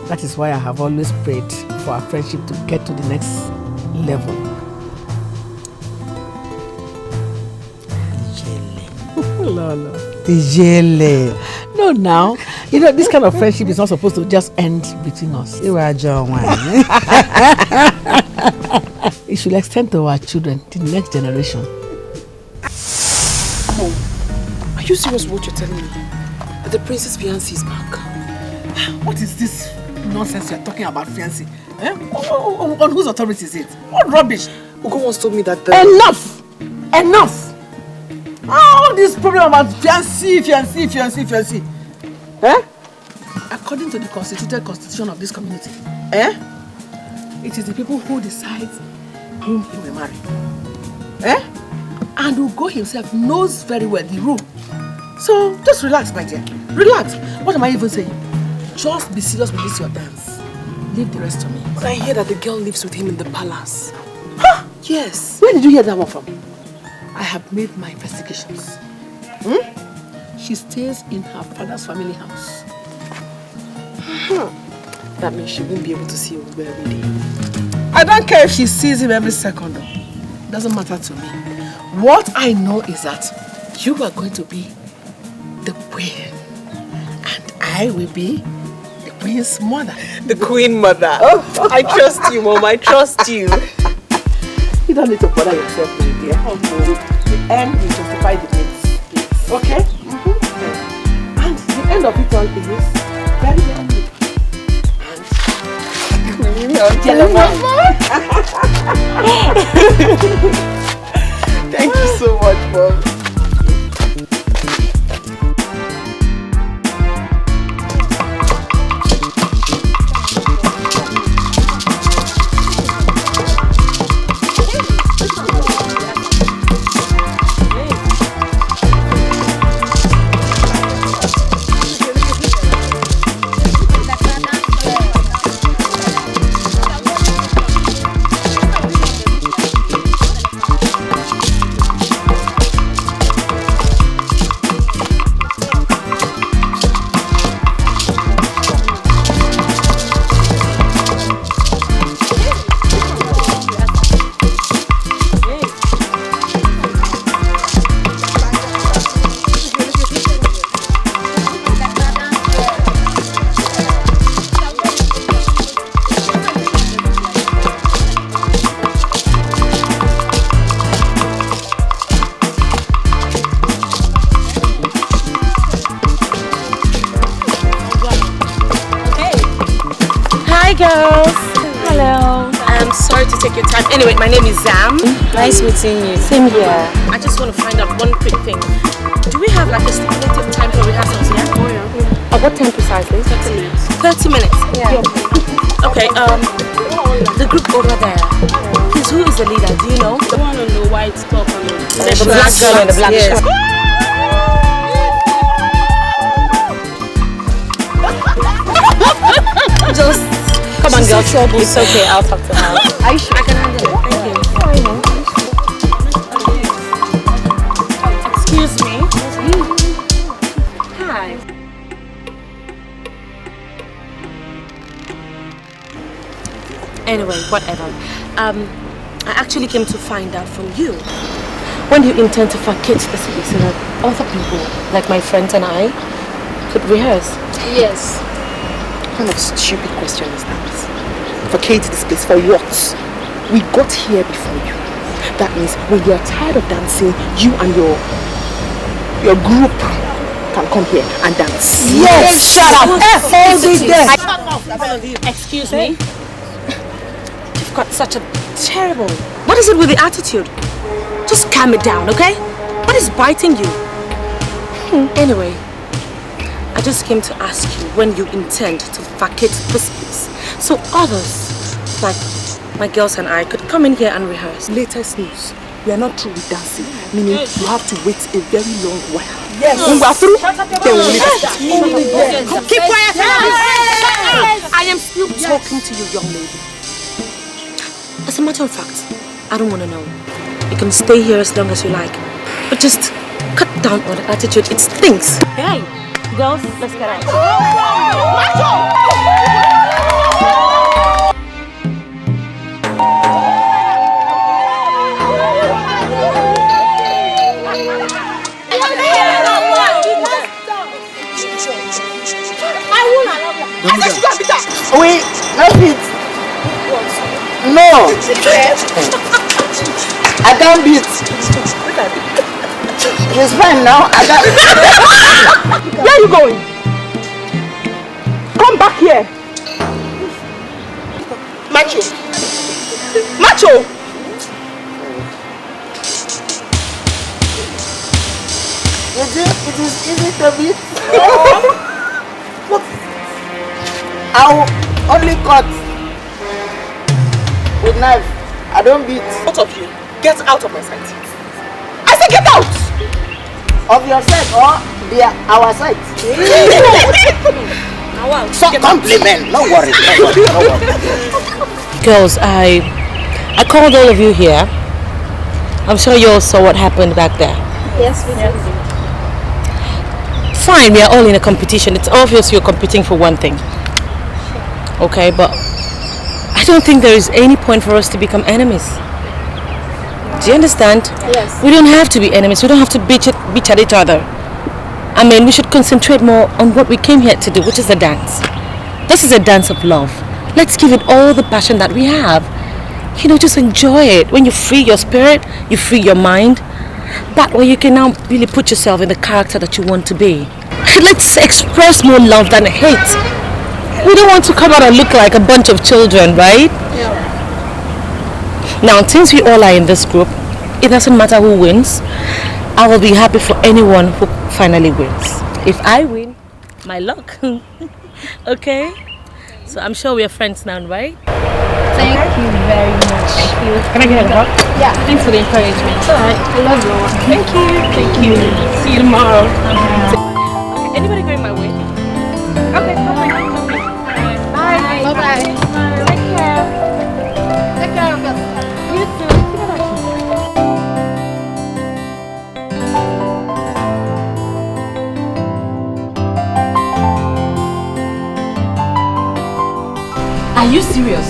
that is why I have always prayed for our friendship to get to the next level. Lolo. Ijele. No, now. You know, this kind of friendship is not supposed to just end between us. You are John Wayne. It should extend to our children, to the next generation. Mom, are you serious with what you're telling me? That the princess fiancé is back? What is this nonsense you're talking about, fiancé? On whose authority is it? What rubbish? Ugo once told me that the... Enough! Enough! All this problem about fiancé. According to the constituted constitution of this community, it is the people who decide whom he will marry. And Ugo himself knows very well the rule. So just relax, my dear. Relax. What am I even saying? Just be serious with this your dance. Leave the rest to me. But I hear that the girl lives with him in the palace. Huh? Yes. Where did you hear that one from? I have made my investigations. She stays in her father's family house. That means she won't be able to see Ugo every day. I don't care if she sees him every second. It doesn't matter to me. What I know is that you are going to be the queen. And I will be the queen's mother. The queen mother. Oh, I trust you, Mom. I trust you. You don't need to bother yourself with it, dear. The end will justify the means. Okay? And the end of it all is very, very good. Thank you so much, Mom. girls. Hello. I'm sorry to take your time. Anyway, my name is Zam. Nice meeting you. Same here. I just want to find out one quick thing. Do we have like a stipulated time for rehearsals here? Oh yeah. At what time precisely? 30 minutes. 30 minutes? Yeah. Okay, the group over there. Please, who is the leader? Do you know? The one on the white top and the black girl and the black shirt. Just come on, girl. It's okay. I'll talk to her. Are you sure? I can handle it. Thank you. Excuse me. Hi. Anyway, whatever. I actually came to find out from you when you intend to vacate the space so that other people, like my friends and I, could rehearse. Yes. What kind of stupid question is that? Vacate this place for what? We got here before you. That means when you're tired of dancing, you and your group can come here and dance. Yes, shut up. Hold it there. Excuse me? You've got such a terrible... What is it with the attitude? Just calm it down, okay? What is biting you? Anyway, I just came to ask you when you intend to vacate this place so others, like my girls and I, could come in here and rehearse. Latest news. We are not through with dancing, meaning you have to wait a very long while. Yes. When we are through, then we will leave it. Keep quiet! I am still talking to you, young lady. As a matter of fact, I don't want to know. You can stay here as long as you like, but just cut down on the attitude. It stinks. Hey, girls, let's get out. Wait, no beat. No. I can't beat. It's fine now. I can't. Where are you going? Come back here. Macho. Macho. It is easy to beat. I'll only cut with knife. I don't beat. Both of you, get out of my sight. I said get out! Of your sight or our sight? So compliment. No worry. No worry. Girls, I called all of you here. I'm sure you all saw what happened back there. Yes, we did. Fine, we are all in a competition. It's obvious you're competing for one thing. Okay, but I don't think there is any point for us to become enemies. Do you understand? Yes. We don't have to be enemies. We don't have to bitch at each other. I mean, we should concentrate more on what we came here to do, which is a dance. This is a dance of love. Let's give it all the passion that we have. You know, just enjoy it. When you free your spirit, you free your mind. That way you can now really put yourself in the character that you want to be. Let's express more love than hate. We don't want to come out and look like a bunch of children, right? Yeah. Now, since we all are in this group, it doesn't matter who wins. I will be happy for anyone who finally wins. If I win, my luck. Okay? So I'm sure we are friends now, right? Thank you very much. Thank you. Can I get a hug? Yeah. Thanks for the encouragement. Alright. I love you. Thank you. Thank you. See you tomorrow. Okay, anybody going my way? Okay, bye. Bye. Bye-bye. Take care. Take care of yourself. You too. Are you serious?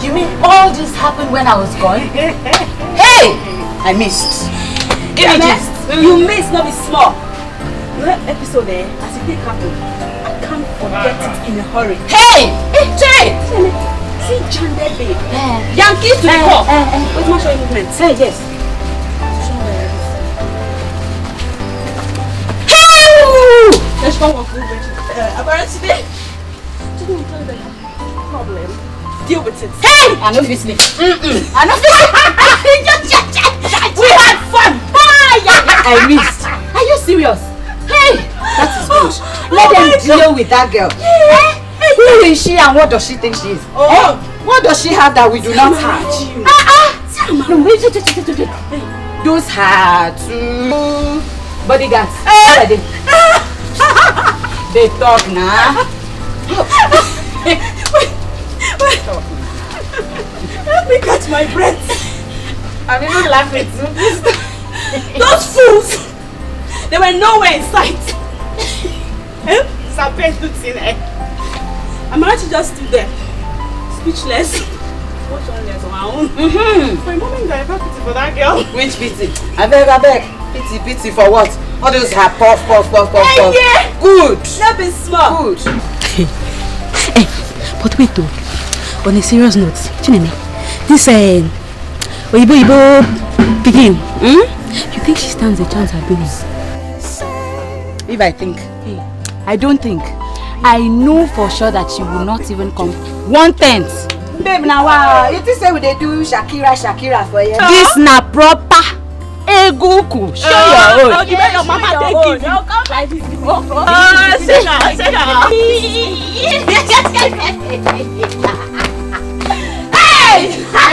You mean all this happened when I was gone? Hey! I missed. Images. You missed, not be small. That episode there, as it happened, I can't forget it in a hurry. Hey! Hey, Jay! See Chandler babe. Yankees to the core. Wait, my show movement. Say yes. Hey! Let's go walk over. About today. problem. Deal with it. Hey! I know this me. I know this. We had fun. I missed. Are you serious? Hey! That is good. Let them deal with that girl. Who is she and what does she think she is? What does she have that we do not have? No, wait. Those are two bodyguards. What are they? They talk now. Wait. Let me catch my breath. I'm even laughing too. Those fools! They were nowhere in sight. I'm actually just stood there, speechless. Watch on this on my own. For a moment, I felt pity for that girl. Which pity? I beg. Pity for what? All those have puff. Yeah. Good. That be smart. Good. Hey, but wait though. On a serious note, Chineme, this Oyibo begin. You think she stands a chance at Billy's? If I think, I don't think. I know for sure that she will not even come 1/10. Babe, now you think say we dey do Shakira for you? This na proper Eguku. Show your own. You your mama take it. Come like this. Hey! I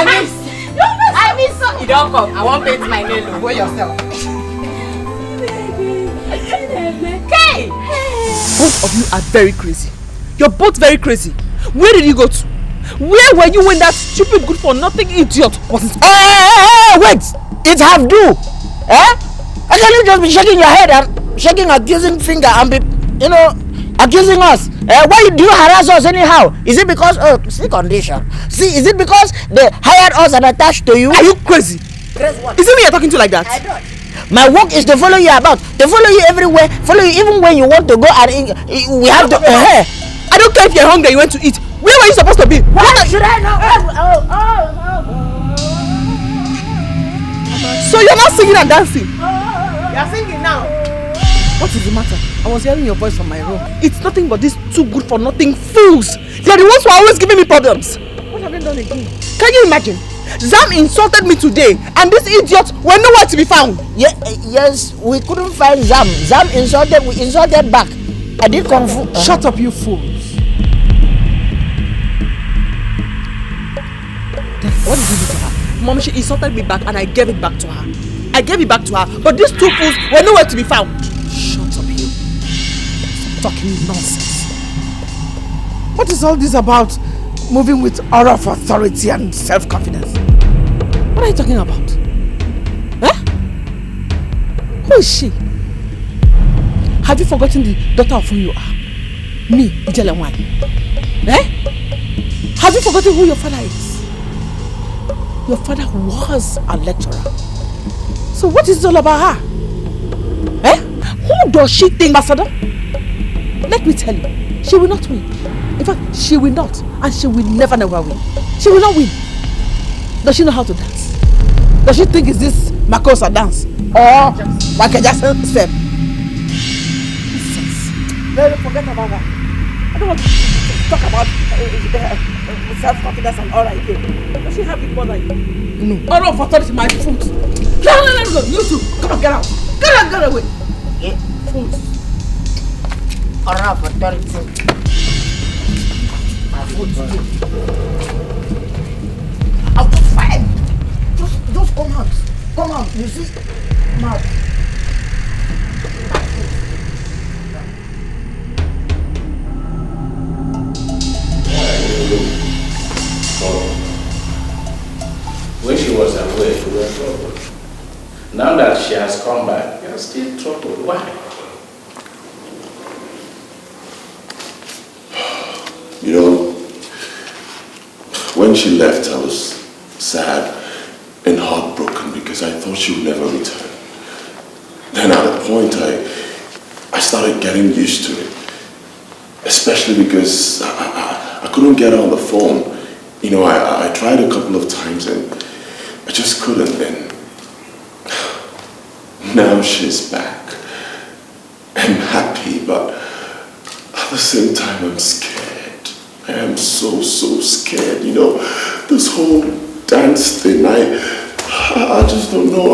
miss so. You don't come. I won't paint my nail. Go yourself. Okay. Both of you are very crazy. You're both very crazy. Where did you go to? Where were you when that stupid good for nothing idiot was in school? Hey, wait! It have do! How can you just be shaking your head and shaking accusing finger and be, accusing us? Why do you harass us anyhow? Is it because see condition? See, is it because they hired us and attached to you? Are you crazy? Crazy what? Is it me you're talking to like that? I don't. My work is to follow you about, to follow you everywhere, follow you even when you want to go and we have to. I don't care if you're hungry, you want to eat. Where were you supposed to be? What should I know? So you're not singing and dancing? You're singing now. What is the matter? I was hearing your voice from my room. It's nothing but these two good for nothing fools. They're the ones who are always giving me problems. What have they done again? Can you imagine? Zam insulted me today and these idiots were nowhere to be found. Yes, we couldn't find Zam. Zam insulted, we insulted back. I did kung fu. Shut up, you fools. What did you do to her? Mom, she insulted me back and I gave it back to her. But these two fools were nowhere to be found. Shut up, you. Stop talking nonsense. What is all this about moving with aura of authority and self-confidence? What are you talking about? Who is she? Have you forgotten the daughter of who you are? Me, Ijelenwai. Have you forgotten who your father is? Your father was a lecturer. So what is it all about her? Who does she think, Ambassador? Let me tell you, she will not win. In fact, she will not, and she will never win. She will not win. Does she know how to dance? Does she think it's this Makosa dance? Or Michael Jackson's femme? Forget about that. I don't want to talk about self-confidence and aura again. Does she have it more like you? No. Aura of authority, my foot. No. You two. Come on, get out. Get away. Yeah. Fools. Aura of authority. My foot. I was fine. Just come out. Come out. You see? Mouth. When she was away, we were troubled. Now that she has come back, we are still troubled. Why? When she left, I was sad and heartbroken because I thought she would never return. Then at a point, I started getting used to it, especially because I couldn't get her on the phone. I tried a couple of times and I just couldn't. And now she's back. I'm happy, but at the same time, I'm scared. I am so scared, you know. This whole dance thing, I just don't know.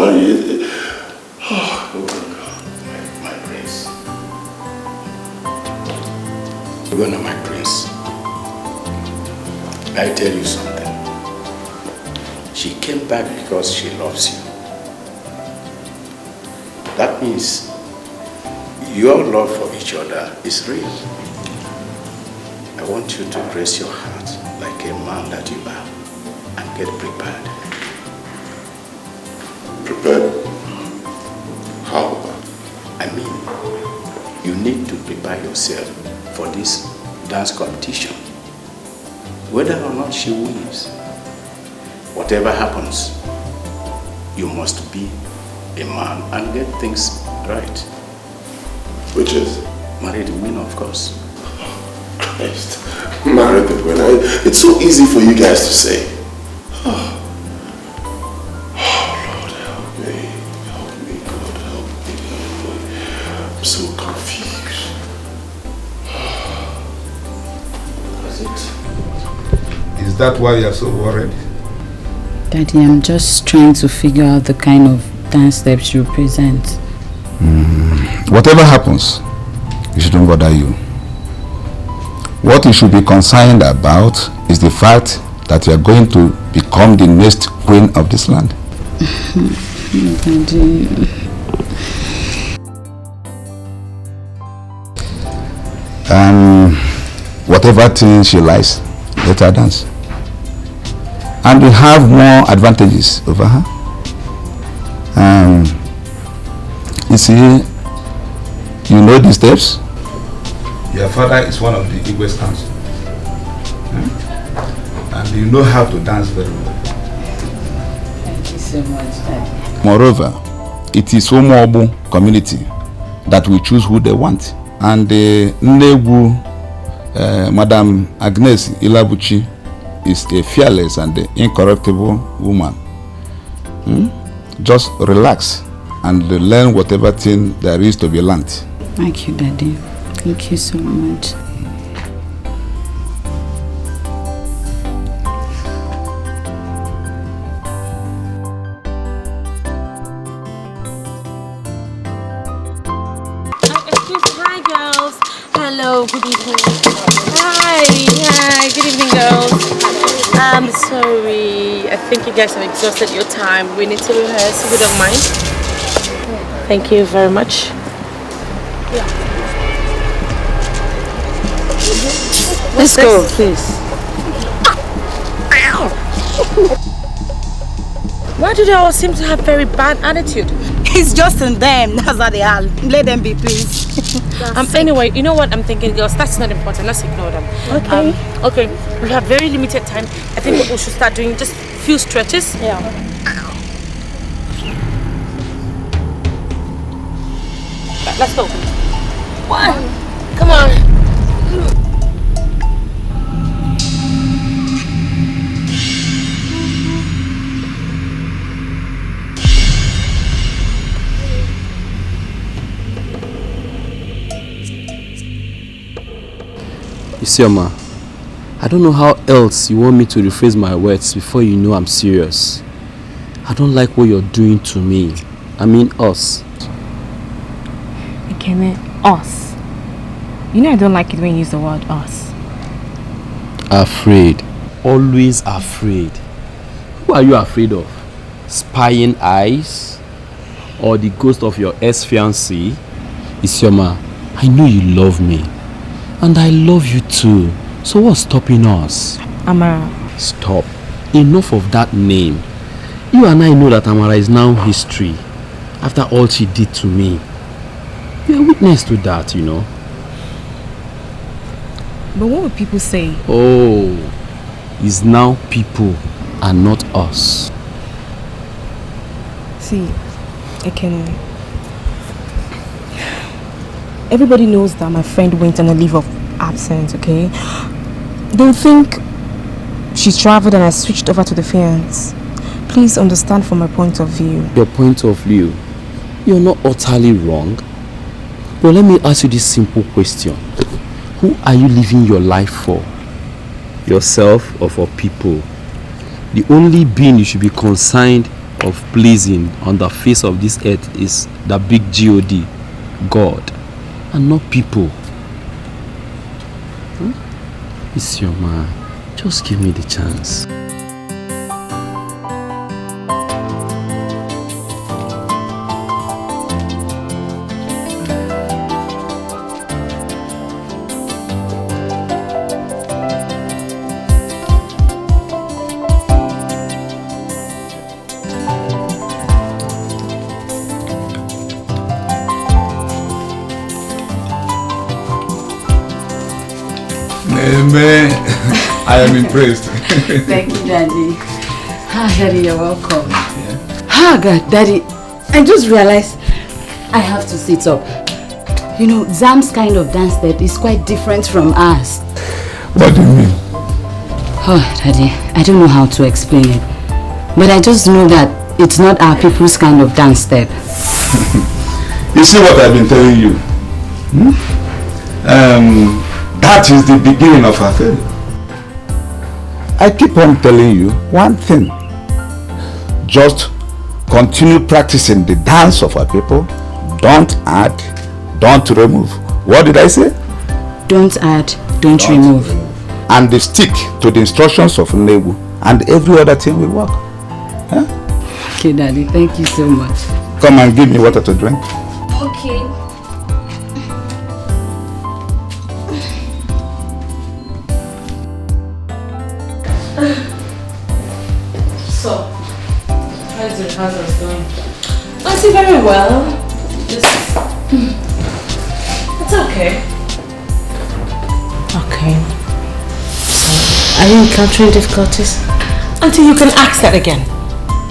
Oh God, my prince. Ugonna, my prince, I tell you something. She came back because she loves you. That means your love for each other is real. I want you to brace your heart like a man that you are and get prepared. Prepared? How? I mean, you need to prepare yourself for this dance competition. Whether or not she wins, whatever happens, you must be a man and get things right. Which is? Marry the winner, of course. Christ, marry the winner. It's so easy for you guys to say. Oh, Lord, help me. Help me, God, help me. I'm so confused. That's it. Is that why you're so worried? Daddy, I'm just trying to figure out the kind of dance steps you present. Whatever happens, it shouldn't bother you. What you should be concerned about is the fact that you are going to become the next queen of this land. Daddy. Whatever thing she likes, let her dance. And you have more advantages over her. You see, you know the steps. Your father is one of the Igbo's council. And you know how to dance very well. Thank you so much, Daddy. Moreover, it is Omobu community that will choose who they want. And the Negu, Madam Agnes Ilabuchi, is a fearless and incorruptible woman. Just relax and learn whatever thing there is to be learned. Thank you, Daddy. Thank you so much. Hi, girls. Hello, good evening. Hi, good evening, girls. I'm sorry. I think you guys have exhausted your time. We need to rehearse, if you don't mind. Thank you very much. Let's go, please. Why do they all seem to have very bad attitude? It's just in them. That's how they are. Let them be, please. Anyway, you know what I'm thinking, girls? That's not important. Let's ignore them. Okay. Okay. We have very limited time. I think what we should start doing just a few stretches. Yeah. Let's go. One. Come on. Isioma, I don't know how else you want me to rephrase my words before you know I'm serious. I don't like what you're doing to me. I mean us. Ikeme, us. You know I don't like it when you use the word us. Afraid. Always afraid. Who are you afraid of? Spying eyes? Or the ghost of your ex-fiancée? Isioma, I know you love me. And I love you too. So what's stopping us? Amara. Stop. Enough of that name. You and I know that Amara is now history. After all she did to me. You're a witness to that, you know. But what would people say? Oh, it's now people and not us. See, everybody knows that my friend went on a leave of absence, okay? They think she's traveled and I switched over to the fiancé. Please understand from my point of view. Your point of view? You're not utterly wrong. But let me ask you this simple question. Who are you living your life for? yourself or for people. The only being you should be concerned of pleasing on the face of this earth is the big God, God, and not people. It's your man. Just give me the chance. Amen. I am impressed. Thank you, Daddy. Daddy, you're welcome. God, Daddy, I just realized I have to sit up. You know, Zam's kind of dance step is quite different from ours. What do you mean? Oh, Daddy, I don't know how to explain it. But I just know that it's not our people's kind of dance step. You see what I've been telling you? That is the beginning of our failure. I keep on telling you one thing. Just continue practicing the dance of our people. Don't add, don't remove. What did I say? Don't add, don't remove. And they stick to the instructions of Nollywood, and every other thing will work. Huh? Okay, Daddy, thank you so much. Come and give me water to drink. Okay. So, how's the rehearsals going? I see very well. Just, it's okay. Okay. So, are you encountering difficulties? Until you can ask that again.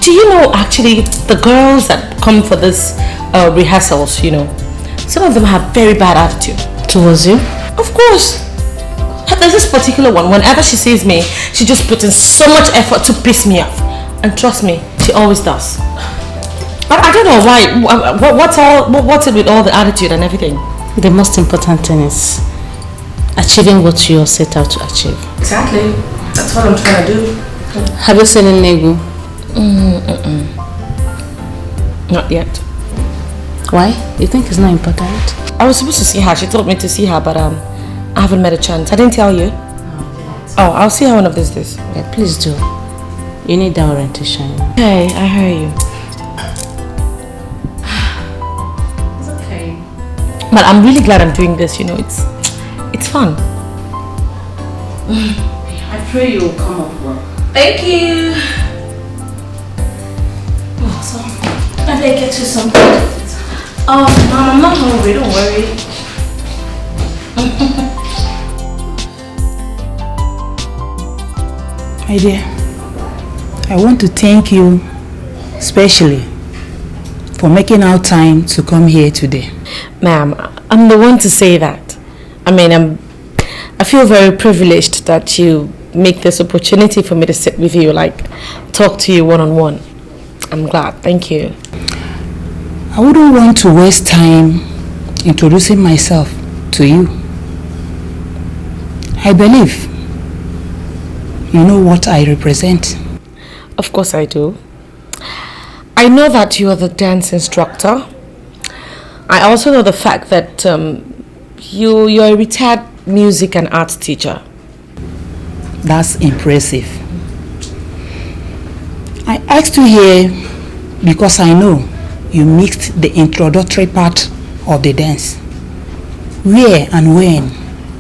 Do you know actually the girls that come for this rehearsals, you know, some of them have very bad attitude. Towards you? Of course. There's this particular one, whenever she sees me, she just puts in so much effort to piss me off. And trust me, she always does. But I don't know why, what's it with all the attitude and everything? The most important thing is achieving what you set out to achieve. Exactly. That's what I'm trying to do. Have you seen Negu? Not yet. Why? You think it's not important? I was supposed to see her. She told me to see her, but I haven't met a chance. I didn't tell you. Oh, I'll see her one of these days. Yeah, please do. You need that orientation. Okay, I hear you. It's okay. But I'm really glad I'm doing this, you know, it's fun. I pray you will come up well. Thank you. Oh, so, I better get you something. Oh, Mom, I'm not hungry, don't worry. My dear, I want to thank you especially for making out time to come here today. Ma'am, I'm the one to say that. I mean, I feel very privileged that you make this opportunity for me to sit with you, like talk to you one-on-one. I'm glad, thank you. I wouldn't want to waste time introducing myself to you. I believe you know what I represent. Of course I do. I know that you are the dance instructor. I also know the fact that you're a retired music and art teacher. That's impressive. I asked you here because I know you mixed the introductory part of the dance, where and when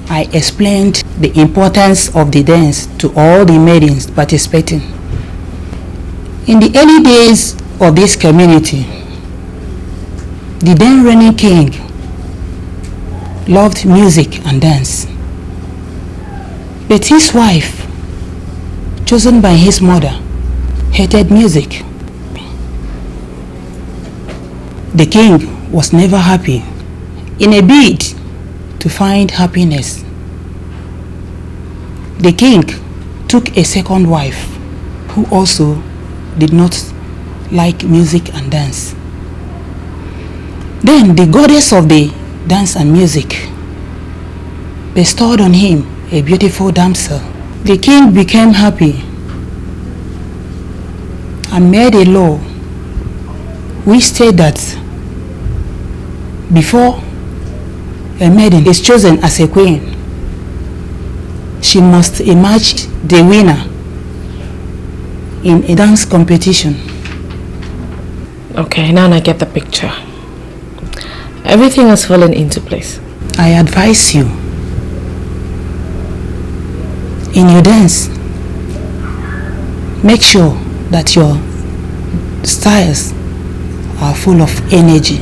I explained the importance of the dance to all the maidens participating. In the early days of this community, the then reigning king loved music and dance. But his wife, chosen by his mother, hated music. The king was never happy. In a bid to find happiness, the king took a second wife who also did not like music and dance. Then the goddess of the dance and music bestowed on him a beautiful damsel The king became happy and made a law which stated that before a maiden is chosen as a queen, she must emerge the winner in a dance competition. Okay, now I get the picture. Everything has fallen into place. I advise you, in your dance, make sure that your styles are full of energy.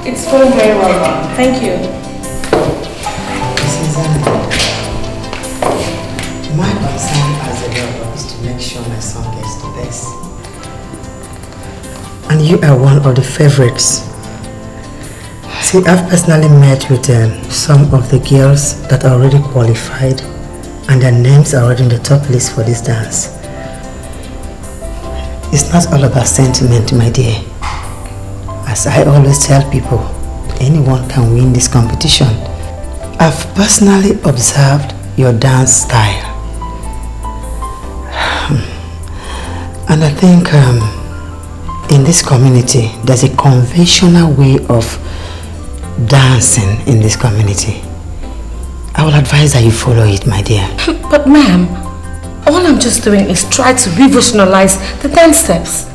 It's going very well, Mom. Thank you. My concern as a mother is to make sure my son gets the best. And you are one of the favorites. See, I've personally met with some of the girls that are already qualified and their names are already in the top list for this dance. It's not all about sentiment, my dear. As I always tell people, anyone can win this competition. I've personally observed your dance style. And I think in this community, there's a conventional way of dancing in this community. I will advise that you follow it, my dear. But ma'am, all I'm just doing is try to revolutionalize the dance steps.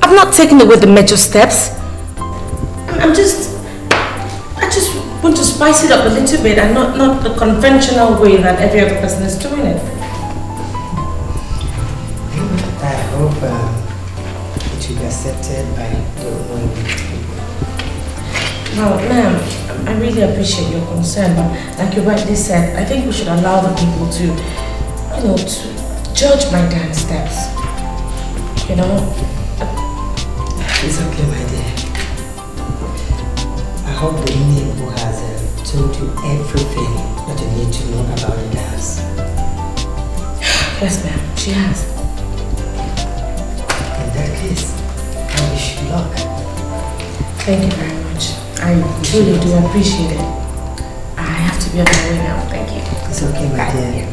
I've not taken away the major steps. I just want to spice it up a little bit and not the conventional way that every other person is doing it. I hope it will be accepted by the Nollywood people. Now, ma'am, I really appreciate your concern, but like you rightly said, I think we should allow the people to, to judge my dance steps. It's okay, my dear. I hope the Indian who has told you everything that you need to know about the dance. Yes, ma'am, she has. In that case, I wish you luck. Thank you very much. I truly do appreciate it. I have to be on my way now. Thank you. It's okay, my dear.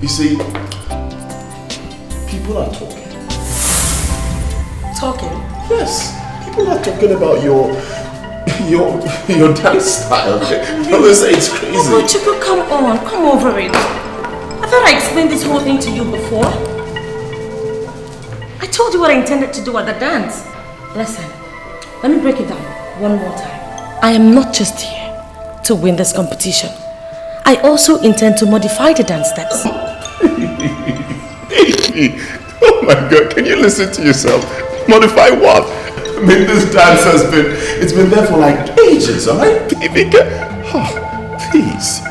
You see, people are talking. Talking? Yes, people are talking about your dance style. They say it's crazy. Oh, Chico, come over it. I thought I explained this whole thing to you before. I told you what I intended to do at the dance. Listen, let me break it down one more time. I am not just here to win this competition. I also intend to modify the dance steps. Baby, oh my God, can you listen to yourself? Modify what? I mean, this dance it's been there for like ages, alright? Baby, please.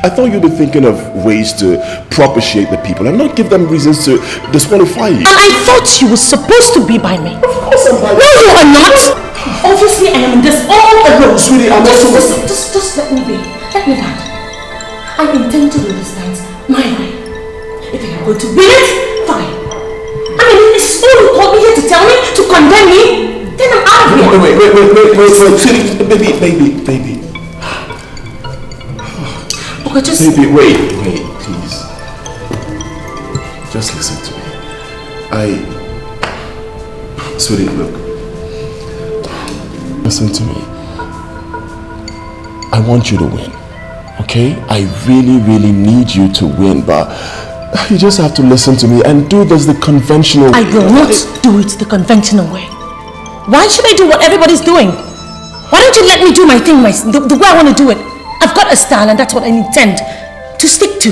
I thought you'd be thinking of ways to propitiate the people and not give them reasons to disqualify you. And I thought you were supposed to be by me. Of course I'm by you. No, you are not. Obviously, I am in this all alone. Sweetie, I'm also... Just let me be. Let me land. I intend to do this dance my way. If you are going to win it, fine. I mean, it's all you called me here to tell me, to condemn me, then I'm out of here. Wait, sweetie, baby. Okay, just... Baby, wait, please. Just listen to me. Sweetie, look. Listen to me. I want you to win. Okay? I really, really need you to win, but You just have to listen to me and do this the conventional way. I will not do it the conventional way. Why should I do what everybody's doing? Why don't you let me do my thing the way I want to do it? I've got a style and that's what I intend to stick to.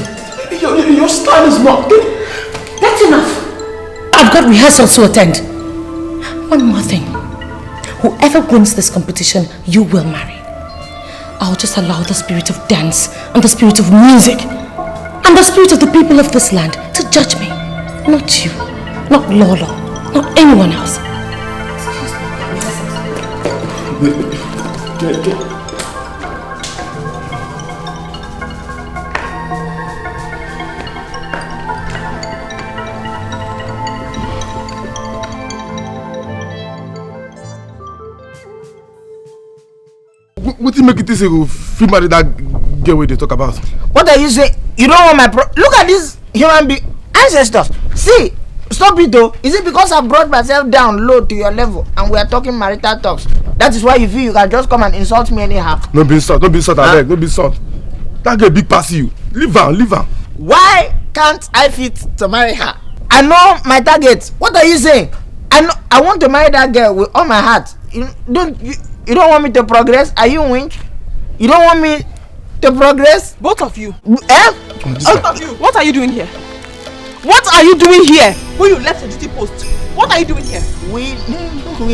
Your style is not good. That's enough. I've got rehearsals to attend. One more thing. Whoever wins this competition, you will marry. I'll just allow the spirit of dance and the spirit of music and the spirit of the people of this land to judge me. Not you, not Lolo, not anyone else. What do you make it this free marry that girl they talk about? What are you saying? You don't want my look at these human being ancestors. See, stop it though. Is it because I brought myself down low to your level and we are talking marital talks? That is why you feel you can just come and insult me anyhow. Don't be insult, I beg, don't be insult. That girl big pass you. Leave her. Why can't I fit to marry her? I know my target. What are you saying? I want to marry that girl with all my heart. You don't want me to progress? Are you winch? You don't want me to progress? Both of you. Eh? Both of you. What are you doing here? What are you doing here? When you left the duty post, what are you doing here? We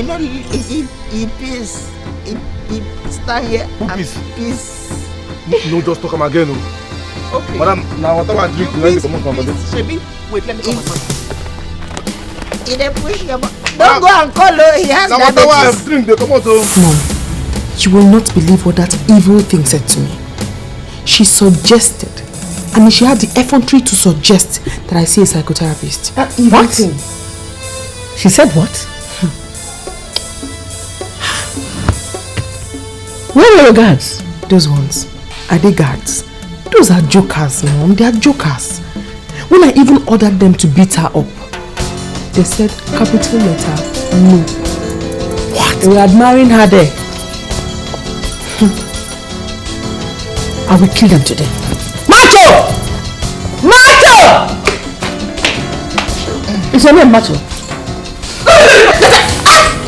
not peace. Stand here. Peace. No, just talk again. Okay. Madam, now whatever I drink, let me come on. Shebi, wait, let me come on. Don't go and call her. He has diabetes. Mom, you will not believe what that evil thing said to me. She suggested, she had the effrontery to suggest that I see a psychotherapist. That evil what? thing? She said what? Where are your guards? Those ones. Are they guards? Those are jokers, Mom. They are jokers. When I even ordered them to beat her up, they said capital letter no. What? They were admiring her there. I will kill them today. Macho! Macho! Is your name Macho?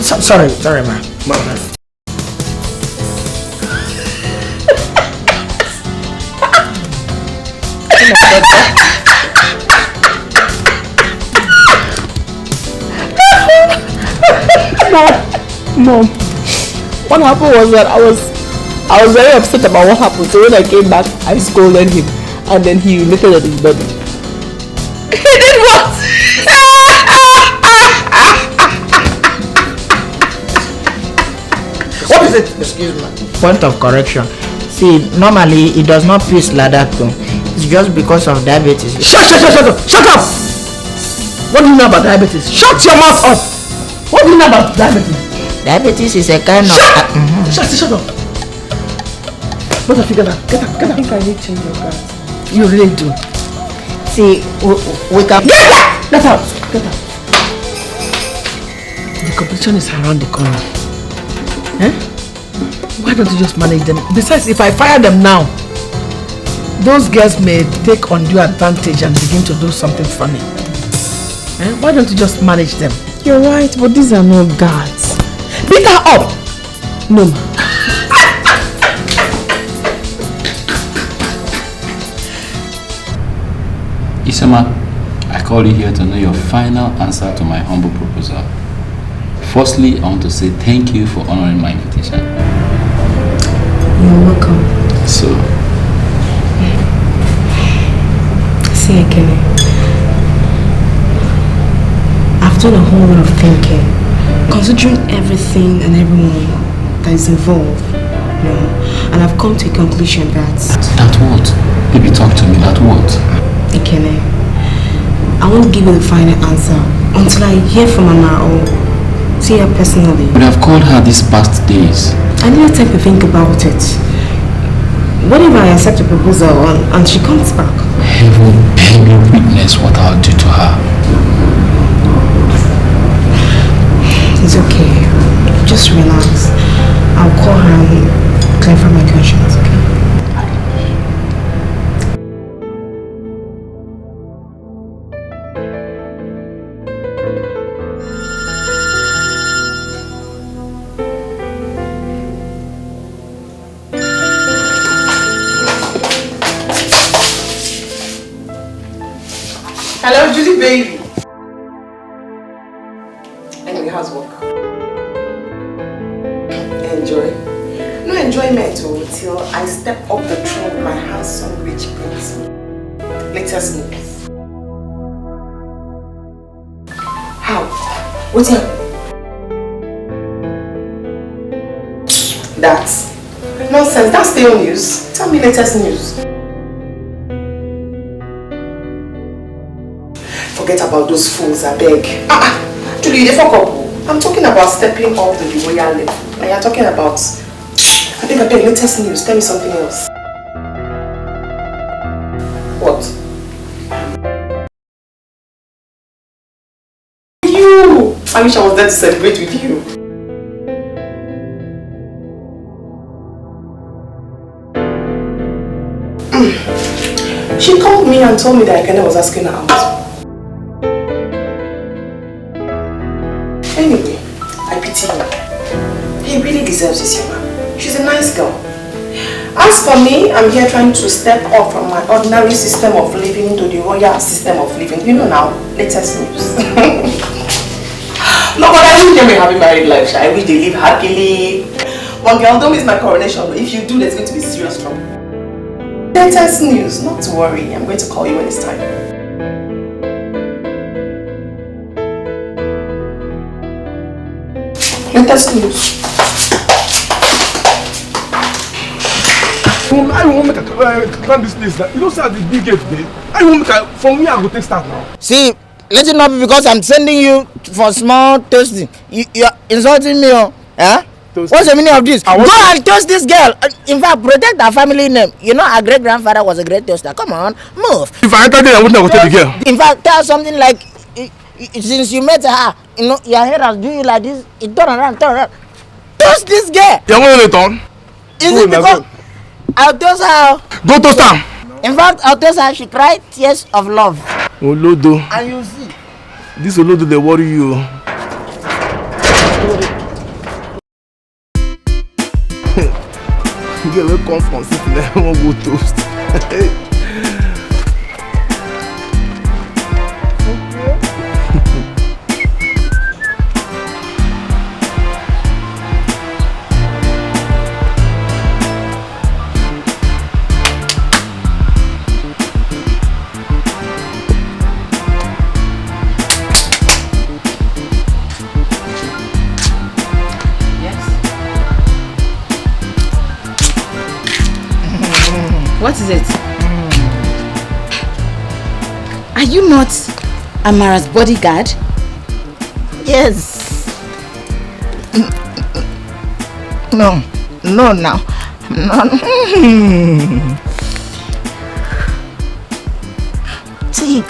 Sorry, ma. Mom, what happened was that I was very upset about what happened. So when I came back, I scolded him, and then he urinated on his body. He did what? What is it? Excuse me. Point of correction. See, normally it does not piss like that though. It's just because of diabetes. Shut up! What do you know about diabetes? Shut your mouth up! What do you know about diabetes? Diabetes is a kind of... Shut up! What have you got? Get up! I think I need to change your guards. You really do. See, we can... Get out! The competition is around the corner. Eh? Why don't you just manage them? Besides, if I fire them now, those girls may take undue advantage and begin to do something funny. Eh? Why don't you just manage them? You're right, but these are not guards. Beat her up! No, ma. Isama, I called you here to know your final answer to my humble proposal. Firstly, I want to say thank you for honoring my invitation. You're welcome. So, see again. I've done a whole lot of thinking, considering everything and everyone that is involved, you know, and I've come to a conclusion that... That what? Baby, talk to me, that what? Ikene, I won't give you the final answer until I hear from Anna or see her personally. But I've called her these past days. I need time to think about it. What if I accept a proposal and she comes back? Heaven bear me witness what I'll do to her. It's okay. Just relax. I'll call her and clarify my conscience, okay? Julie, baby. Anyway, how's work? Enjoy. No enjoyment till I step up the throne with my handsome rich prince. Latest news. How? What's up? That's nonsense. That's stale news. Tell me latest news. Forget about those fools, I beg. Julie, you fuck up. I'm talking about stepping up to the royal level. And you're talking about... I beg, latest news. Tell me something else. What? You! I wish I was there to celebrate with you. She called me and told me that Ekene was asking her out. Anyway, I pity him. He really deserves this young man. She's a nice girl. As for me, I'm here trying to step up from my ordinary system of living into the royal system of living. You know now, latest news. No, but I wish them a happy married life. I wish they live happily. One girl, don't miss my coronation, but if you do, there's going to be serious trouble. Latest news, not to worry. I'm going to call you when it's time. Latest news. I won't make a climb this place. You don't see how the big gate there. I won't make a from here. I go take start now. See, let it not be because I'm sending you for small toasting. You're insulting me, eh? What's the meaning of this? Go and toast this girl. In fact, protect her family name. You know, her great grandfather was a great toaster. Come on, move. If I enter there, I wouldn't have take the girl. In fact, tell something like, since you met her, you know, your hair has doing like this. It turn around. Toast this girl. You want to turn? Is it because I'll toast her? Go toast her. In fact, I'll toast her. She cried tears of love. Olodo. And you see, this Olodo they worry you. You get come from city, I won't go toast. What is it? Are you not Amara's bodyguard? yes. No, now. No. See,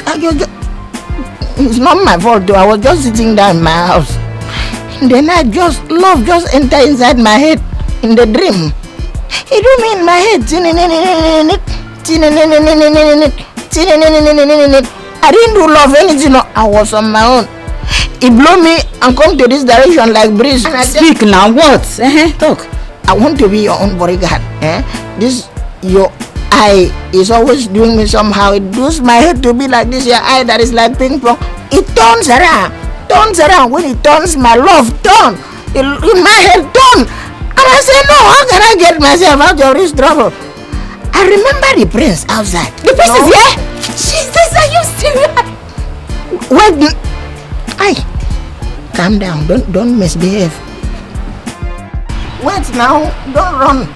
it's not my fault though. I was just sitting down in my house. Then love just enter inside my head in the dream. It do me in my head. I didn't do love anything. I was on my own. It blew me and come to this direction like breeze. Speak now. What? Talk. I want to be your own bodyguard. This your eye is always doing me somehow. It does my head to be like this. Your eye that is like ping pong. It turns around. When it turns, my love turn. In my head turn. And I say, no, how can I get myself out of this trouble? I remember the prince outside. The prince is here? Jesus, are you serious? Wait, calm down. Don't misbehave. Wait now, don't run.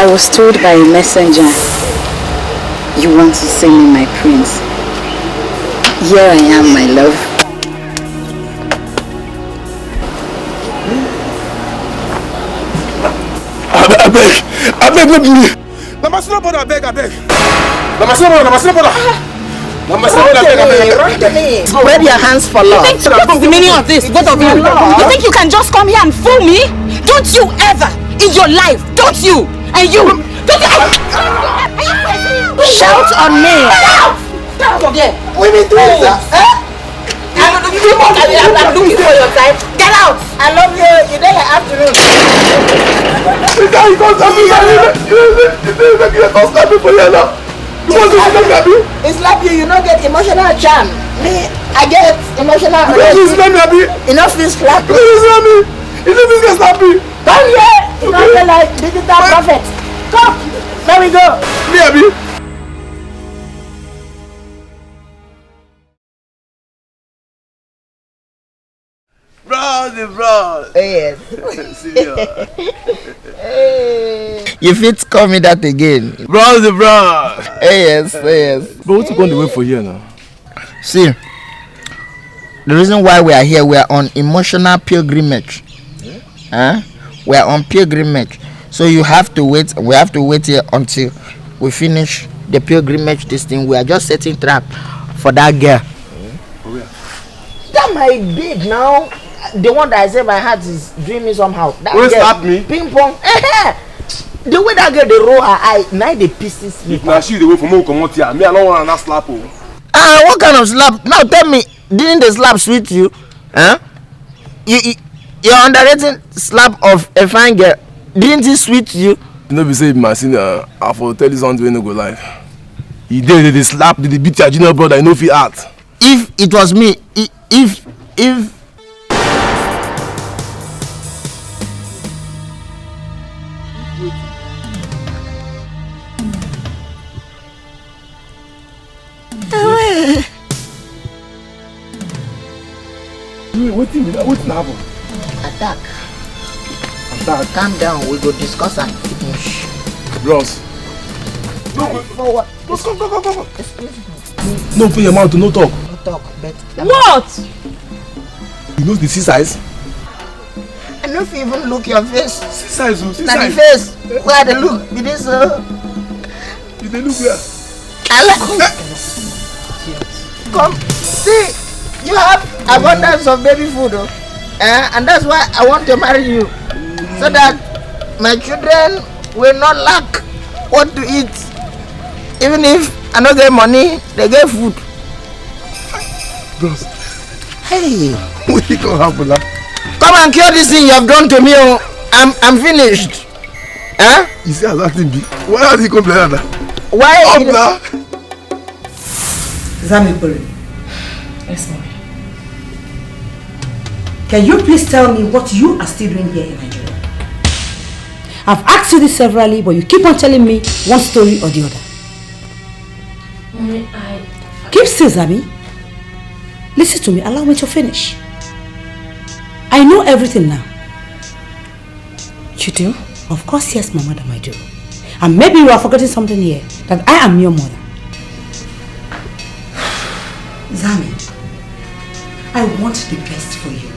I was told by a messenger, you want to see me, my prince. Here I am, my love. I beg, let me. Namasina brother, I beg. Namasina brother. Run to me. Spread your hands for love. What's the meaning of this, both of you? You think you can just come here and fool me? Don't you ever in your life, don't you? And you, don't you? Shout on me. Get out of there. Women do that. I'm looking for your time. Get out. I love you. You know your afternoon. He slap you, you don't get emotional charm. Me, I get emotional. Enough is slap. Come here. You don't get like digital prophet. Come. There we go. Bros. Yes. Hey. You fit call me that again. Bros. Yes. But what you going to wait for here now? See, the reason why we are here, we are on emotional pilgrimage. We are on pilgrimage. So you have to wait. We have to wait here until we finish the pilgrimage. This thing. We are just setting trap for that girl. That my babe now. The one that I say my heart is doing me somehow. That girl slap me. Ping pong. The way that girl they roll her eye, now they pisses me. Now she the way from come here. Me I don't want to slap her. What kind of slap? Now tell me, didn't the slap sweet you? You're underrating slap of a fine girl. Didn't it sweet you? You know, be say my senior, I for tell you something when you go live. He did the slap, did the beat your junior brother, you know if he act. If it was me, if What's happened? Attack. Calm down, we go discuss and finish. Bros. Forward. Bros, come. Excuse me. No, open your mouth, no talk. No talk, but... What? You know the C-size? I know if you even look your face. C-size. Now the face, where the look, it is You they look where? Come, see, you have abundance of baby food, and that's why I want to marry you, so that my children will not lack what to eat. Even if I don't get money, they get food. Bros. Hey, what is gonna happen now? Come and cure this thing you have done to me. I'm finished. You see how that thing be? Why are you complaining like that? Why? Up now. Zamipuri. Yes, mommy. Can you please tell me what you are still doing here in Nigeria? I've asked you this severally, but you keep on telling me one story or the other. Mommy, Keep still, Zami. Listen to me. Allow me to finish. I know everything now. You do? Of course, yes, my madam, I do. And maybe you are forgetting something here, that I am your mother. Zami, I want the best for you.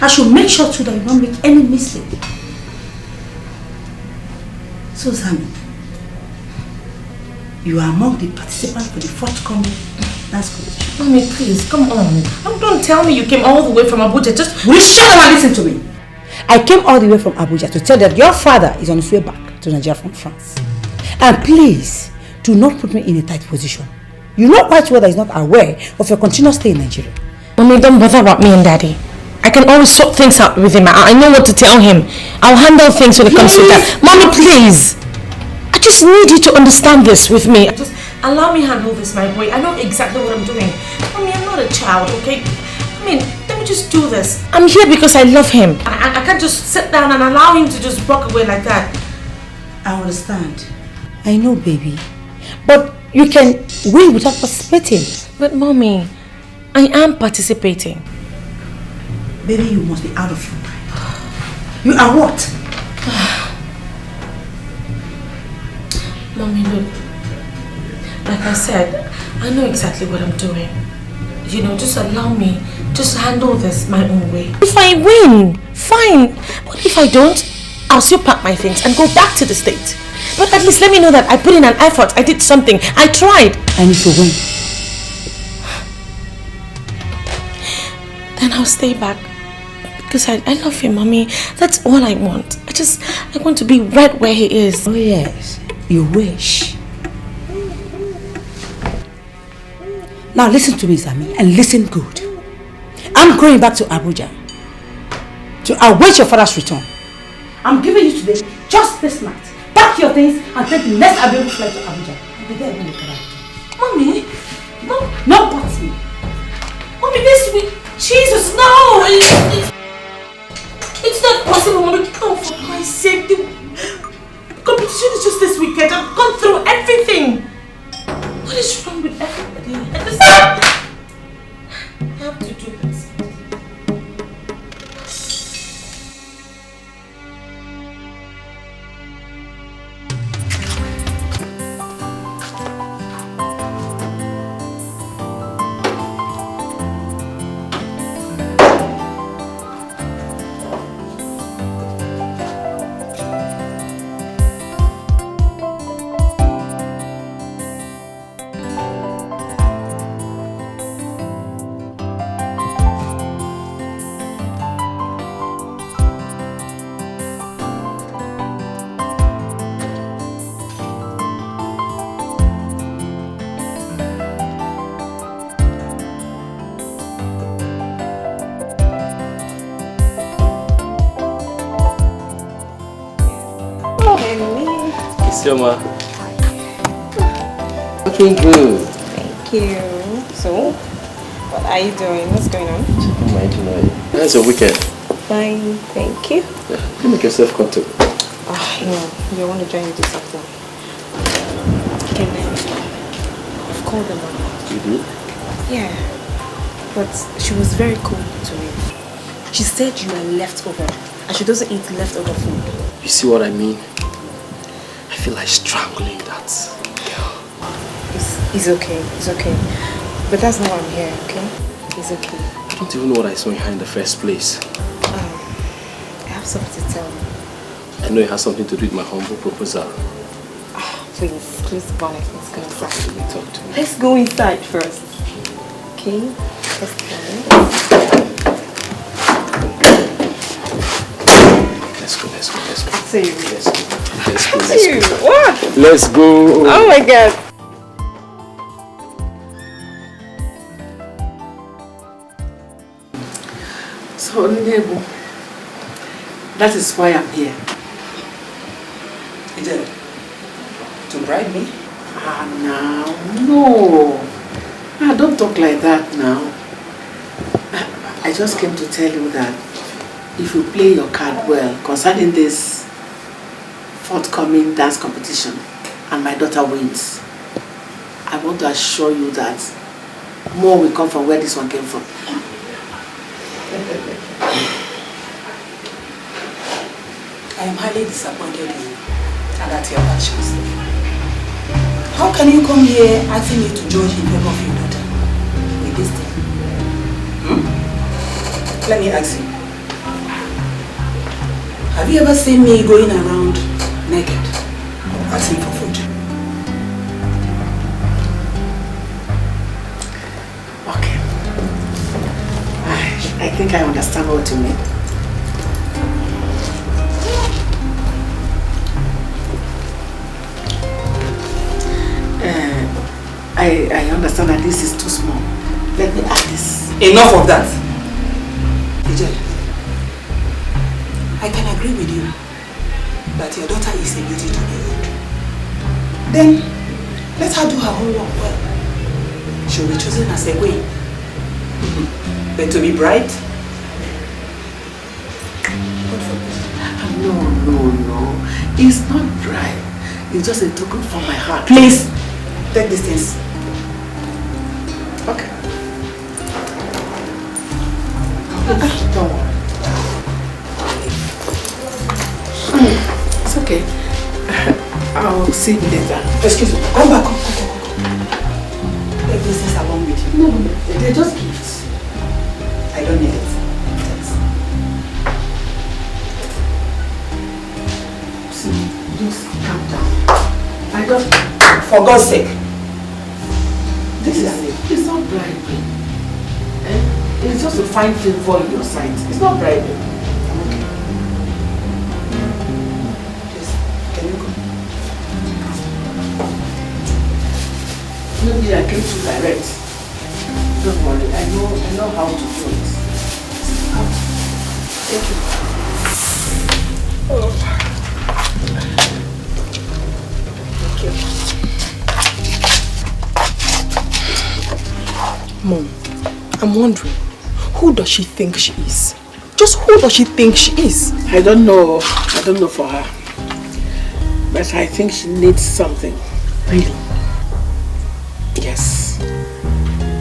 I should make sure too that you don't make any mistake. So Zami, you are among the participants for the forthcoming dance competition. Mommy, please, come on. Don't tell me you came all the way from Abuja. Just will you shut up and listen to me? I came all the way from Abuja to tell that your father is on his way back to Nigeria from France. And please, do not put me in a tight position. You know quite well that he's not aware of your continuous stay in Nigeria. Mommy, don't bother about me and Daddy. I can always sort things out with him. I know what to tell him. I'll handle things when it comes to that. Mommy, please. I just need you to understand this with me. Just allow me handle this, my boy. I know exactly what I'm doing. Mommy, I'm not a child, okay? I mean, let me just do this. I'm here because I love him. I can't just sit down and allow him to just walk away like that. I understand. I know, baby. But you can win without participating. But Mommy, I am participating. Baby, you must be out of your mind. You are what? Mommy, look. Like I said, I know exactly what I'm doing. You know, just allow me. Just handle this my own way. If I win, fine. But if I don't, I'll still pack my things and go back to the States. But at least let me know that I put in an effort. I did something. I tried. And if you win? Then I'll stay back. Because I love him, Mommy. That's all I want. I want to be right where he is. Oh yes, you wish. Now listen to me, Zami, and listen good. I'm going back to Abuja to await your father's return. I'm giving you today, just this night. Pack your things and take the next available flight to Abuja. I'll be there when you come back. Mommy, No, but me. Mommy, this week, Jesus, no! It's not possible, Mommy. Oh, for Christ's sake, the competition is just this weekend. I've gone through everything. What is wrong with everybody? I have to do this. Sioma. Looking good. Thank you. So, what are you doing? What's going on? How's your weekend? Fine, thank you. Yeah, you make yourself comfortable. No, you want to join this after. Okay, I've called them up. You did? Yeah, but she was very cool to me. She said you are leftover, and she doesn't eat leftover food. You see what I mean? I feel like strangling that girl. It's okay, it's okay. But that's not why I'm here, okay? It's okay. I don't even know what I saw in her in the first place. I have something to tell you. I know it has something to do with my humble proposal. Please, close the bonnet. Let's go inside. Talk to me. Let's go inside first. Okay? Let's go. Let's go. I'll see you. Let's go. What? Let's go. Oh my God. So, Nebu, that is why I'm here. Ijele, to bribe me? Now, no. Don't talk like that now. I just came to tell you that if you play your card well concerning this forthcoming dance competition and my daughter wins, I want to assure you that more will come from where this one came from. I am highly disappointed in you and at your actions. How can you come here asking me to judge in favor of your daughter with this thing? Let me ask you. Have you ever seen me going around naked asking for food? Okay. I think I understand what you mean. I understand that this is too small. Let me add this. Enough of that. Ijele, I can agree with you that your daughter is a beauty to behold. Then, let her do her homework well. She'll be chosen as a queen. But to be bright? No. It's not bright. It's just a token from my heart. Please, take these things. Okay. Don't worry. It's okay. I'll see you later. Excuse me. Come back. Come. Take these things along with you. No. They're just gifts. I don't need it. Thanks. See, just calm down. For God's sake. This is it. It's not bribery. It's just to find favor in your sight. It's not bribery. I'm okay. Please, can you go? Maybe I came too direct. Don't worry, I know how to do it. Thank you. Oh. Thank you. Mom, I'm wondering, who does she think she is? Just who does she think she is? I don't know for her. But I think she needs something. Really? Yes.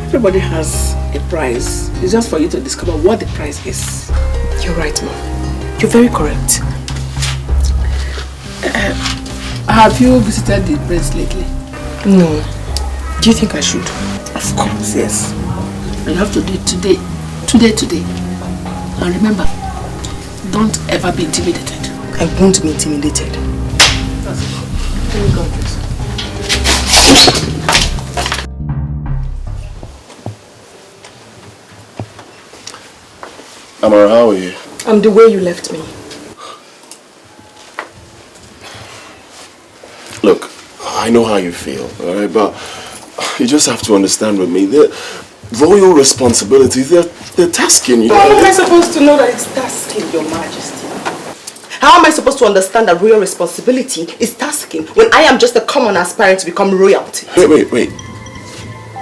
Everybody has a price. It's just for you to discover what the price is. You're right, Mom. You're very correct. Have you visited the place lately? No. Do you think I should? Of course, yes. You have to do it today. Today. And remember, don't ever be intimidated. I won't be intimidated. That's it. Can you go, please? Amara, how are you? I'm the way you left me. Look, I know how you feel, alright? But you just have to understand with me, they're royal responsibilities, they're tasking you. How am I supposed to know that it's tasking, Your Majesty? How am I supposed to understand that royal responsibility is tasking when I am just a common aspirant to become royalty? Wait.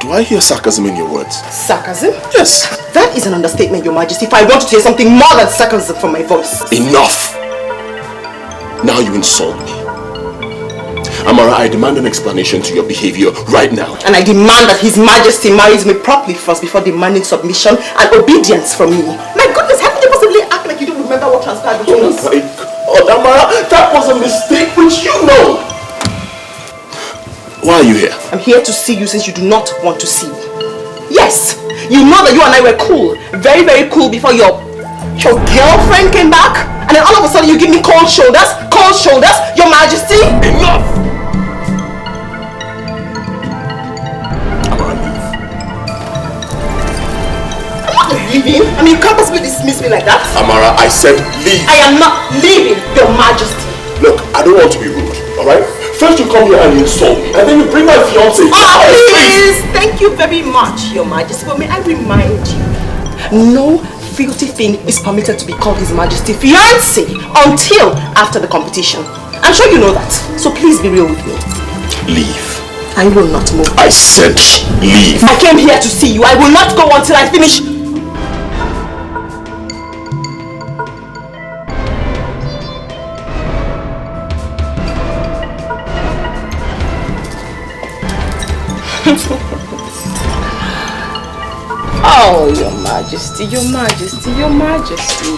Do I hear sarcasm in your words? Sarcasm? Yes. That is an understatement, Your Majesty. If I want to hear something more than sarcasm from my voice. Enough! Now you insult me. Amara, I demand an explanation to your behavior right now. And I demand that His Majesty marries me properly first before demanding submission and obedience from me. My goodness, how could you possibly act like you don't remember what transpired between us? Oh my God, Amara, that was a mistake which you know. Why are you here? I'm here to see you since you do not want to see me. Yes, you know that you and I were cool. Very, very cool before your girlfriend came back. And then all of a sudden you give me cold shoulders. Your Majesty. Enough! Amara, leave. I'm not leaving. I mean, you can't possibly dismiss me like that. Amara, I said leave. I am not leaving, Your Majesty. Look, I don't want to be rude, alright? First you come here and you insult me, and then you bring my fiancée. Oh, please! Thank you very much, Your Majesty. But may I remind you, no filthy thing is permitted to be called His Majesty fiancé until after the competition. I'm sure you know that. So please be real with me. Leave. I will not move. I said leave. I came here to see you. I will not go until I finish. Oh, Your Majesty, Your Majesty, Your Majesty.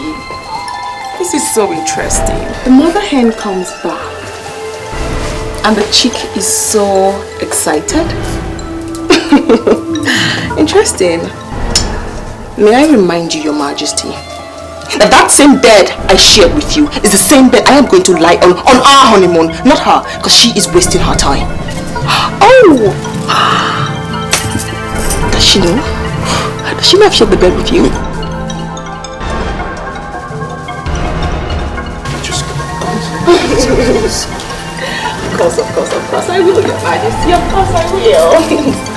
This is so interesting. The mother hen comes back and the chick is so excited. Interesting. May I remind you, Your Majesty, that same bed I shared with you is the same bed I am going to lie on our honeymoon, not her, because she is wasting her time. Oh! Does she know? Does she know I've shared the bed with you? Of course I will, Your Majesty. Of course I will.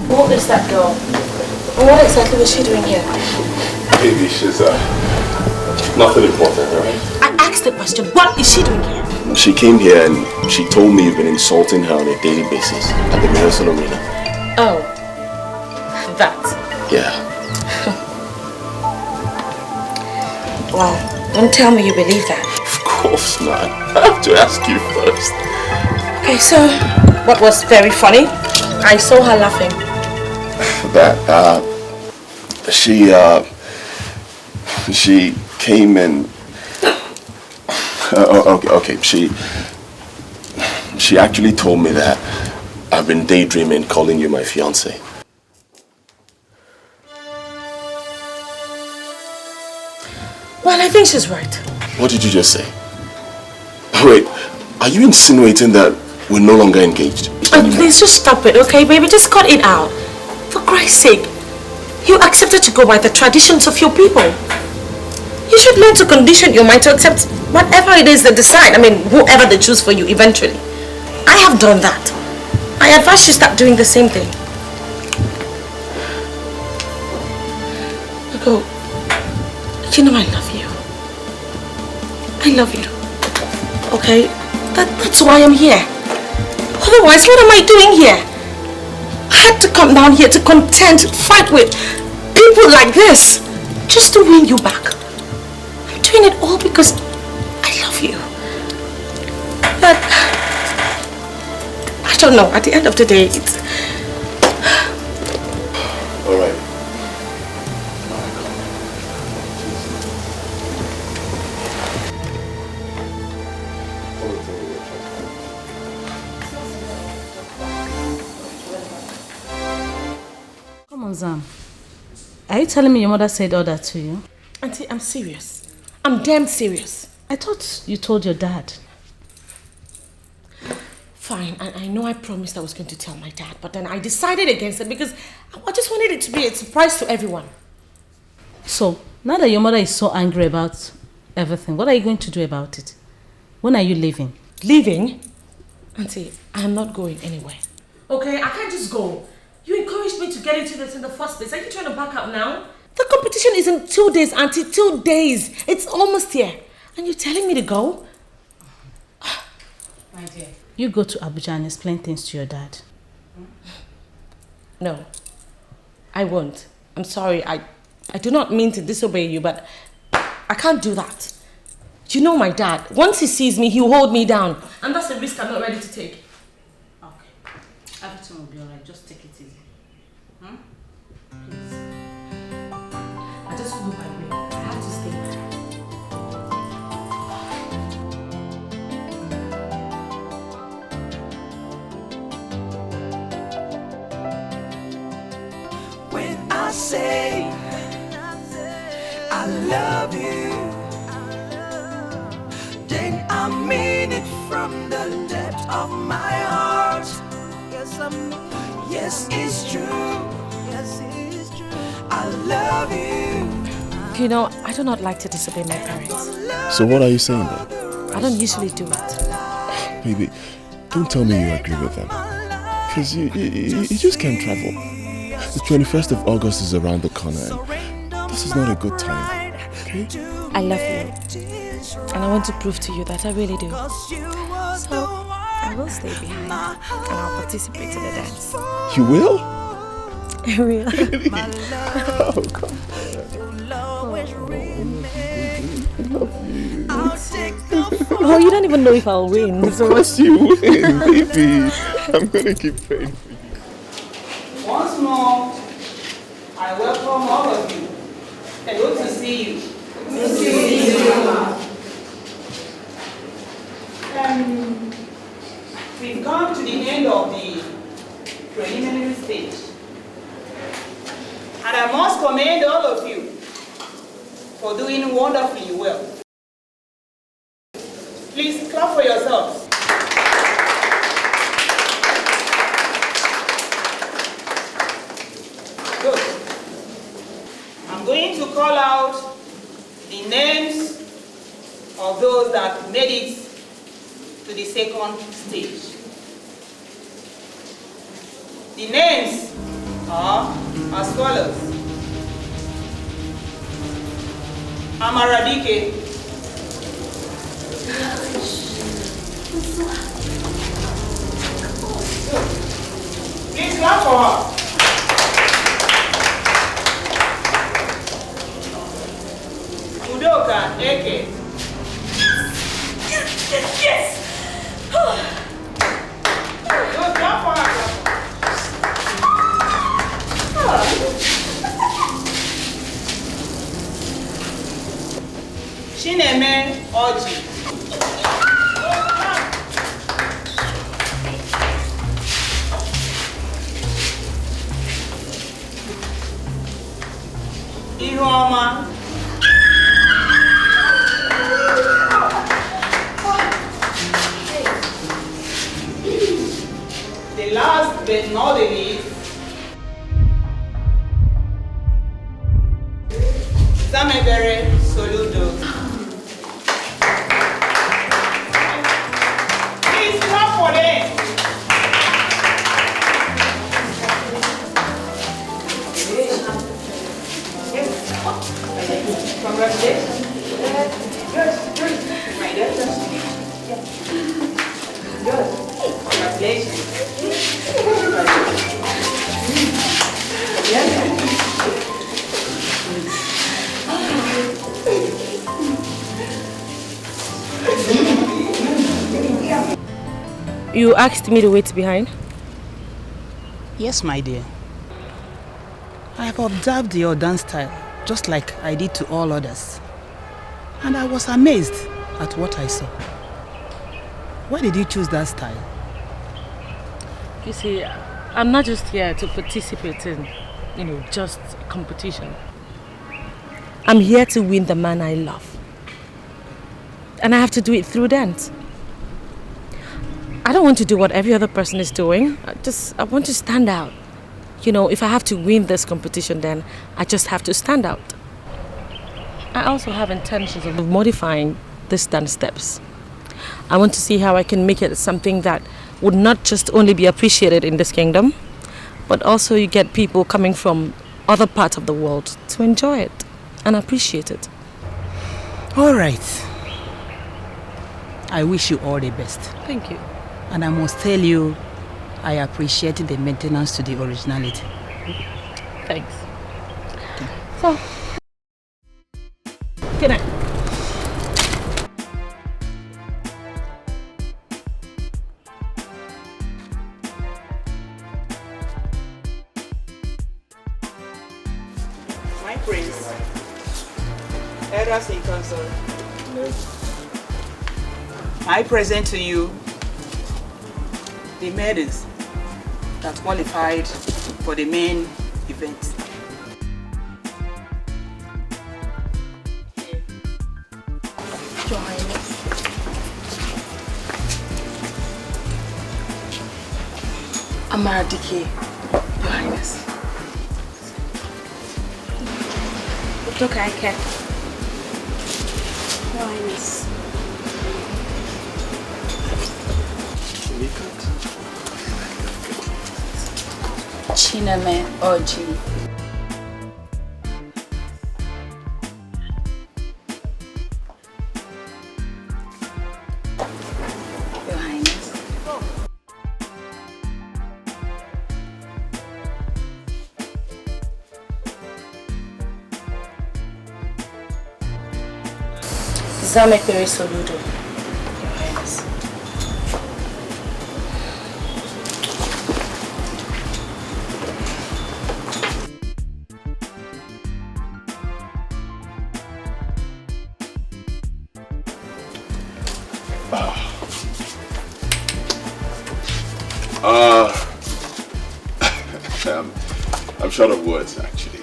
What is that girl? What exactly was she doing here? Baby, she's nothing important, alright? I asked the question, what is she doing here? She came here and she told me you've been insulting her on a daily basis at the rehearsal arena. Oh, that. Yeah. Wow, don't tell me you believe that. Of course not. I have to ask you first. Okay, so what was very funny? I saw her laughing. That she came in. Okay. She actually told me that I've been daydreaming calling you my fiancé. Well, I think she's right. What did you just say? Wait, are you insinuating that we're no longer engaged? Please just stop it, okay, baby? Just cut it out. For Christ's sake, you accepted to go by the traditions of your people. You should learn to condition your mind to accept whatever it is they decide. I mean, whoever they choose for you eventually. I have done that. I advise you start doing the same thing. Go. You know I love you. I love you. Okay? That's why I'm here. Otherwise, what am I doing here? I had to come down here to contend, fight with people like this just to win you back. I'm doing it all because I love you. But I don't know, at the end of the day, it's... Alright. Come on, Zam. Are you telling me your mother said all that to you? Auntie, I'm serious. I'm damn serious. I thought you told your dad. Fine, I know I promised I was going to tell my dad, but then I decided against it because I just wanted it to be a surprise to everyone. So, now that your mother is so angry about everything, what are you going to do about it? When are you leaving? Leaving? Auntie, I'm not going anywhere. Okay, I can't just go. You encouraged me to get into this in the first place. Are you trying to back out now? The competition is in 2 days, Auntie. 2 days. It's almost here. And you're telling me to go? My dear. You go to Abuja and explain things to your dad. No. I won't. I'm sorry. I do not mean to disobey you, but I can't do that. You know my dad. Once he sees me, he'll hold me down. And that's a risk I'm not ready to take. Okay. Everything will be alright. Just take it easy. Please. I just want to go my way. I have to stay. When I say I love you, then I mean it from the depth of my heart. Yes, it's true. Yes, it's true. I love you. You know, I do not like to disobey my parents. So what are you saying then? I don't usually do it. Baby, don't tell me you agree with them. Because you just can't travel. The 21st of August is around the corner and this is not a good time. Okay? I love you. And I want to prove to you that I really do. So, I will stay behind and I'll participate in the dance. You will? I will. Oh, come Oh, you don't even know if I'll win. Of course you win, baby. I'm gonna keep praying for you. Once more, I welcome all of you. Good to see you. Good to see you. We've come to the end of the preliminary stage. And I must commend all of you for doing wonderfully well. Please clap for yourselves. Good. I'm going to call out the names of those that made it to the second stage. The names are as follows. Amaradike. Please clap for her. Udoka. Chineme Oji. Ihuoma. The last but not the least, Samebere Soludo. Please clap for them. Congratulations. Good. My dear. Good. Congratulations. You asked me to wait behind? Yes, my dear. I have observed your dance style, just like I did to all others. And I was amazed at what I saw. Why did you choose that style? You see, I'm not just here to participate in, just competition. I'm here to win the man I love. And I have to do it through dance. I don't want to do what every other person is doing. I want to stand out. If I have to win this competition, then I just have to stand out. I also have intentions of modifying these dance steps. I want to see how I can make it something that would not just only be appreciated in this kingdom, but also you get people coming from other parts of the world to enjoy it and appreciate it. All right. I wish you all the best. Thank you. And I must tell you, I appreciate the maintenance to the originality. Thanks. So, good night. My prince, elders in council, I present to you the maidens that qualified for the main event. Your Highness. Amaradike, Your Highness. Utokaike, Your Highness. Chineme Oji. Your Highness. Zamekere Soludo. Your Highness. I'm short of words, actually.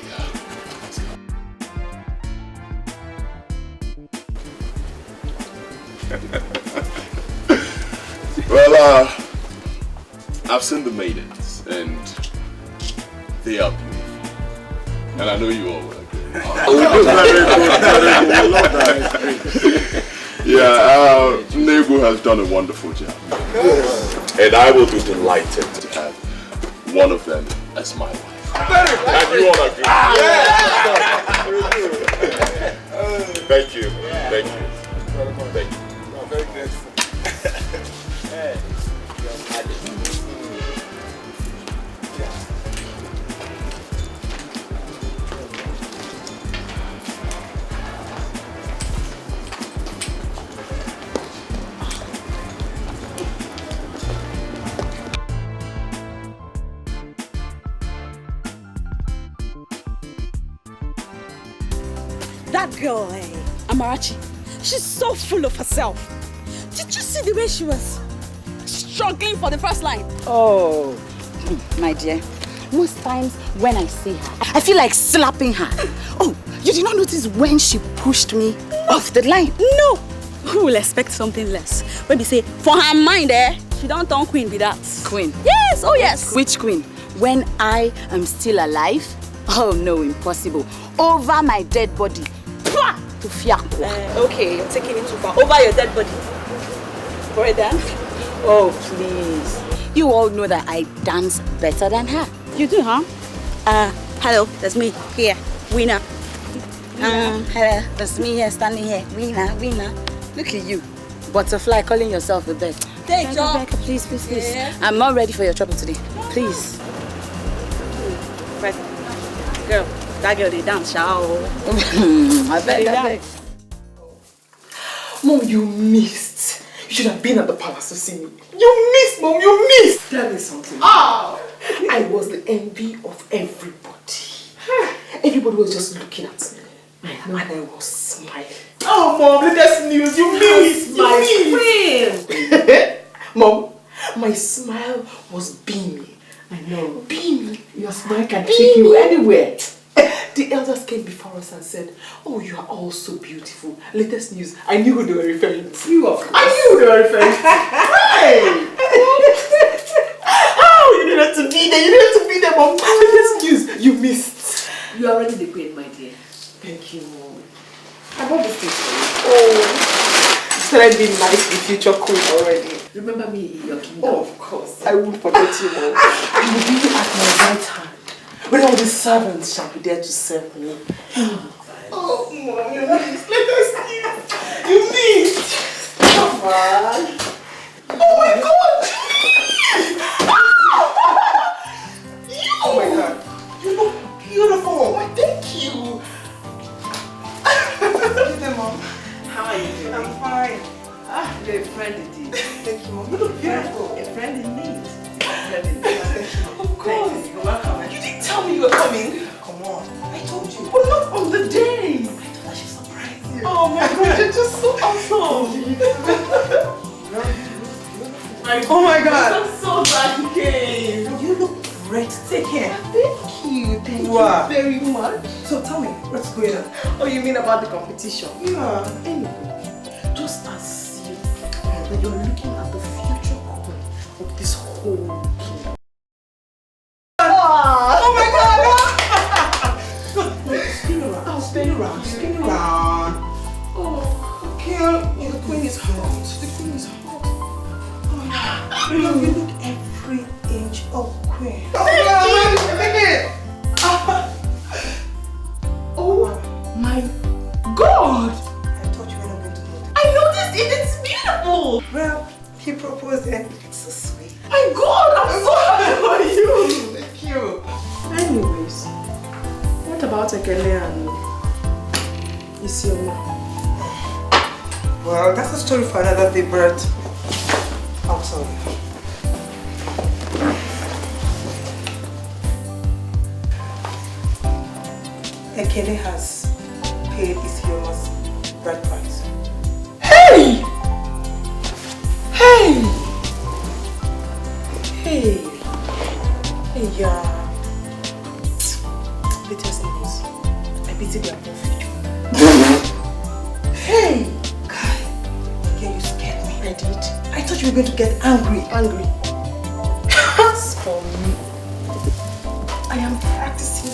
Well, I've seen the maidens, and they are beautiful. And I know you all will agree. Yeah, Nego has done a wonderful job. And I will be delighted to have one of them as my wife. And you all agree? Thank you. Thank you. Thank you. I'm very grateful. That girl, Amarachi, She's so full of herself. Did you see the way she was struggling for the first line? Oh, my dear. Most times when I see her, I feel like slapping her. Oh, you did not notice when she pushed me off the line? No. Who will expect something less? When we say, for her mind, she don't turn queen with that. Queen? Yes, oh yes. Which queen? When I am still alive? Oh no, impossible. Over my dead body. To fiancée. Okay, you're taking it too far. Over your dead body. For a dance? Oh, please. You all know that I dance better than her. You do, huh? Hello, that's me here, winner. Hello, that's me here, standing here, winner. Look at you, butterfly calling yourself a bird. Take your... Please. Yeah. I'm not ready for your trouble today. Please. Right. Girl, that girl, they dance, shall I bet. Mom, you missed. You should have been at the palace to see me. You missed, Mom, you missed. Tell me something. I was the envy of everybody. Everybody was just looking at me. And I was smiling. Oh, Mom, latest news. You missed. Mom, my smile was beaming. I know. Beaming. Your smile can take you anywhere. The elders came before us and said, oh, you are all so beautiful. Latest news. I knew who they were referring to. You, of course. I knew who they were referring to. Hey! Oh, you didn't have to be there. You didn't have to be there, Mom. Latest news. You missed. You are already the queen, my dear. Thank you, Mom. I bought this thing for you. Oh. You started being nice, the future queen already. Remember me in your kingdom? Oh, of course. I won't forget you, Mom. I will be at my right hand. When all the servants shall be there to serve me. Oh, Mom, you missed. Let us news. You missed. Come on. Oh my God. Oh my God. You look beautiful. Oh, thank you. Mom. How are you doing? I'm fine. You're a friend indeed. Thank you, Mom. You look beautiful. A friend indeed. Of course. You're welcome. You didn't tell me you were coming. Come on. I told you. But not on the day. I thought I should surprise you. Oh my God, you're just so awesome. Oh my God. I'm so glad you came. You look breathtaking. Thank you. Thank you very much. So tell me, what's going on? Oh, you mean about the competition? Yeah. Anyway, just as you that you're looking at the future queen of this whole kingdom. Oh my God! Spin around. Oh, spin around. Oh, girl, the queen is hot. The queen is hot. Oh, you look every inch of queen. Oh my God! I thought you were not going to notice. I noticed it. It's beautiful. Well, he proposed and it's so sweet. My God, I'm so happy for you. Thank you. Anyways, what about Ekele and Isioma? Well, that's a story for another day, Bert. I'm sorry. Ekele has paid Isioma's bride price. Hey! Hey! Hey! Hey, yeah. Latest news. I pity their poor future. Hey! Guy, yeah, you scared me. I did. I thought you were going to get angry. As for me, I am practicing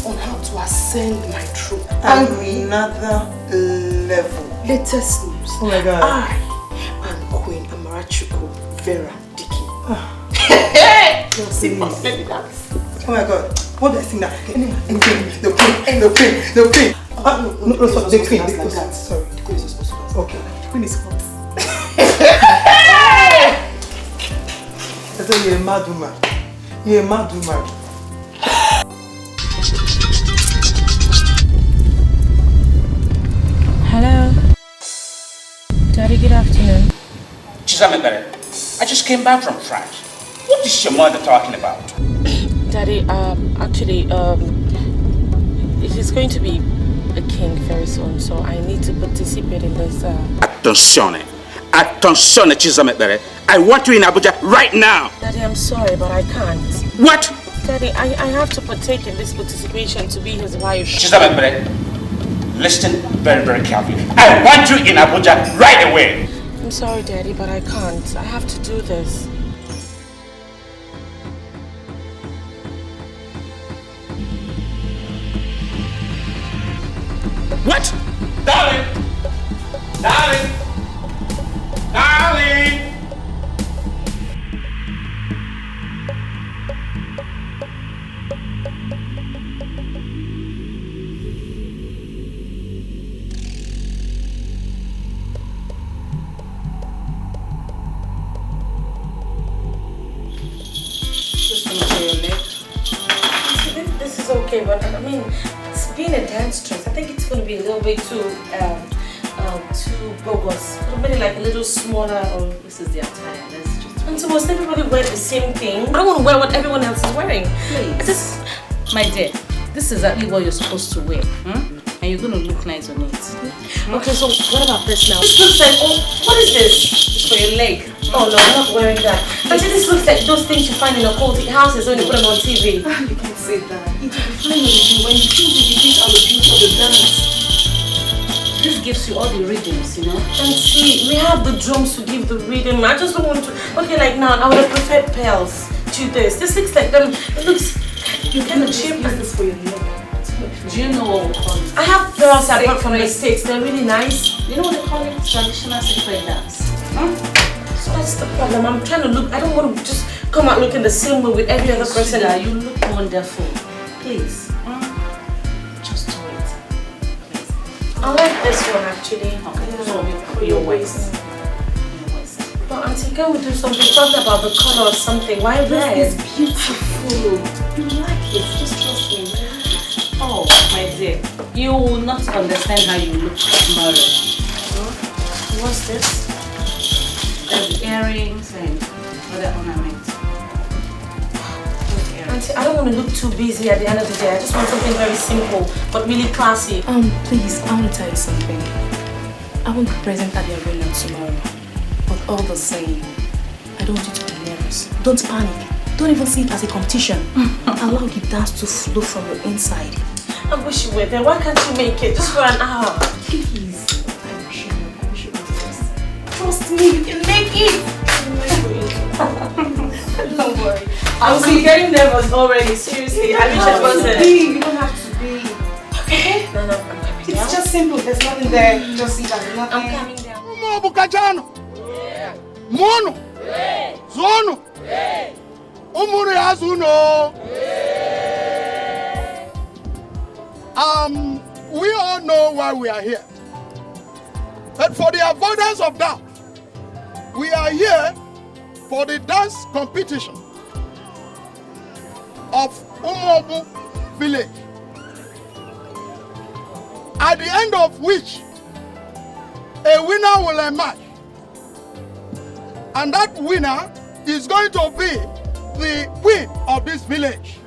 on how to ascend my throne. Another level. Latest news. Oh my God. I am Queen Amarachuku Vera Dicky. Let me dance. Oh my God. What do I sing now? The queen. No, the queen. Sorry. The queen is supposed to dance. Okay. The queen is hot. I tell you, you're a mad woman. You're a mad woman. Hello. Daddy, good afternoon. Chizamekare, I just came back from France. What is your mother talking about? Daddy, actually, he's going to be a king very soon, so I need to participate in this. Attenzione, Chisamekbere. I want you in Abuja right now. Daddy, I'm sorry, but I can't. What? Daddy, I have to partake in this participation to be his wife. Chisamekbere, listen very, very carefully. I want you in Abuja right away. I'm sorry, Daddy, but I can't. I have to do this. What? Darling! Darling! Darling! This is okay, but I mean, it's being a dance dress. I think it's going to be a little bit too bogus. Maybe like a little smaller, or this is the attire. And so must everybody wear the same thing? I don't want to wear what everyone else is wearing. Please. My dear, this is exactly what you're supposed to wear. And you're going to look nice on it. Okay, so what about this now? This looks like, oh, what is this? It's for your leg. Oh no, I'm not wearing that. Actually, this looks like those things you find in occultic houses when you put them on TV. You can't say that. It will be fine on you when you feel the beat and the beauty of the dance. This gives you all the rhythms, you know? And see, we have the drums to give the rhythm. I just don't want to. Okay, like now, I would have preferred pearls to this. This looks like them. It looks. You kind of cheap. Use this for your leg. Do you know what we call it? I have pearls I bought from the States. They're really nice. You know what they call it? Traditional sacred dance. So that's the problem. I'm trying to look. I don't want to just come out looking the same way with every other person. Sugar, you look wonderful. Please. Just do it. I like this one actually. Okay. So for your waist. But Auntie, can we do something? Talking about the color or something. Why red? This is beautiful. You like it. Just trust me. Oh, my dear. You will not understand how you look tomorrow. What's this? There's earrings and other ornaments. Auntie, I don't want to look too busy at the end of the day. I just want something very simple, but really classy. Please, I want to tell you something. I won't be present at the arena tomorrow. But all the same, I don't want you to be nervous. Don't panic. Don't even see it as a competition. Allow the dance to flow from your inside. I wish you were there. Why can't you make it? Just for an hour. Please. I wish you were this. Trust me, you can make it. Don't worry. I'm getting nervous already. Seriously, I wish I wasn't. You don't have to be. Okay. No, I'm coming down. It's just simple. There's nothing there. Just see that. Nothing. I'm coming down. Bukajano. Mono. Zono. Umuri Azuno. We all know why we are here. But for the avoidance of doubt, we are here for the dance competition of Umobu village. At the end of which, a winner will emerge. And that winner is going to be the queen of this village.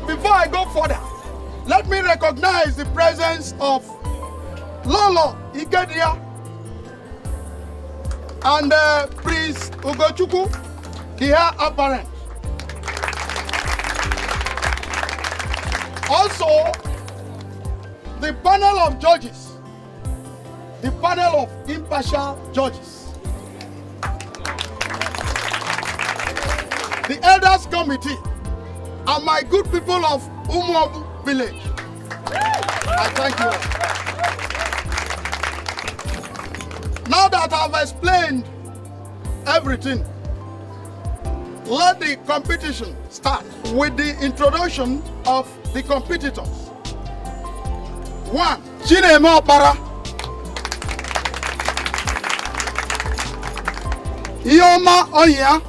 Before I go further, let me recognize the presence of Lolo Ikedia and Prince Ugochukwu, the heir apparent. Also, the panel of judges, the panel of impartial judges, the elders committee, and my good people of Umuobu village. I thank you all. Now that I've explained everything, let the competition start with the introduction of the competitors. 1. Chineme Opara. Ioma Oya.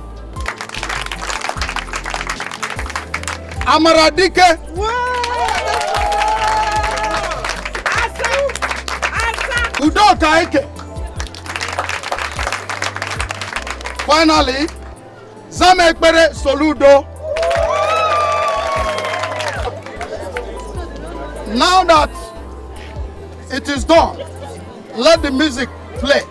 Amaradike. Udoka Eke. Finally, Zamekbere Soludo. Now that it is done, let the music play.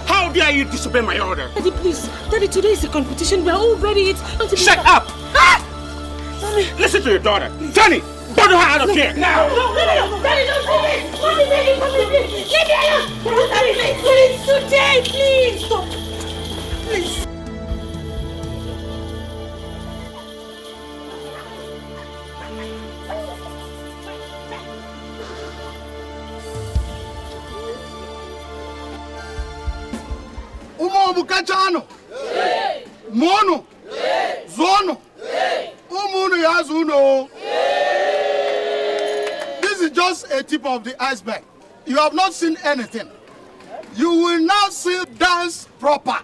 How dare you disobey my order? Daddy, please. Daddy, today is a competition. We are all ready. Shut up! Listen to your daughter. Tony, bundle her out of here now! No! Daddy, don't do this! Mommy, please! Leave me alone! Daddy, please, today, please! Stop! Please. Bukachano, Mono, Zono, Umuno Yazuno. This is just a tip of the iceberg. You have not seen anything. You will now see dance proper.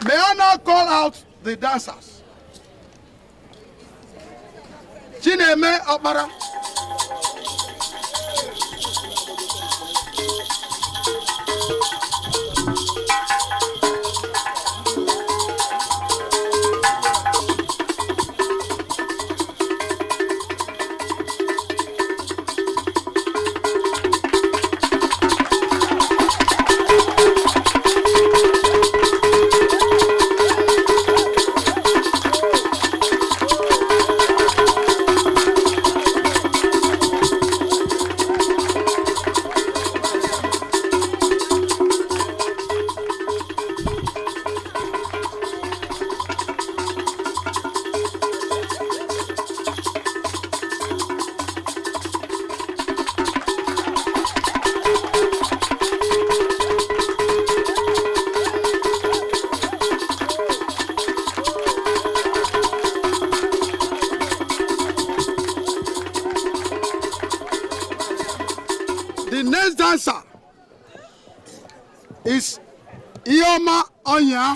May I now call out the dancers? Chineme Opara. next dancer is Ioma Onya.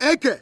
Eke.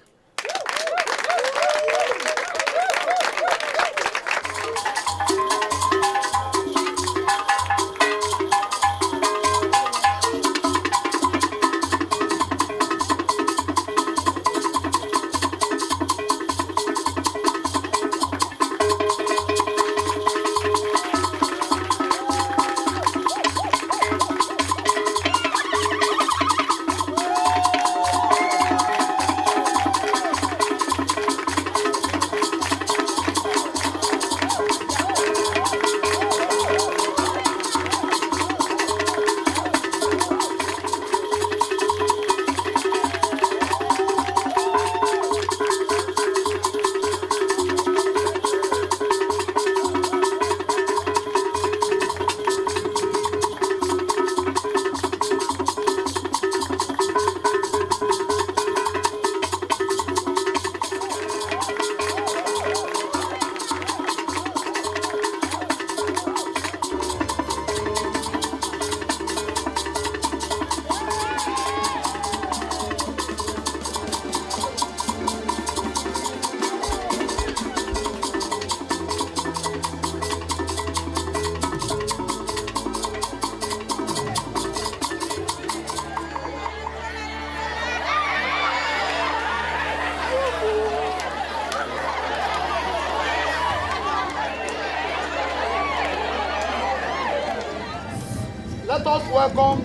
Let us welcome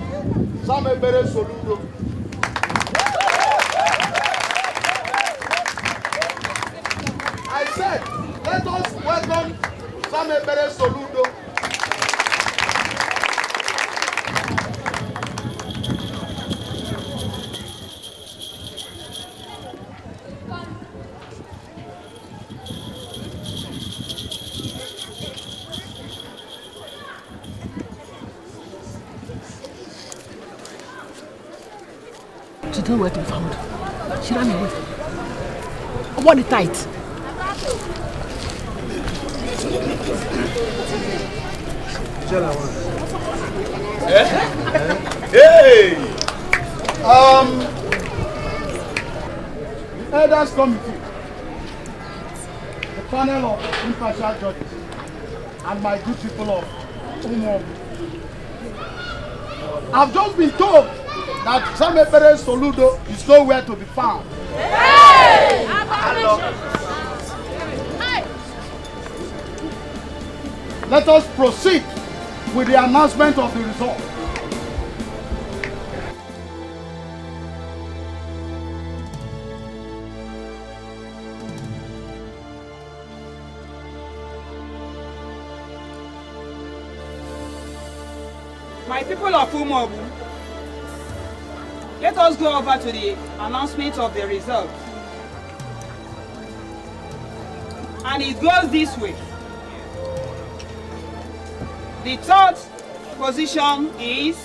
Samebere Soludo. I said, let us welcome Samebere Soludo. She don't where to be found. She ran away. I want it tight. Hey! The elders committee, the panel of impartial judges, and my good people of Umom. I've just been told that Samebere Soludo is nowhere to be found. Hey! Let us proceed with the announcement of the result. My people of Umobu, let us go over to the announcement of the results. And it goes this way. The third position is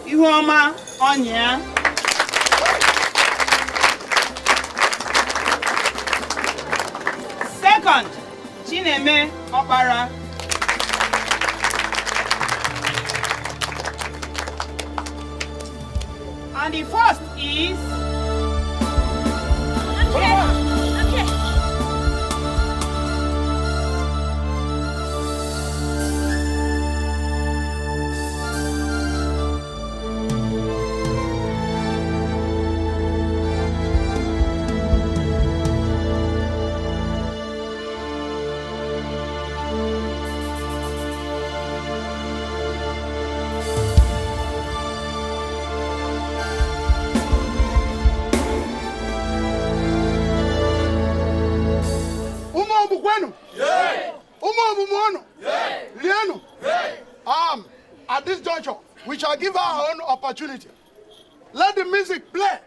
Ihuoma Onya. Second, Chineme Obara. And the first is at this juncture, we shall give her our own opportunity. Let the music play.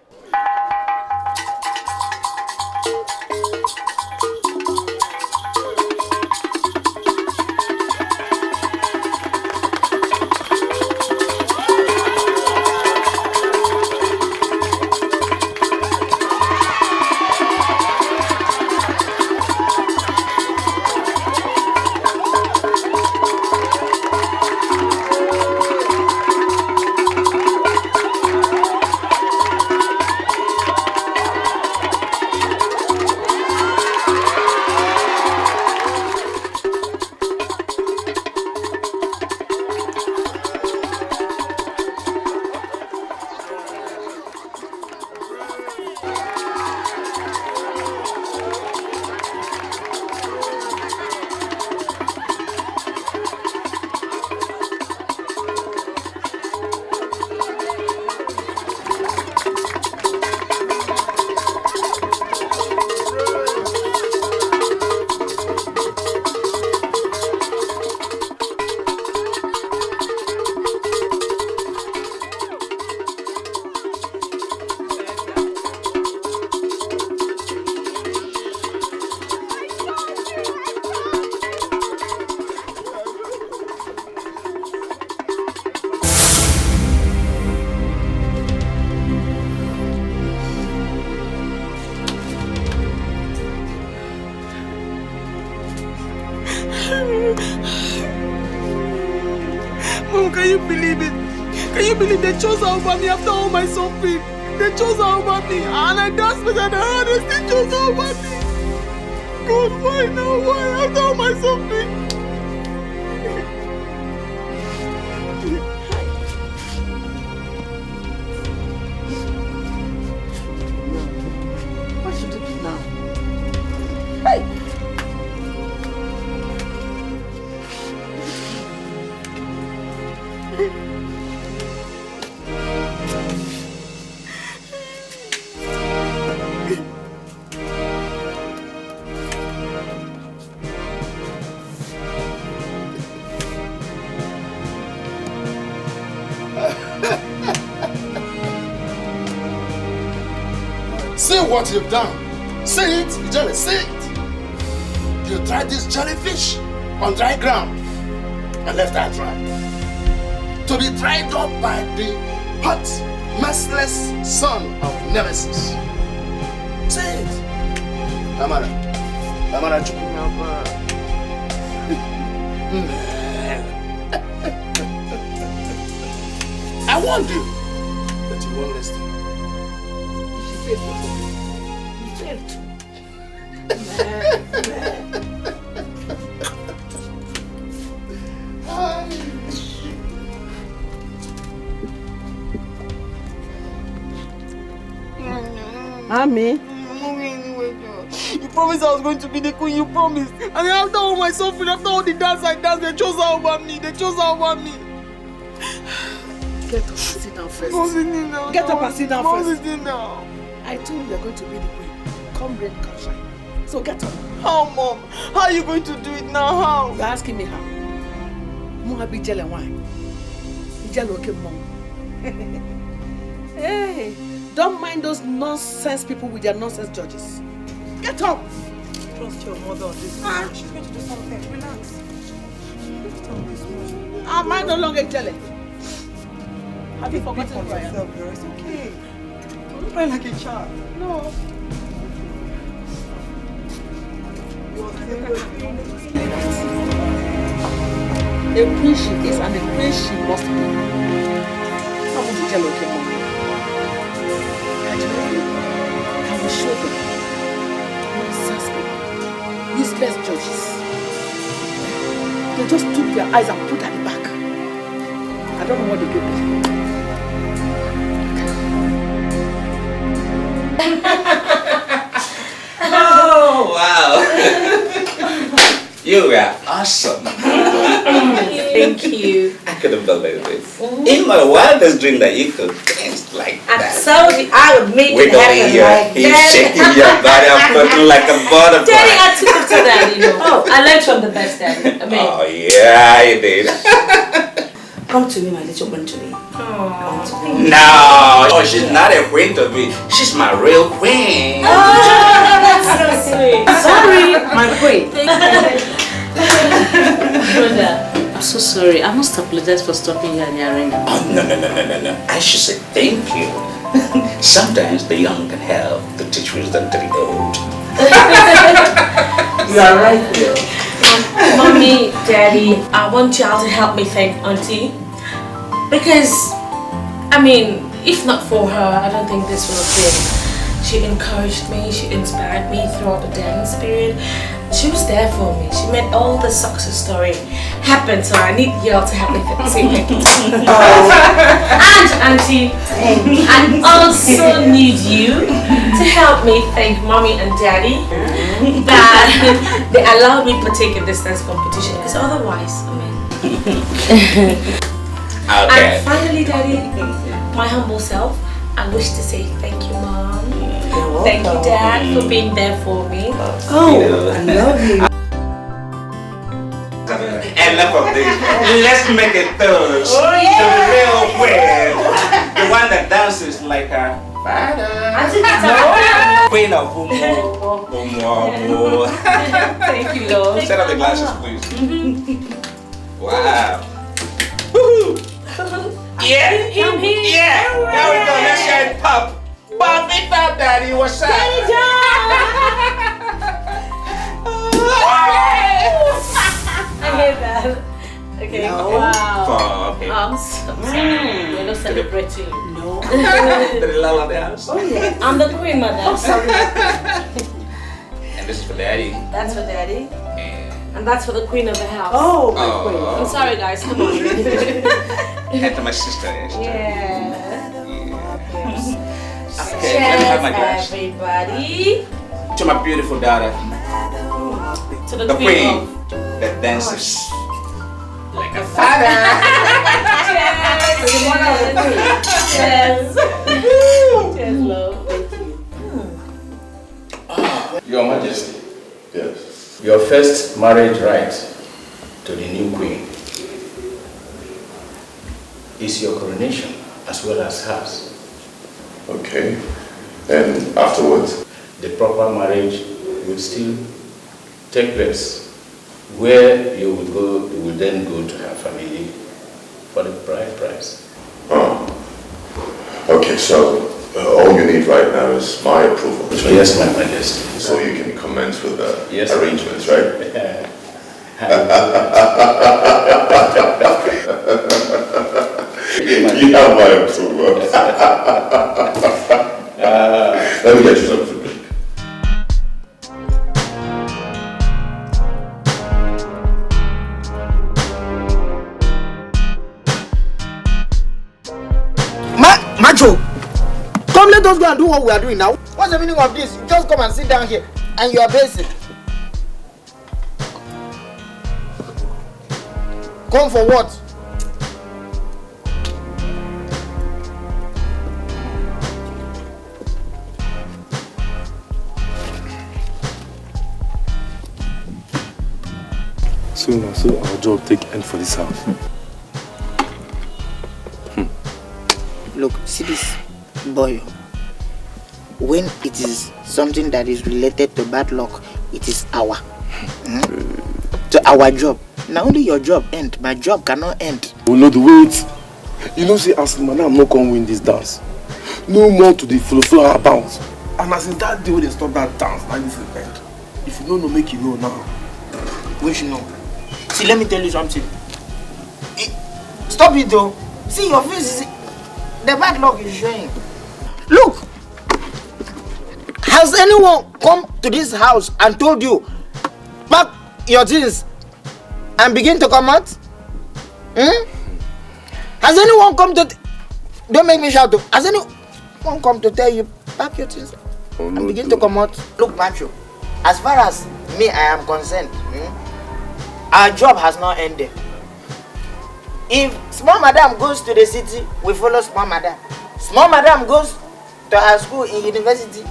Mom, can you believe it? Can you believe they chose her over me after all my suffering? They chose her over me, and I danced better than her, and they still chose her over me. God, why now? Why after all my suffering? What should I do now? Hey! See what you've done. See it, Jelly, see it. You tried this jellyfish on dry ground and left her dry. To be dried up by the hot, merciless son of Nemesis. See it. Amara. Amara Chukwunaba. I warned you, but you won't listen. You failed. Mommy, you promised I was going to be the queen, you promised. And then after all my suffering, after all the dance I danced, they chose her over me. They chose her over me. Get up and sit down first. Mom, sitting down. Get up and sit down first. Mom, sitting down. I told you you're going to be the queen. Come rain, come shine. So get up. How, Mom? How are you going to do it now? How? You're asking me how? Mohabi Jell and wine. Hey, don't mind those nonsense people with their nonsense judges. Get up! Trust your mother on this. She's going to do something. Relax. Am I no longer jealous? Have you forgotten who I am? It's okay. Don't cry like a child. No. A queen she is and a queen she must be. I won't be jealous of your mom. I will show them. Nonsense people. Useless judges. They just took their eyes and put at the back. I don't know what they did. Oh, wow. You were awesome. Thank you. I couldn't believe it. In my wildest dream that you could dance like that. Absolutely, I would make it happen like He's that. shaking your body and looking like a butterfly. Daddy, I took it to that, you know. Oh, I learned from the best, Daddy. I mean, Oh, yeah, you did. come to me, my little Benjamin. Come to me. No, oh, she's not a queen to me. She's my real queen. Oh, that's so sweet. Sorry, my queen. Brother, I'm so sorry. I must apologize for stopping you at the arena. Oh, no. I should say thank you. Sometimes the young can help to teach wisdom to the old. You are right there. Mommy, Daddy, I want y'all to help me thank Auntie. Because, I mean, if not for her, I don't think this would have been. She encouraged me, she inspired me throughout the dance period. She was there for me. She made all the success story happen. So I need y'all to help me say thank you. And Auntie, I also need you to help me thank Mommy and Daddy that they allowed me to partake in this dance competition. Because otherwise, I mean. Okay. And finally, Daddy, my humble self, I wish to say thank you, Mom. Thank you, Dad, for being there for me. Oh, I love you. Enough of this. Let's make it toast. Oh, yeah. The real queen. The one that dances like her father. Queen of Umo. Thank you, Lord. Set up the glasses, please. Wow. Woohoo. Yeah. Yeah. There we go. Let's share it pop. Pop it up, Daddy. What's up? Daddy I hate that. Okay. No. Wow. Oh, okay. I'm sorry. We're not celebrating. No. The love of the house. Oh, yeah. I'm the queen, madam. And this is for Daddy. That's for Daddy. And that's for the queen of the house. Oh, my queen. I'm sorry, guys. Come on. And to my sister. Yeah. Okay, let me have my glass. Everybody. To my beautiful daughter. To the queen that dances like a father. Cheers. Cheers, love. Your Majesty. Yes. Your first marriage rite to the new queen is your coronation as well as hers. Okay. And afterwards? The proper marriage will still take place, where you will then go to her family for the bride price. Oh. Okay, so all you need right now is my approval. Yes, my Majesty. So you can commence with the Yes, arrangements, right? You have my approval. Let me get you something to drink. Macho, come let us go and do what we are doing now. What's the meaning of this? You just come and sit down here and you are basic. Come for what? So our job take end for this house. Look, see this boy. When it is something that is related to bad luck, it is our. So our job. Now only your job end. My job cannot end. Oh no, wait. You know, see, as madam no come win this dance. No more to the flow about. And as in that day when they stop that dance, like this is end. If you don't know, make you know now. Which know? See, let me tell you something. Stop it though. See, your face is... The bad luck is showing. Look! Has anyone come to this house and told you, pack your things and begin to come out? Has anyone come to... Don't make me shout. Has anyone come to tell you, pack your things and begin to come out? Look, Macho, as far as me, I am concerned, our job has not ended. If small madam goes to the city, we follow small madam. Small madam goes to her school in university,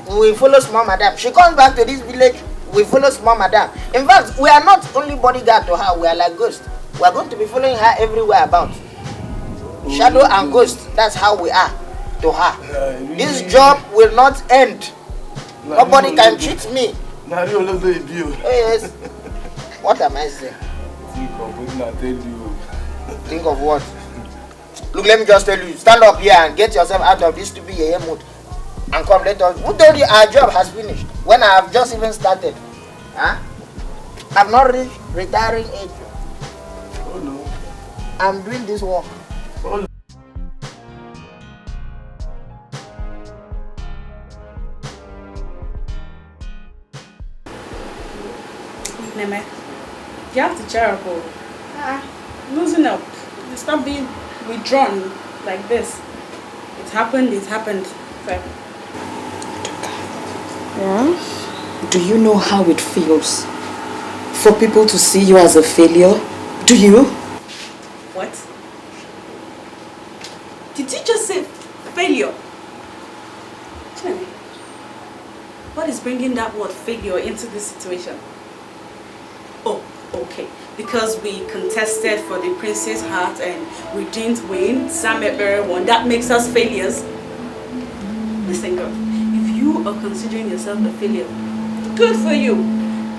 we follow small madam. She comes back to this village, we follow small madam. In fact, we are not only bodyguard to her, we are like ghosts. We are going to be following her everywhere about. Shadow and ghost, that's how we are to her. This job will not end. Nobody can cheat me. Oh yes. What am I saying? Think of what? Look, let me just tell you, stand up here and get yourself out of this stupid mood. And come, let us. Who told you our job has finished? When I have just even started. Huh? I've not reached retiring age. Oh no. I'm doing this work. Oh no. Neme, you have to cheer up. Losing up. Stop being withdrawn like this. It happened. So. Yeah? Do you know how it feels for people to see you as a failure? Do you? What? Did you just say failure? Jenny, what is bringing that word failure into this situation? Oh, okay. Because we contested for the prince's heart and we didn't win, Sam Ebere won. That makes us failures. Listen, girl, if you are considering yourself a failure, good for you.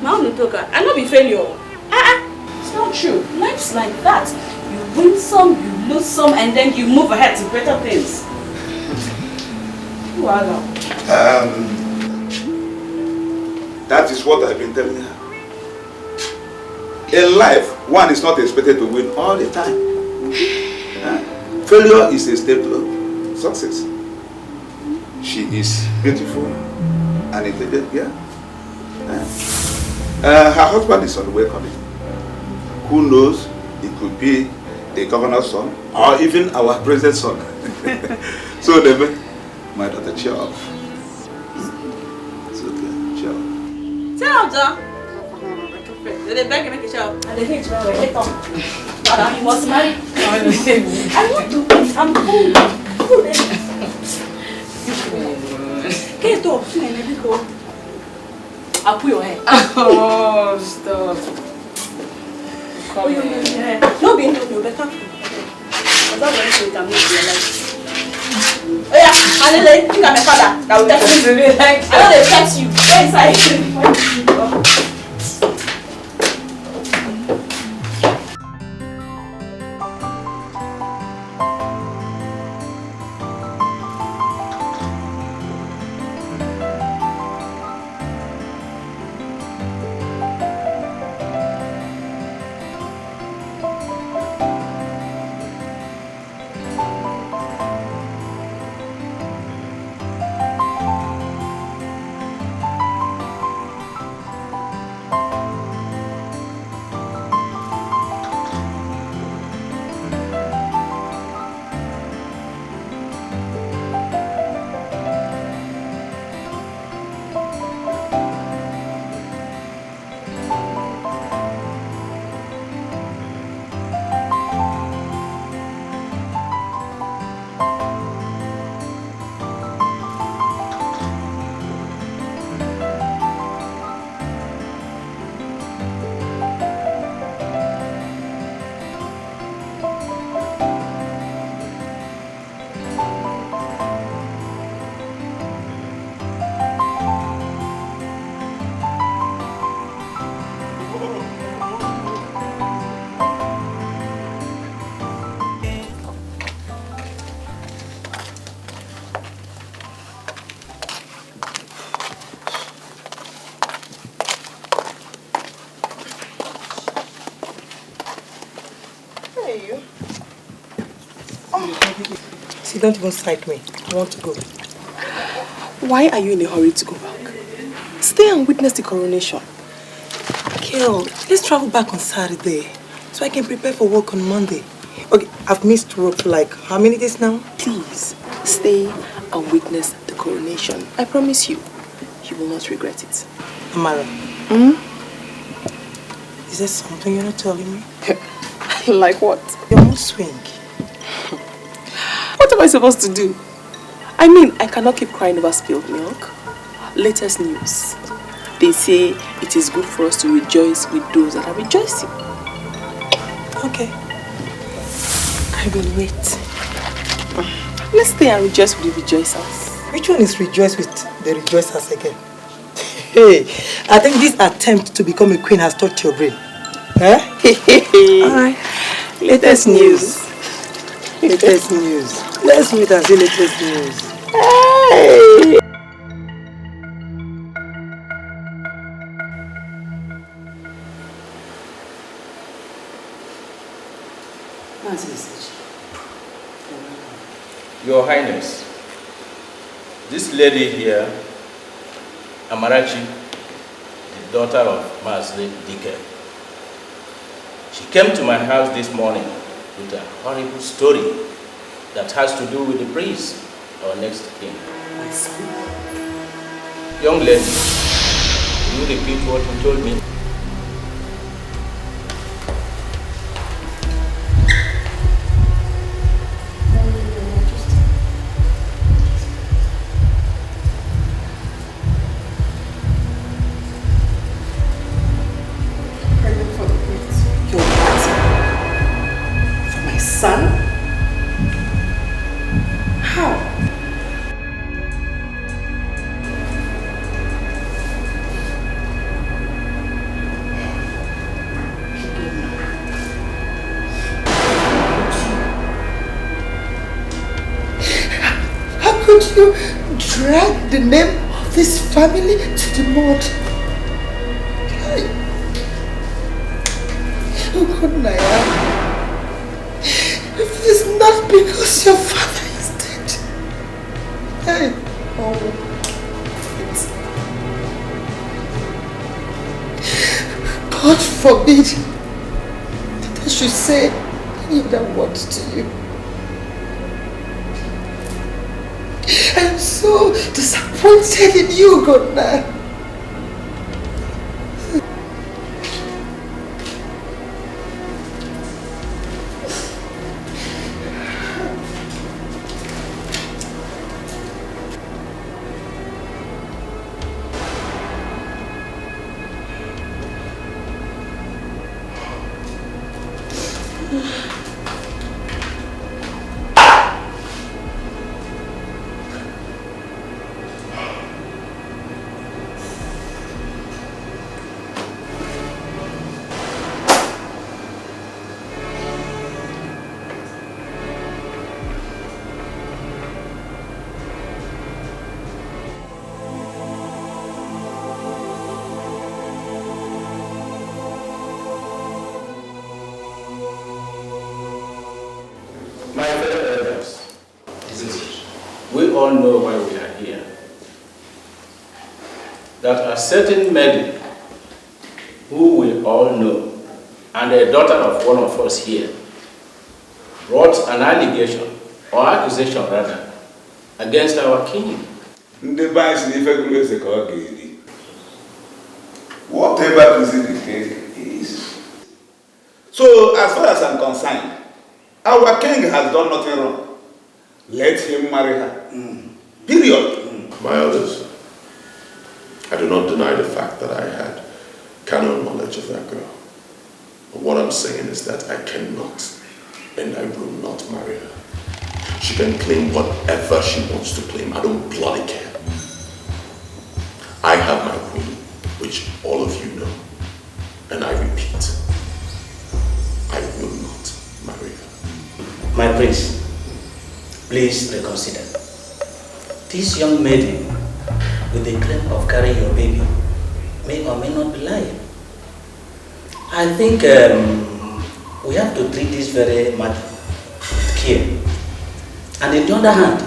I know be failure. It's not true. Life's like that. You win some, you lose some, and then you move ahead to better things. Wow. That is what I've been telling her. In life, one is not expected to win all the time. Failure is a step to success. She is beautiful and intelligent, yeah. Her husband is on the way coming. Who knows, it could be the governor's son or even our president's son. So, my daughter, cheer up. It's okay, cheer up. Cheer up, John. They beg you make a show. And they hate you already. Madam, you must marry. I want to eat. I'm hungry. Get up. I'll put your hair. Oh, stop. Come here. No, be no, better. I'm not going to make your life. Oh yeah, and then think I'm a father. That will definitely like. I know they text you. Go inside. See, don't even sight me. I want to go. Why are you in a hurry to go back? Stay and witness the coronation. Kel, let's travel back on Saturday so I can prepare for work on Monday. Okay, I've missed work for like how many days now? Please, stay and witness the coronation. I promise you, you will not regret it. Amara. Is there something you're not telling me? Like what? Your mood swing. What am I supposed to do? I mean, I cannot keep crying over spilled milk. Latest news. They say it is good for us to rejoice with those that are rejoicing. Okay. I will wait. Let's stay and rejoice with the rejoicers. Which one is rejoice with the rejoicers again? Hey, I think this attempt to become a queen has touched your brain. Eh? Alright. Latest news. Latest news. Let's meet and see latest news. Hey! Your Highness, this lady here, Amarachi, the daughter of Masley Dike, she came to my house this morning with a horrible story that has to do with the priest, our next king. My son? Young lady, will you repeat what you told me? Son? How? How could you drag the name of this family to the mud? Oh God, Naya. If it is not because your father is dead. Hey, oh. God forbid that I should say any other words to you. I am so disappointed in you, Godna. Know why we are here. That a certain maiden who we all know and a daughter of one of us here brought an allegation or accusation rather against our king. Whatever pleases the king is. So as far as I'm concerned, our king has done nothing wrong. Let him marry her. Period. My elders, I do not deny the fact that I had carnal knowledge of that girl. But what I'm saying is that I cannot and I will not marry her. She can claim whatever she wants to claim. I don't bloody care. I have my queen, which all of you know. And I repeat, I will not marry her. My prince, please reconsider. This young maiden with the claim of carrying your baby may or may not be lying. I think we have to treat this very matter with care. And on the other hand,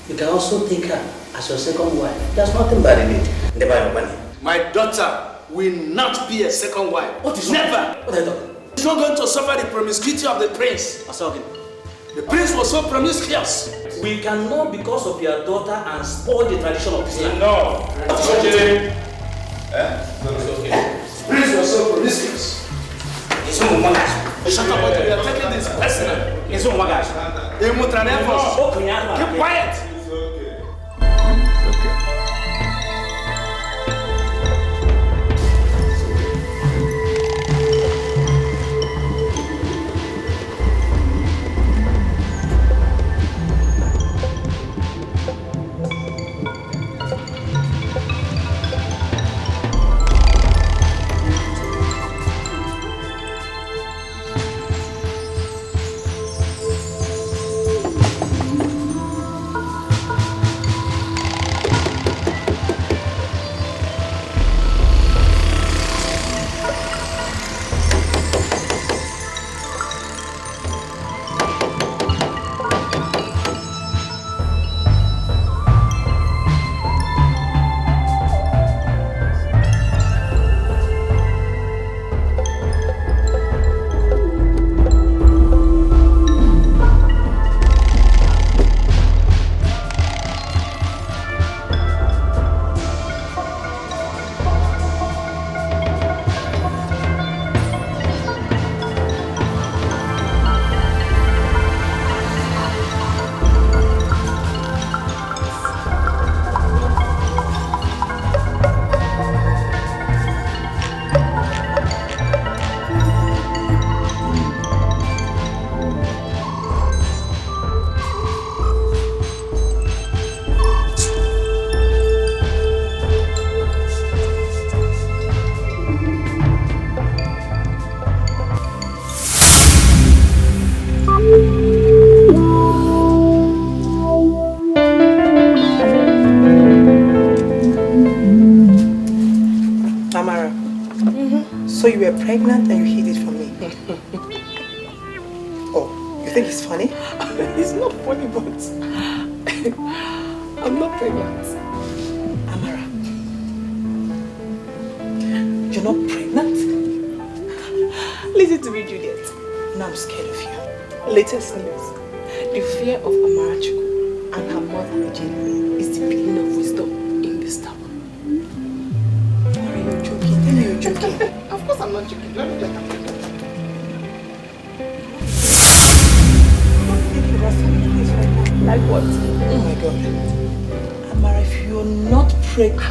you can also take her as your second wife. There's nothing bad in it. Never your money. My daughter will not be a second wife. What is never? What are you talking? She's not going to suffer the promiscuity of the prince. What's talking? The prince was so promiscuous. We cannot, because of your daughter, and spoil the tradition of Islam. No. Okay. The prince was so promiscuous. Shut up, we are taking this personal. Keep quiet. So you were pregnant and you hid it from me. Oh, you think it's funny? It's not funny, but I'm not pregnant. Amara, you're not pregnant? Listen to me, Juliet. Now I'm scared of you. Latest news. The fear of Amarachuku and her mother Regina is the beginning of wisdom in this town. Are you joking? Tell me you're joking. Of course I'm not joking. Let me just like what? Oh my God. Amara, if you're not pregnant,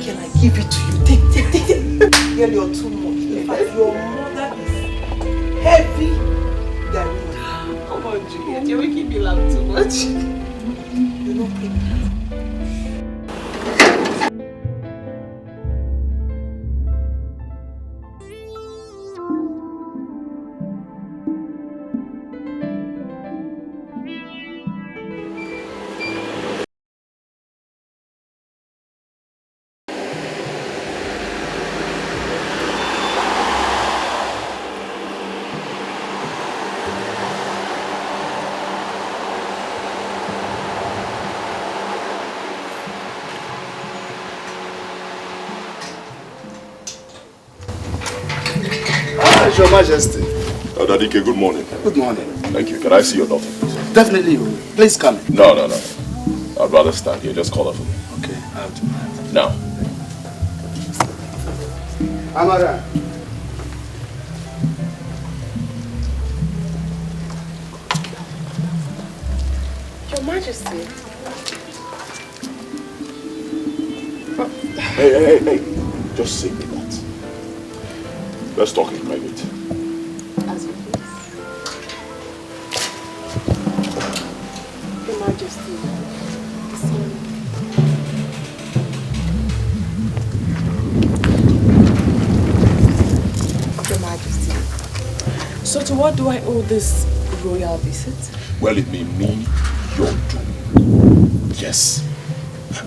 can I give it to you? Take. Girl, you're too much. In fact, your mother is heavy than you. Come on, Juliet. You're making me laugh too much. You're not pregnant. Your Majesty. Oh, Dadike, good morning. Good morning. Thank you. Can I see your daughter, please? Definitely. Please come. No. I'd rather stand here. Just call her for me. Okay, I'll do that. Now. Amara. Your Majesty. Hey. Just say me that. Let's talk in private. As you please. Your Majesty. Your Majesty. So to what do I owe this royal visit? Well, it may mean your doom. Yes.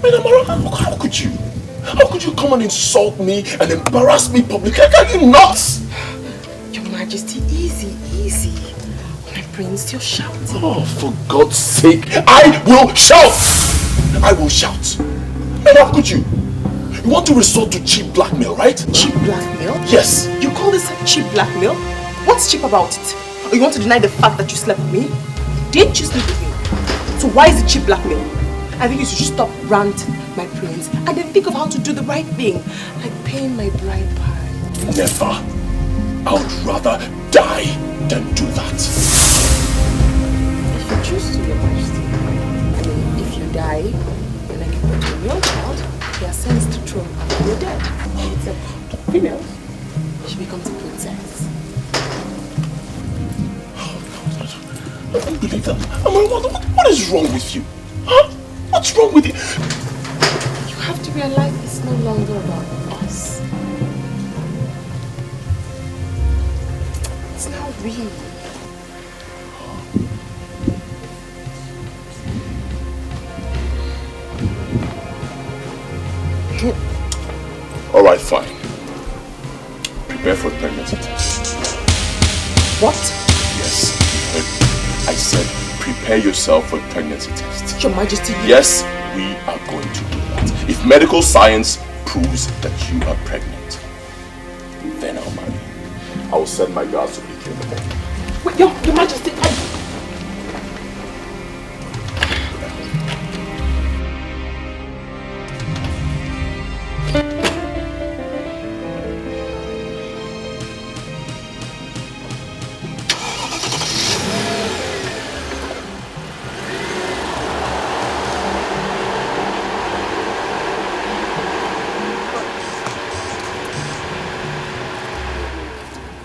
Man, Amara, how could you? How could you come and insult me and embarrass me publicly? Are you nuts? Your Majesty, easy. My Prince, you're shouting. Oh, for God's sake, I will shout! I will shout. And how could you? You want to resort to cheap blackmail, right? Cheap blackmail? Yes. You call this cheap blackmail? What's cheap about it? Or you want to deny the fact that you slept with me? Didn't you sleep with me? So why is it cheap blackmail? I think you should stop ranting, my prince, and then think of how to do the right thing, like paying my bride price. Never. I would rather die than do that. If you choose to, your majesty, I mean, if you die, you're like a male child, you are sentenced to throne after you're dead. It's a female. She becomes a princess. I don't believe that. What is wrong with you? Huh? What's wrong with you? You have to realize it's no longer about us. It's now we. Alright, fine. Prepare for a pregnancy test. What? Yes, you heard me. I said prepare yourself for a pregnancy test. Your Majesty. Yes, we are going to do that. If medical science proves that you are pregnant, then I'll marry you. I will send my guards to meet you in the morning. Wait, your Majesty,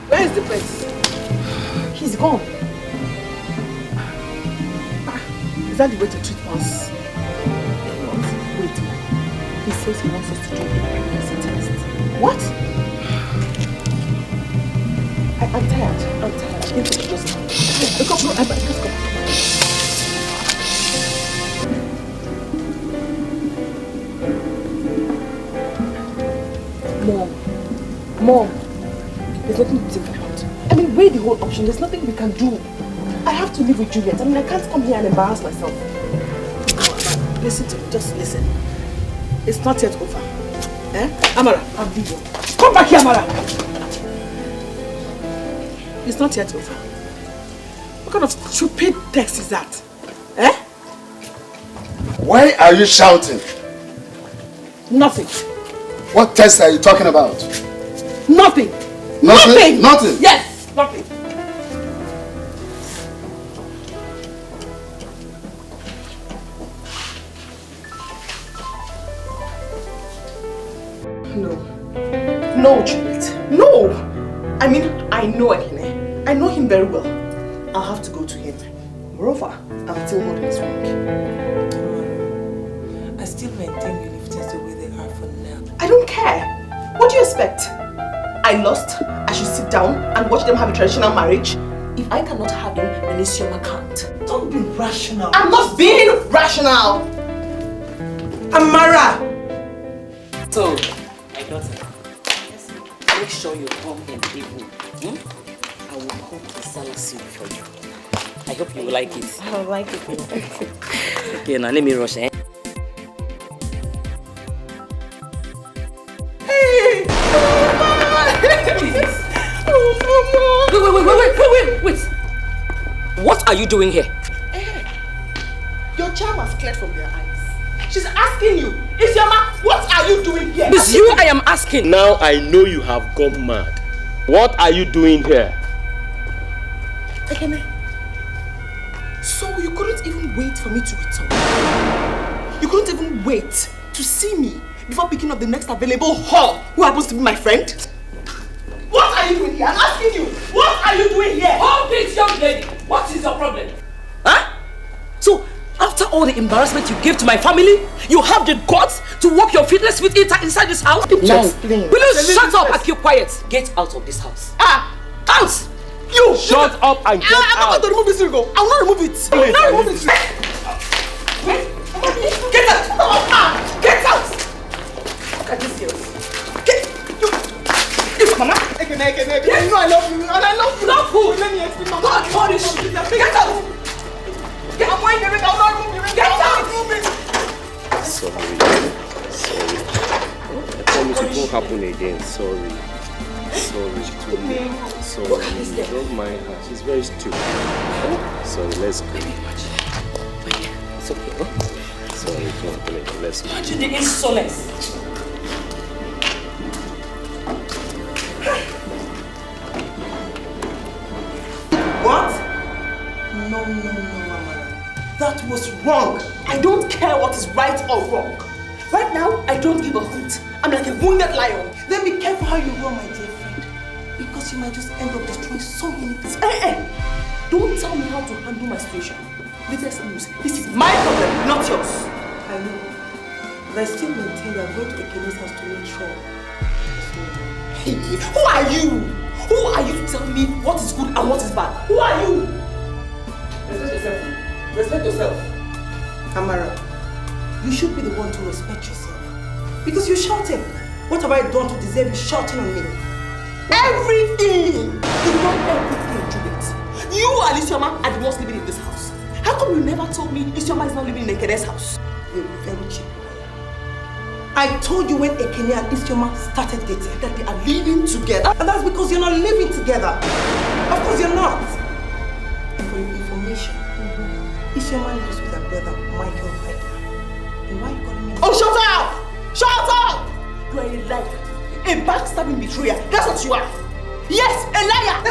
where is the prince? He's gone. Is that the way to treat us? Wait. He says he wants us to do a pregnancy test. What? I'm tired. I think we should just go. Let's go. Mom. There's nothing to think about. I mean, weigh the whole option. There's nothing we can do. I have to live with Juliet. I mean, I can't come here and embarrass myself. Listen to me. Just listen. It's not yet over. Eh? Amara, I'm leaving. Come back here, Amara. It's not yet over. What kind of stupid text is that? Eh? Why are you shouting? Nothing. What test are you talking about? Nothing. Nothing? Nothing? Yes, nothing. No, Juliet. No! I mean, I know Ekene. I know him very well. I'll have to go to him. Moreover, I'm still holding his ring. I still maintain you leave things the way they are for now. I don't care. What do you expect? I lost. I should sit down and watch them have a traditional marriage. If I cannot have him, then Isioma can't. Don't be rational. I'm not being rational. Amara! So, my daughter, make sure you come in the evening. I will cook the salad soup for you. I hope you will like it. I will like it. Okay, now let me rush, eh? Hey! Wait! What are you doing here? Your charm has cleared from their eyes. She's asking you, Isioma, what are you doing here? It's you I am asking. Now I know you have gone mad. What are you doing here? Ekene, so you couldn't even wait for me to return? You couldn't even wait to see me before picking up the next available whore who happens to be my friend? What are you doing here? I'm asking you, what are you doing here? Hold this, young lady. What is your problem? Huh? So, after all the embarrassment you gave to my family, you have the guts to walk your feetless feet inside this house? Now, will you shut up and keep quiet? Get out of this house. Out! You! Shut up and get I'm out! not going to remove this ring. I will not remove it. I will not remove it. Get out! Get out! Look at this girl. Get you! Mama! Ekene! Ekene. You know I love you. And I love you. Not who? Let me explain. God, what is she? Get out. Get out. Get out. Sorry. I promise it won't happen again. Sorry. Don't mind her. She's very stupid. Sorry, let's go. It's okay, huh? Sorry, it won't happen again. Let's go. Imagine the insolence. What? No, Amara. That was wrong. I don't care what is right or wrong. Right now, I don't give a hoot. I'm like a wounded lion. Then be careful how you roll, my dear friend. Because you might just end up destroying so many things. Hey! Don't tell me how to handle my situation. Latest news. This is my problem, not yours. I know. But I still maintain that I'm going to Ekene's house to make sure. Hey, who are you? Who are you to tell me what is good and what is bad? Who are you? Respect yourself. Respect yourself. Amara, you should be the one to respect yourself. Because you're shouting. What have I done to deserve you shouting on me? Everything! You want everything, Juliet. You and Isioma are the ones living in this house. How come you never told me Isioma is not living in Ekene's house? You're very cheap. I told you when Ekene and Isioma started dating that they are living together. And that's because you're not living together. Of course you're not. And for your information, Isioma lives with her brother, Michael, right now. And why are you calling me? Oh, shut up! Shut up! You are a liar. A backstabbing betrayer. That's what you are. Yes, a liar!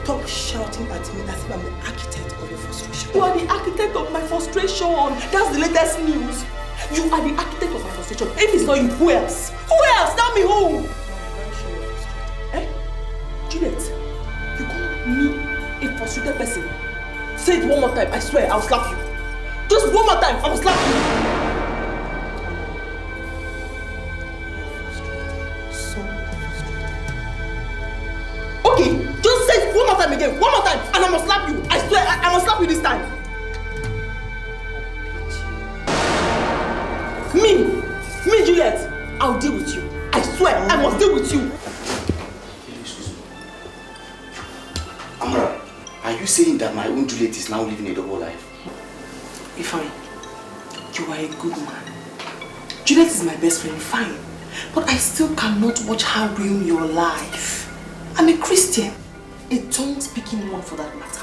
Stop shouting at me as if I'm the architect of your frustration. You are the architect of my frustration. That's the latest news. You are the architect of my frustration. If it's not you, who else? Who else? Tell me who? I'm very sure you're frustrated. Eh? Juliet, you call me a frustrated person. Say it one more time. I swear, I'll slap you. Just one more time, I will slap you. Okay, just say it one more time again. One more time, and I must slap you. I swear, I must slap you this time. Me, Juliet, I'll deal with you. I swear, I must deal with you. Amara, are you saying that my own Juliet is now living a double life? Fine. You are a good man. Juliet is my best friend, fine. But I still cannot watch her ruin your life. I'm a Christian. A tongue-speaking one for that matter.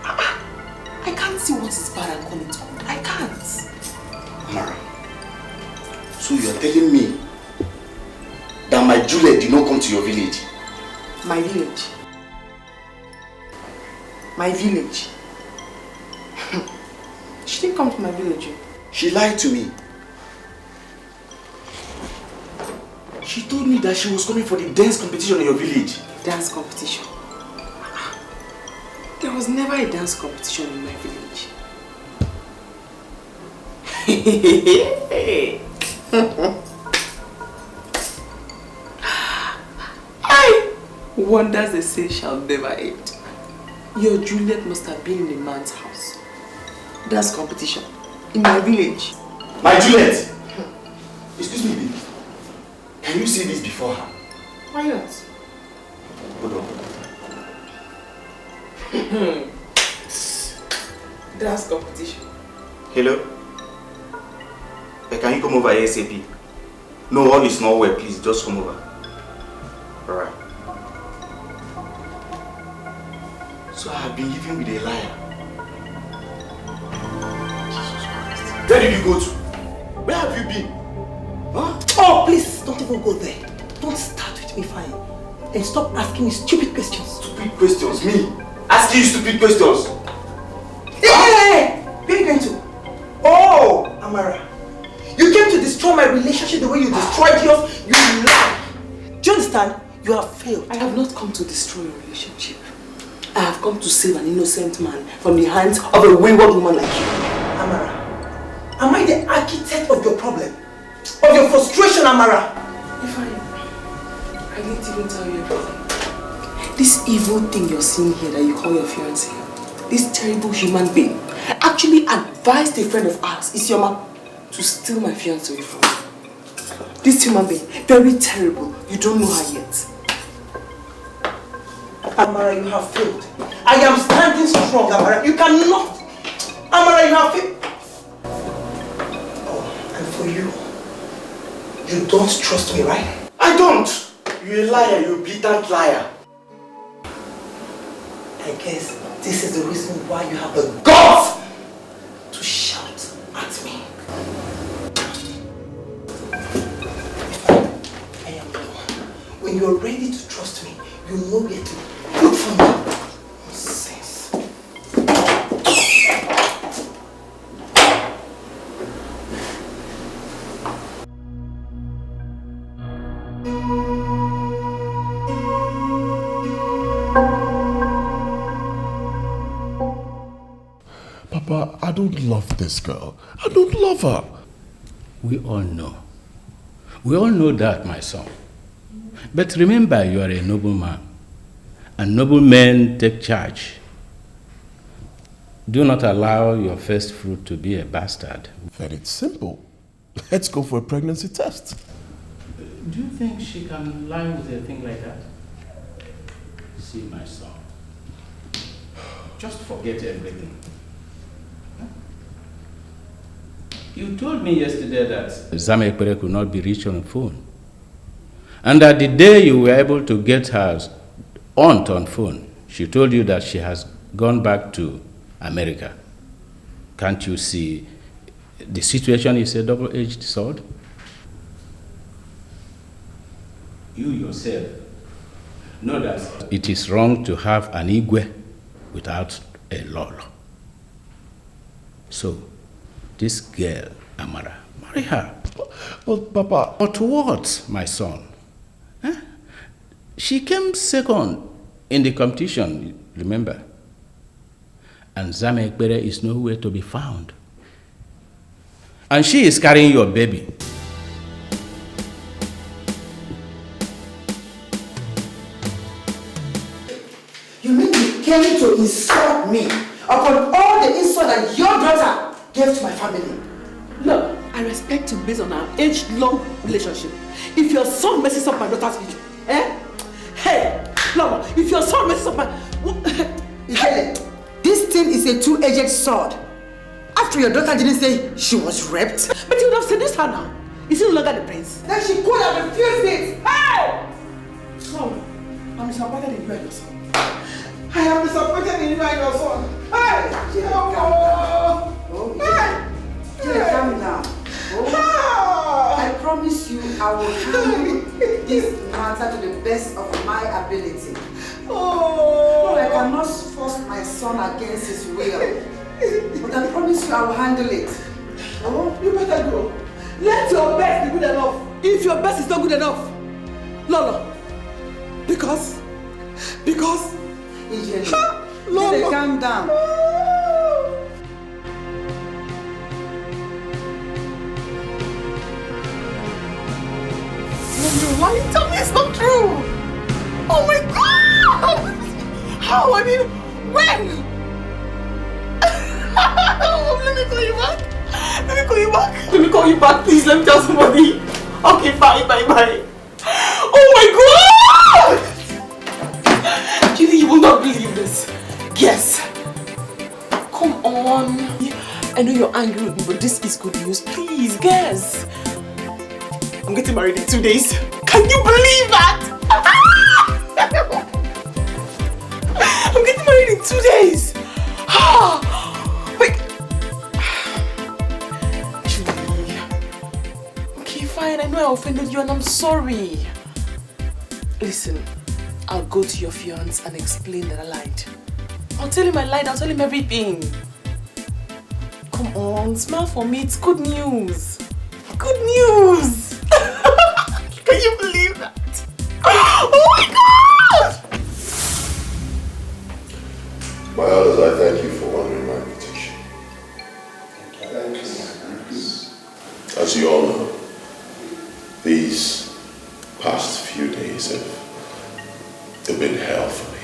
I can't see what is bad and call it good. I can't. Amara, so you are telling me that my Juliet did not come to your village? My village? My village? She didn't come to my village. She lied to me. She told me that she was coming for the dance competition in your village. Dance competition? There was never a dance competition in my village. Wonders they say shall never end. Your Juliet must have been in a man's house. Dance competition in my village. My Juliet! Excuse me, baby. Can you see this before her? Why not? Hold on. Dance competition. Hello? Can you come over ASAP? No, all is not well, please. Just come over. Alright. So I have been living with a liar. Jesus Christ. Where did you go to? Where have you been? Huh? Oh, please, don't even go there. Don't start with me, fine. And stop asking me stupid questions. Stupid questions? Me? Asking you stupid questions? Hey! Where are you going to? Oh, Amara. You came to destroy my relationship the way you destroyed yours. You lie. Do you understand? You have failed. I have not come to destroy your relationship. I have come to save an innocent man from the hands of a wayward woman like you. Amara, am I the architect of your problem? Of your frustration, Amara? If I didn't even tell you everything. This evil thing you're seeing here that you call your fiancé, this terrible human being, actually advised a friend of ours, Isioma, to steal my fiancé away from me. This human being, very terrible. You don't know her yet. Amara, you have failed. I am standing strong, Amara. You cannot. Amara, you have failed. Oh, and for you, you don't trust me, right? I don't. You're a liar, you're a blatant liar. I guess this is the reason why you have the guts to shout at me. I am done. When you are ready to trust me, you know where to look for me. Nonsense. Papa, I don't love this girl. I don't love her. We all know. We all know that, my son. But remember, you are a noble man. And noble men take charge. Do not allow your first fruit to be a bastard. Very simple. Let's go for a pregnancy test. Do you think she can lie with a thing like that? See, my son. Just forget everything. You told me yesterday that Zamekpere could not be reached on the phone. And that the day you were able to get her aunt on phone, she told you that she has gone back to America. Can't you see the situation is a double-edged sword? You yourself know that it is wrong to have an Igwe without a Lolo. So, this girl, Amara, marry her. But Papa... But what, my son? Huh? She came second in the competition, remember? And Zamekpere is nowhere to be found. And she is carrying your baby. You mean you came to insult me upon all the insult that your daughter gave to my family? Look, I respect you based on our age-long relationship. If your son messes up my daughter's future, Hey, Lama, if your son messes up my... This thing is a two-edged sword. After your daughter didn't say she was raped. But you would have seduced her now. Is he no longer the prince? Then she could have refused it. Hey! No, I'm disappointed in you and your son. I am disappointed in you and your son. Hey! Hey! Calm down. I promise you I will handle this matter to the best of my ability. No, I cannot force my son against his will. But I promise you I will handle it. You better go. Let your best be good enough. If your best is not good enough, Lolo. Because Lolo, calm down. You're lying. Tell me it's not true. Oh my God! How? I mean, when? Let me call you back. Let me call you back, please. Let me tell somebody. Okay, bye. Oh my God! Julie, you will not believe this. Yes. Come on. I know you're angry with me, but this is good news. Please, guess. I'm getting married in 2 days. Can you believe that? I'm getting married in 2 days. Wait. Julie. Okay, fine. I know I offended you and I'm sorry. Listen, I'll go to your fiancé and explain that I lied. I'll tell him I lied. I'll tell him everything. Come on, smile for me. It's good news. Good news. Can you believe that? Oh my God! My elders, I thank you for honoring my invitation. As you all know, these past few days have been hell for me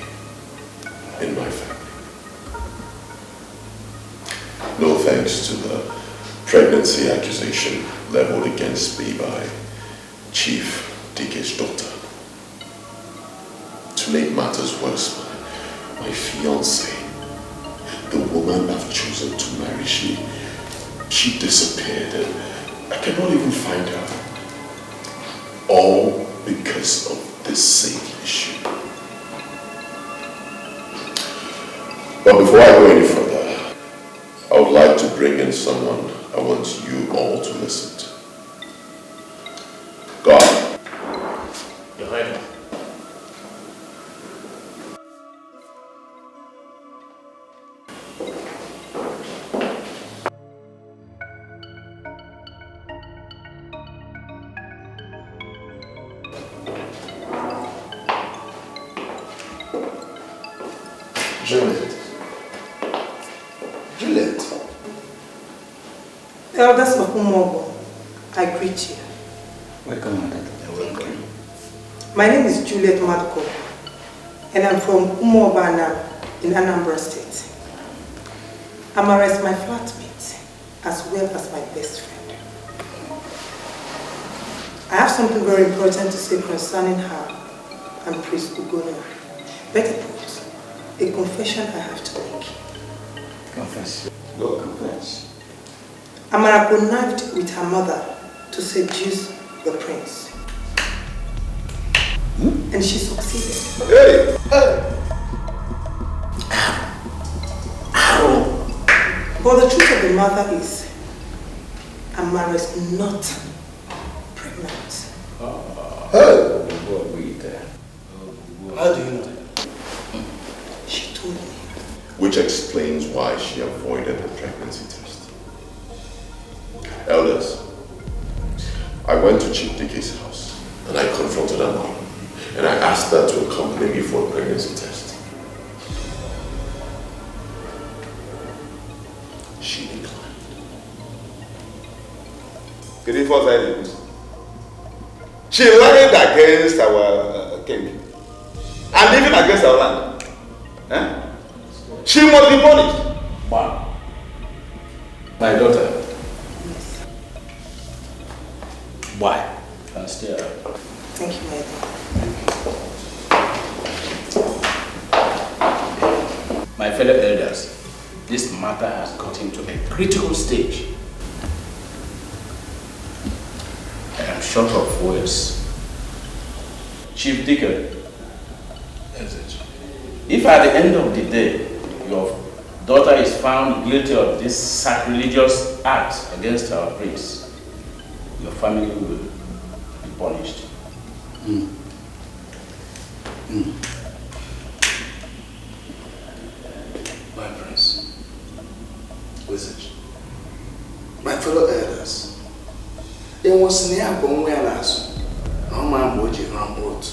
in my family. No thanks to the pregnancy accusation leveled against me by Chief Dike's daughter. To make matters worse, my fiancée, the woman I've chosen to marry, she disappeared and I cannot even find her. All because of this same issue. But before I go any further, I would like to bring in someone I want you all to listen to. God. Your Highness. Juliet. Elders of Umobo, I greet you. Welcome, Madam. Welcome. My name is Juliet Madko, and I'm from Umobo in Anambra State. Amara is my flatmate, as well as my best friend. I have something very important to say concerning her and Priest Ugonia. Better put, a confession I have to make. Confess. Go confess. Amara connived with her mother to seduce the prince. And she succeeded. Hey! But the truth of the matter is, Amara is not pregnant. Hey! How do you know? She told me. Which explains why she avoided the pregnancy test. Elders, I went to Chief Dike's house and I confronted her mom and I asked her to accompany me for a pregnancy test. She declined. Did he force her? She lied against our king and even against our land. Eh? She must be punished. Wow. My daughter. Why? Stay up. Thank you, my dear. My fellow elders, this matter has gotten to a critical stage. I am short of words. Chief Dike, if at the end of the day, your daughter is found guilty of this sacrilegious act against our prince, your family will be punished. My prince, Wizard, my fellow elders, there was near Bonwelas, no man would you run out.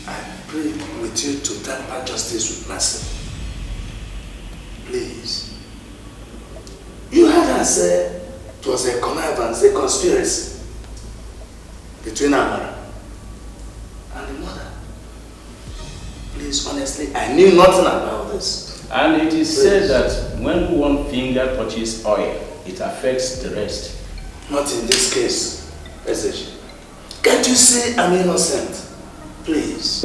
I plead with you to temper justice with mercy. Please. You heard her say it was a connivance, a conspiracy between Amara and the mother. Please, honestly, I knew nothing about this. And it is said that when one finger touches oil, it affects the rest. Not in this case, Esage. Can't you see I'm innocent? Please.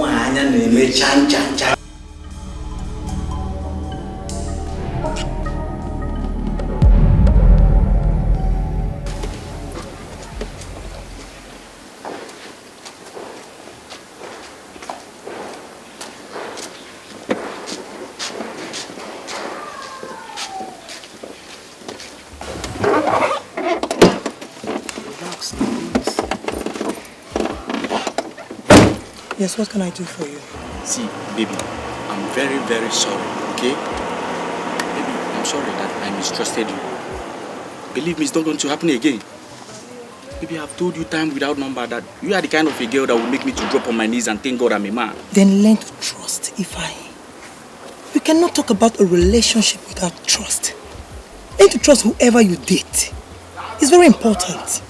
Yes, what can I do for you? See, baby, I'm very, very sorry, okay? Baby, I'm sorry that I mistrusted you. Believe me, it's not going to happen again. Baby, I've told you time without number that you are the kind of a girl that will make me to drop on my knees and thank God I'm a man. Then learn to trust, Ifeanyi. You cannot talk about a relationship without trust. Learn to trust whoever you date. It's very important.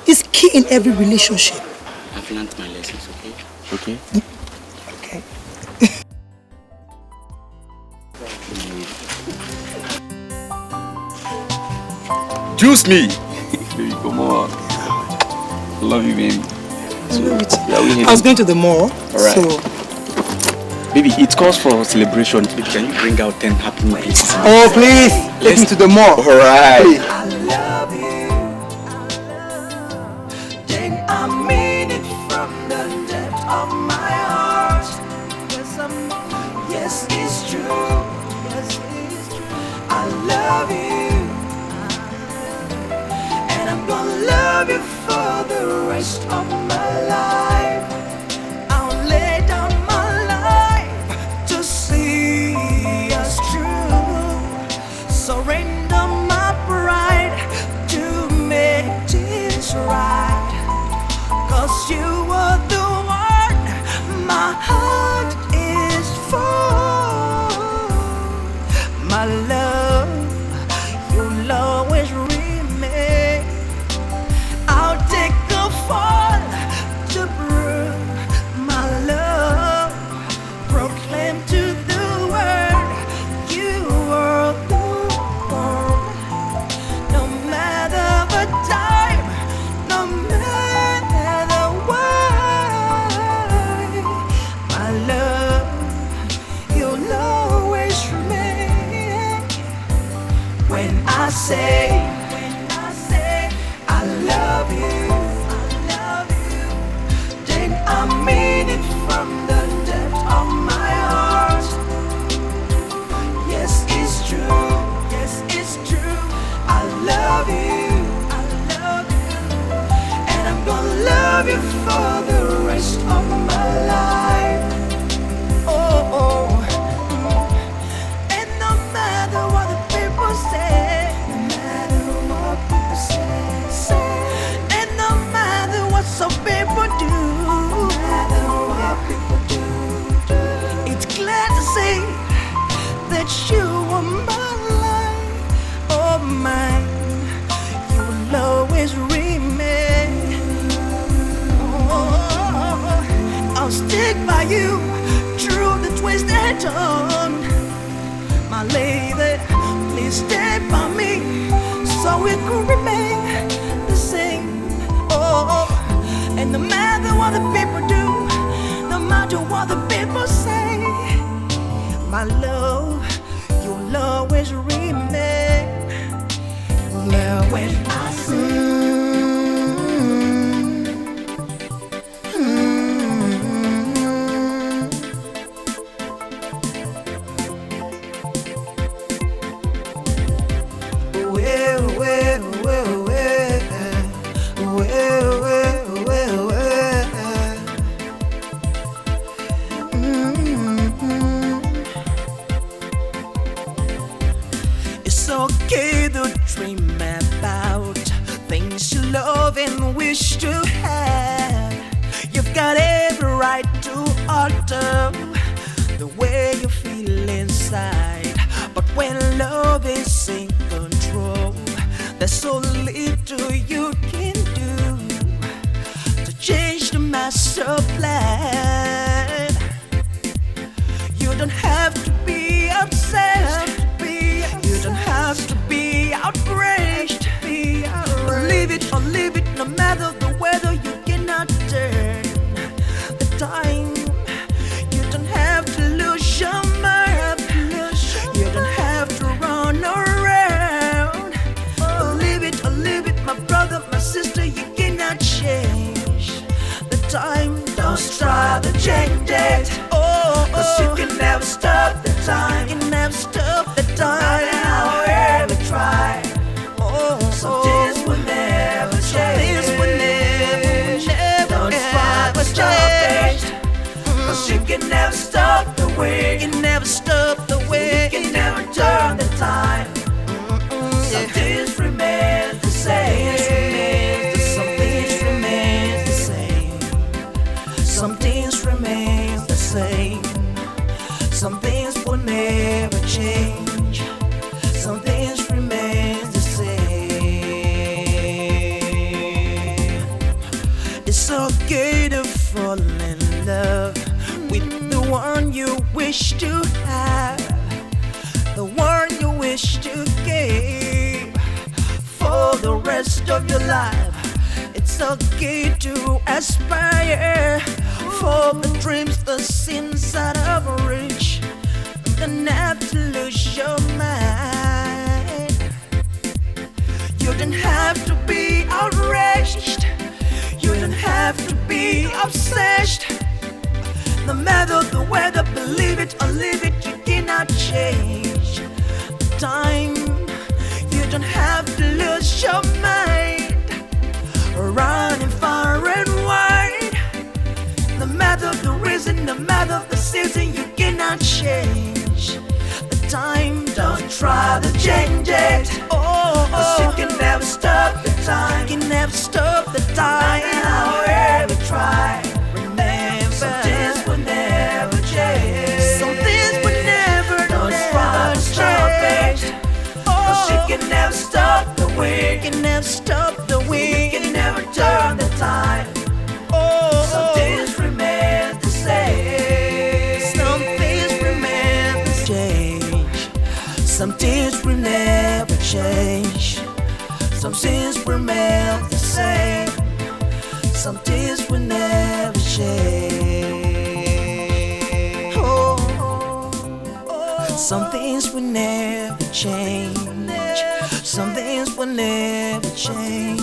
It's key in every relationship. I've learned my lessons, okay? Okay? Okay. Juice me! Baby, come on. Love you, baby. I was going to the mall. Alright. So. Baby, it calls for celebration. Baby, can you bring out 10 happy minutes? Oh, please. Take me to the mall. Alright. I love you. Then I mean it from the depth of my heart. Yes, it's true. Yes, it's true. I love you. And I'm gonna love you for the rest of my life. I'll lay down my life to see us through. Surrender my pride to make this right. 'Cause you are the one my heart is for. My love, you'll always remain. I'll take a fall to prove my love. Proclaim to the world you are the one. No matter the time, no matter what, my love, you'll always remain. When I say I love you, then I mean it from the depth of my heart. Yes, it's true. Yes, it's true. I love you. And I'm gonna love you for the rest of my life. Oh, oh. And no matter what the people say, no matter what people say, and no matter what some people do, no matter what people do, it's glad to say that you are my life, oh mine, you will always remain. Oh, I'll stick by you through the twists and turns. My lady, please stay by me so we could remain the same. Oh, and no matter what the people do, no matter what the people say, my love, you'll always remain. Now when I say it's okay to dream about things you love and wish to have. You've got every right to alter the way you feel inside. But when love is in control, there's so little you can do to change the master plan. You don't have to be upset. You don't have to be outraged. Leave it, no matter the weather, you cannot turn the time. You don't have to lose your mind. You don't have to run around. Leave it, my brother, my sister, you cannot change the time. Don't try to change it. Cause you can never stop the time. You can never stop the time. However try. Some things will never change. Don't try to stop it. Cause you can never stop the way. You can never stop the way. You can never turn the time. Some things remain the same. Some things remain the same. Some things remain the same. Some things will never change. Some things remain the same. It's okay to fall in love with the one you wish to have, the one you wish to keep for the rest of your life. It's It's okay to aspire for the dreams, the sins out of reach. You don't have to lose your mind. You don't have to be outraged. You don't have to be obsessed. No matter the weather, believe it or leave it, you cannot change the time. You don't have to lose your mind. Running far and wide. No matter the reason, no matter the season, you cannot change the time. Don't try to change it. Cause you can never stop the time. You can never stop the time. However try, remember, some things will never change. Some things will never, don't try to stop it. Cause you can never stop the wind. You can never stop the wind. You can never turn the time. Some things remain the same. Some things remain the same. Some things will never change. Some things remain the same. Some things will never change. Some things will never change. Some things will never change.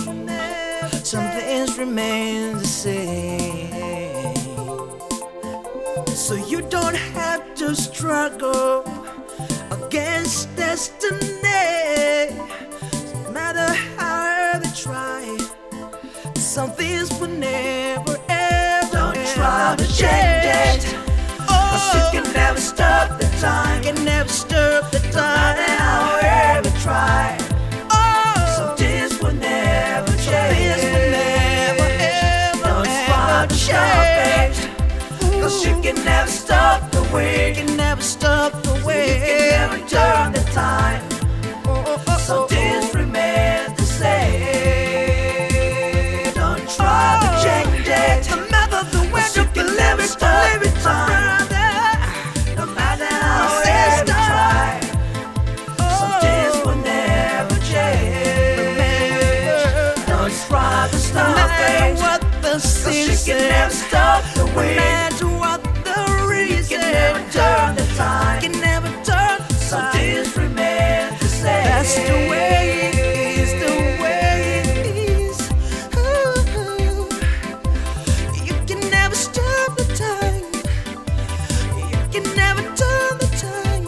Some things remain the same. So you don't have to struggle against destiny. No matter how they try, some things will never ever. Don't try to change it. Cause you can never stop the time. You can never stop the time. No matter however try. Some things will never change. Don't try to stop it. Cause you can never stop the wind. You can never stop the wind. You can never turn the time. Some things remain the same. Don't try to change it. No matter the weather, you can never stop the time. No matter how hard you try, some things will never change. Don't try to stop it. Cause you can never stop the wind. No matter what the reason, you can never turn the time. You can never turn the time. Some things remain the same. That's the way it is, the way it is. You can never stop the time. You can never turn the time.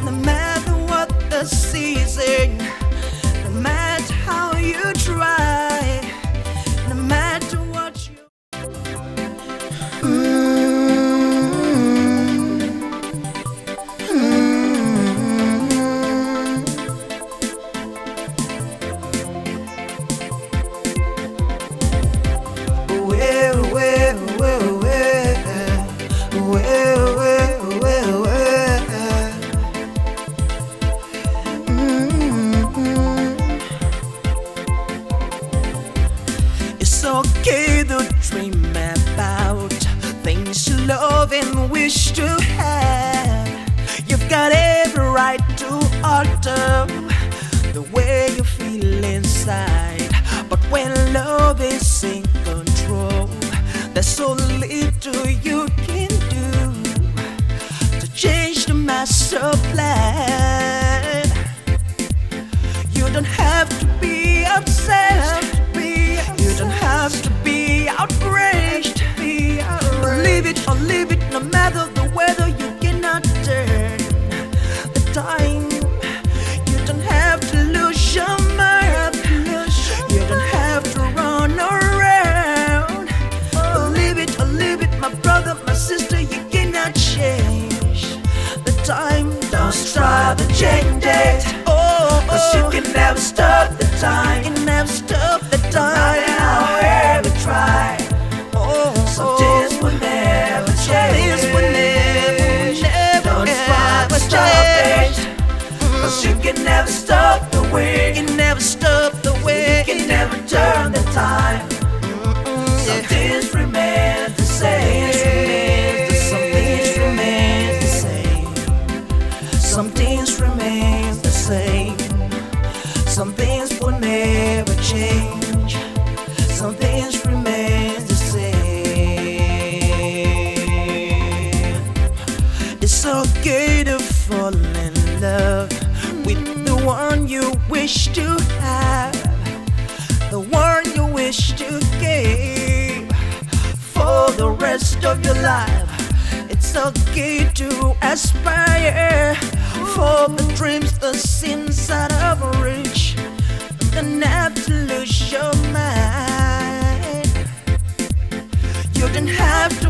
No matter what the season, no matter how you try, no matter what you It's okay to dream about things you love and wish to have. You've got every right to alter the way you feel inside. But when love is in control, there's so little you can do to change the master plan. You don't have to be obsessed. You don't have to be outraged. Believe it or leave it, no matter the weather, you cannot turn the time. You don't have to lose your mind. You don't have to run around. Believe it or leave it, my brother, my sister, you cannot change the time. Don't try to change it. Cause you can never stop the time. You can never stop the time. However try. Some things will never change. Don't try to stop it. Cause you can never stop the wind. You can never stop the wind. You can never turn the time. Some things remain the same. Some things remain the same. Some things remain the same. okay to fall in love with the one you wish to have, the one you wish to keep for the rest of your life. It's okay to aspire for the dreams that's inside of reach. You don't have to lose your mind. You don't have to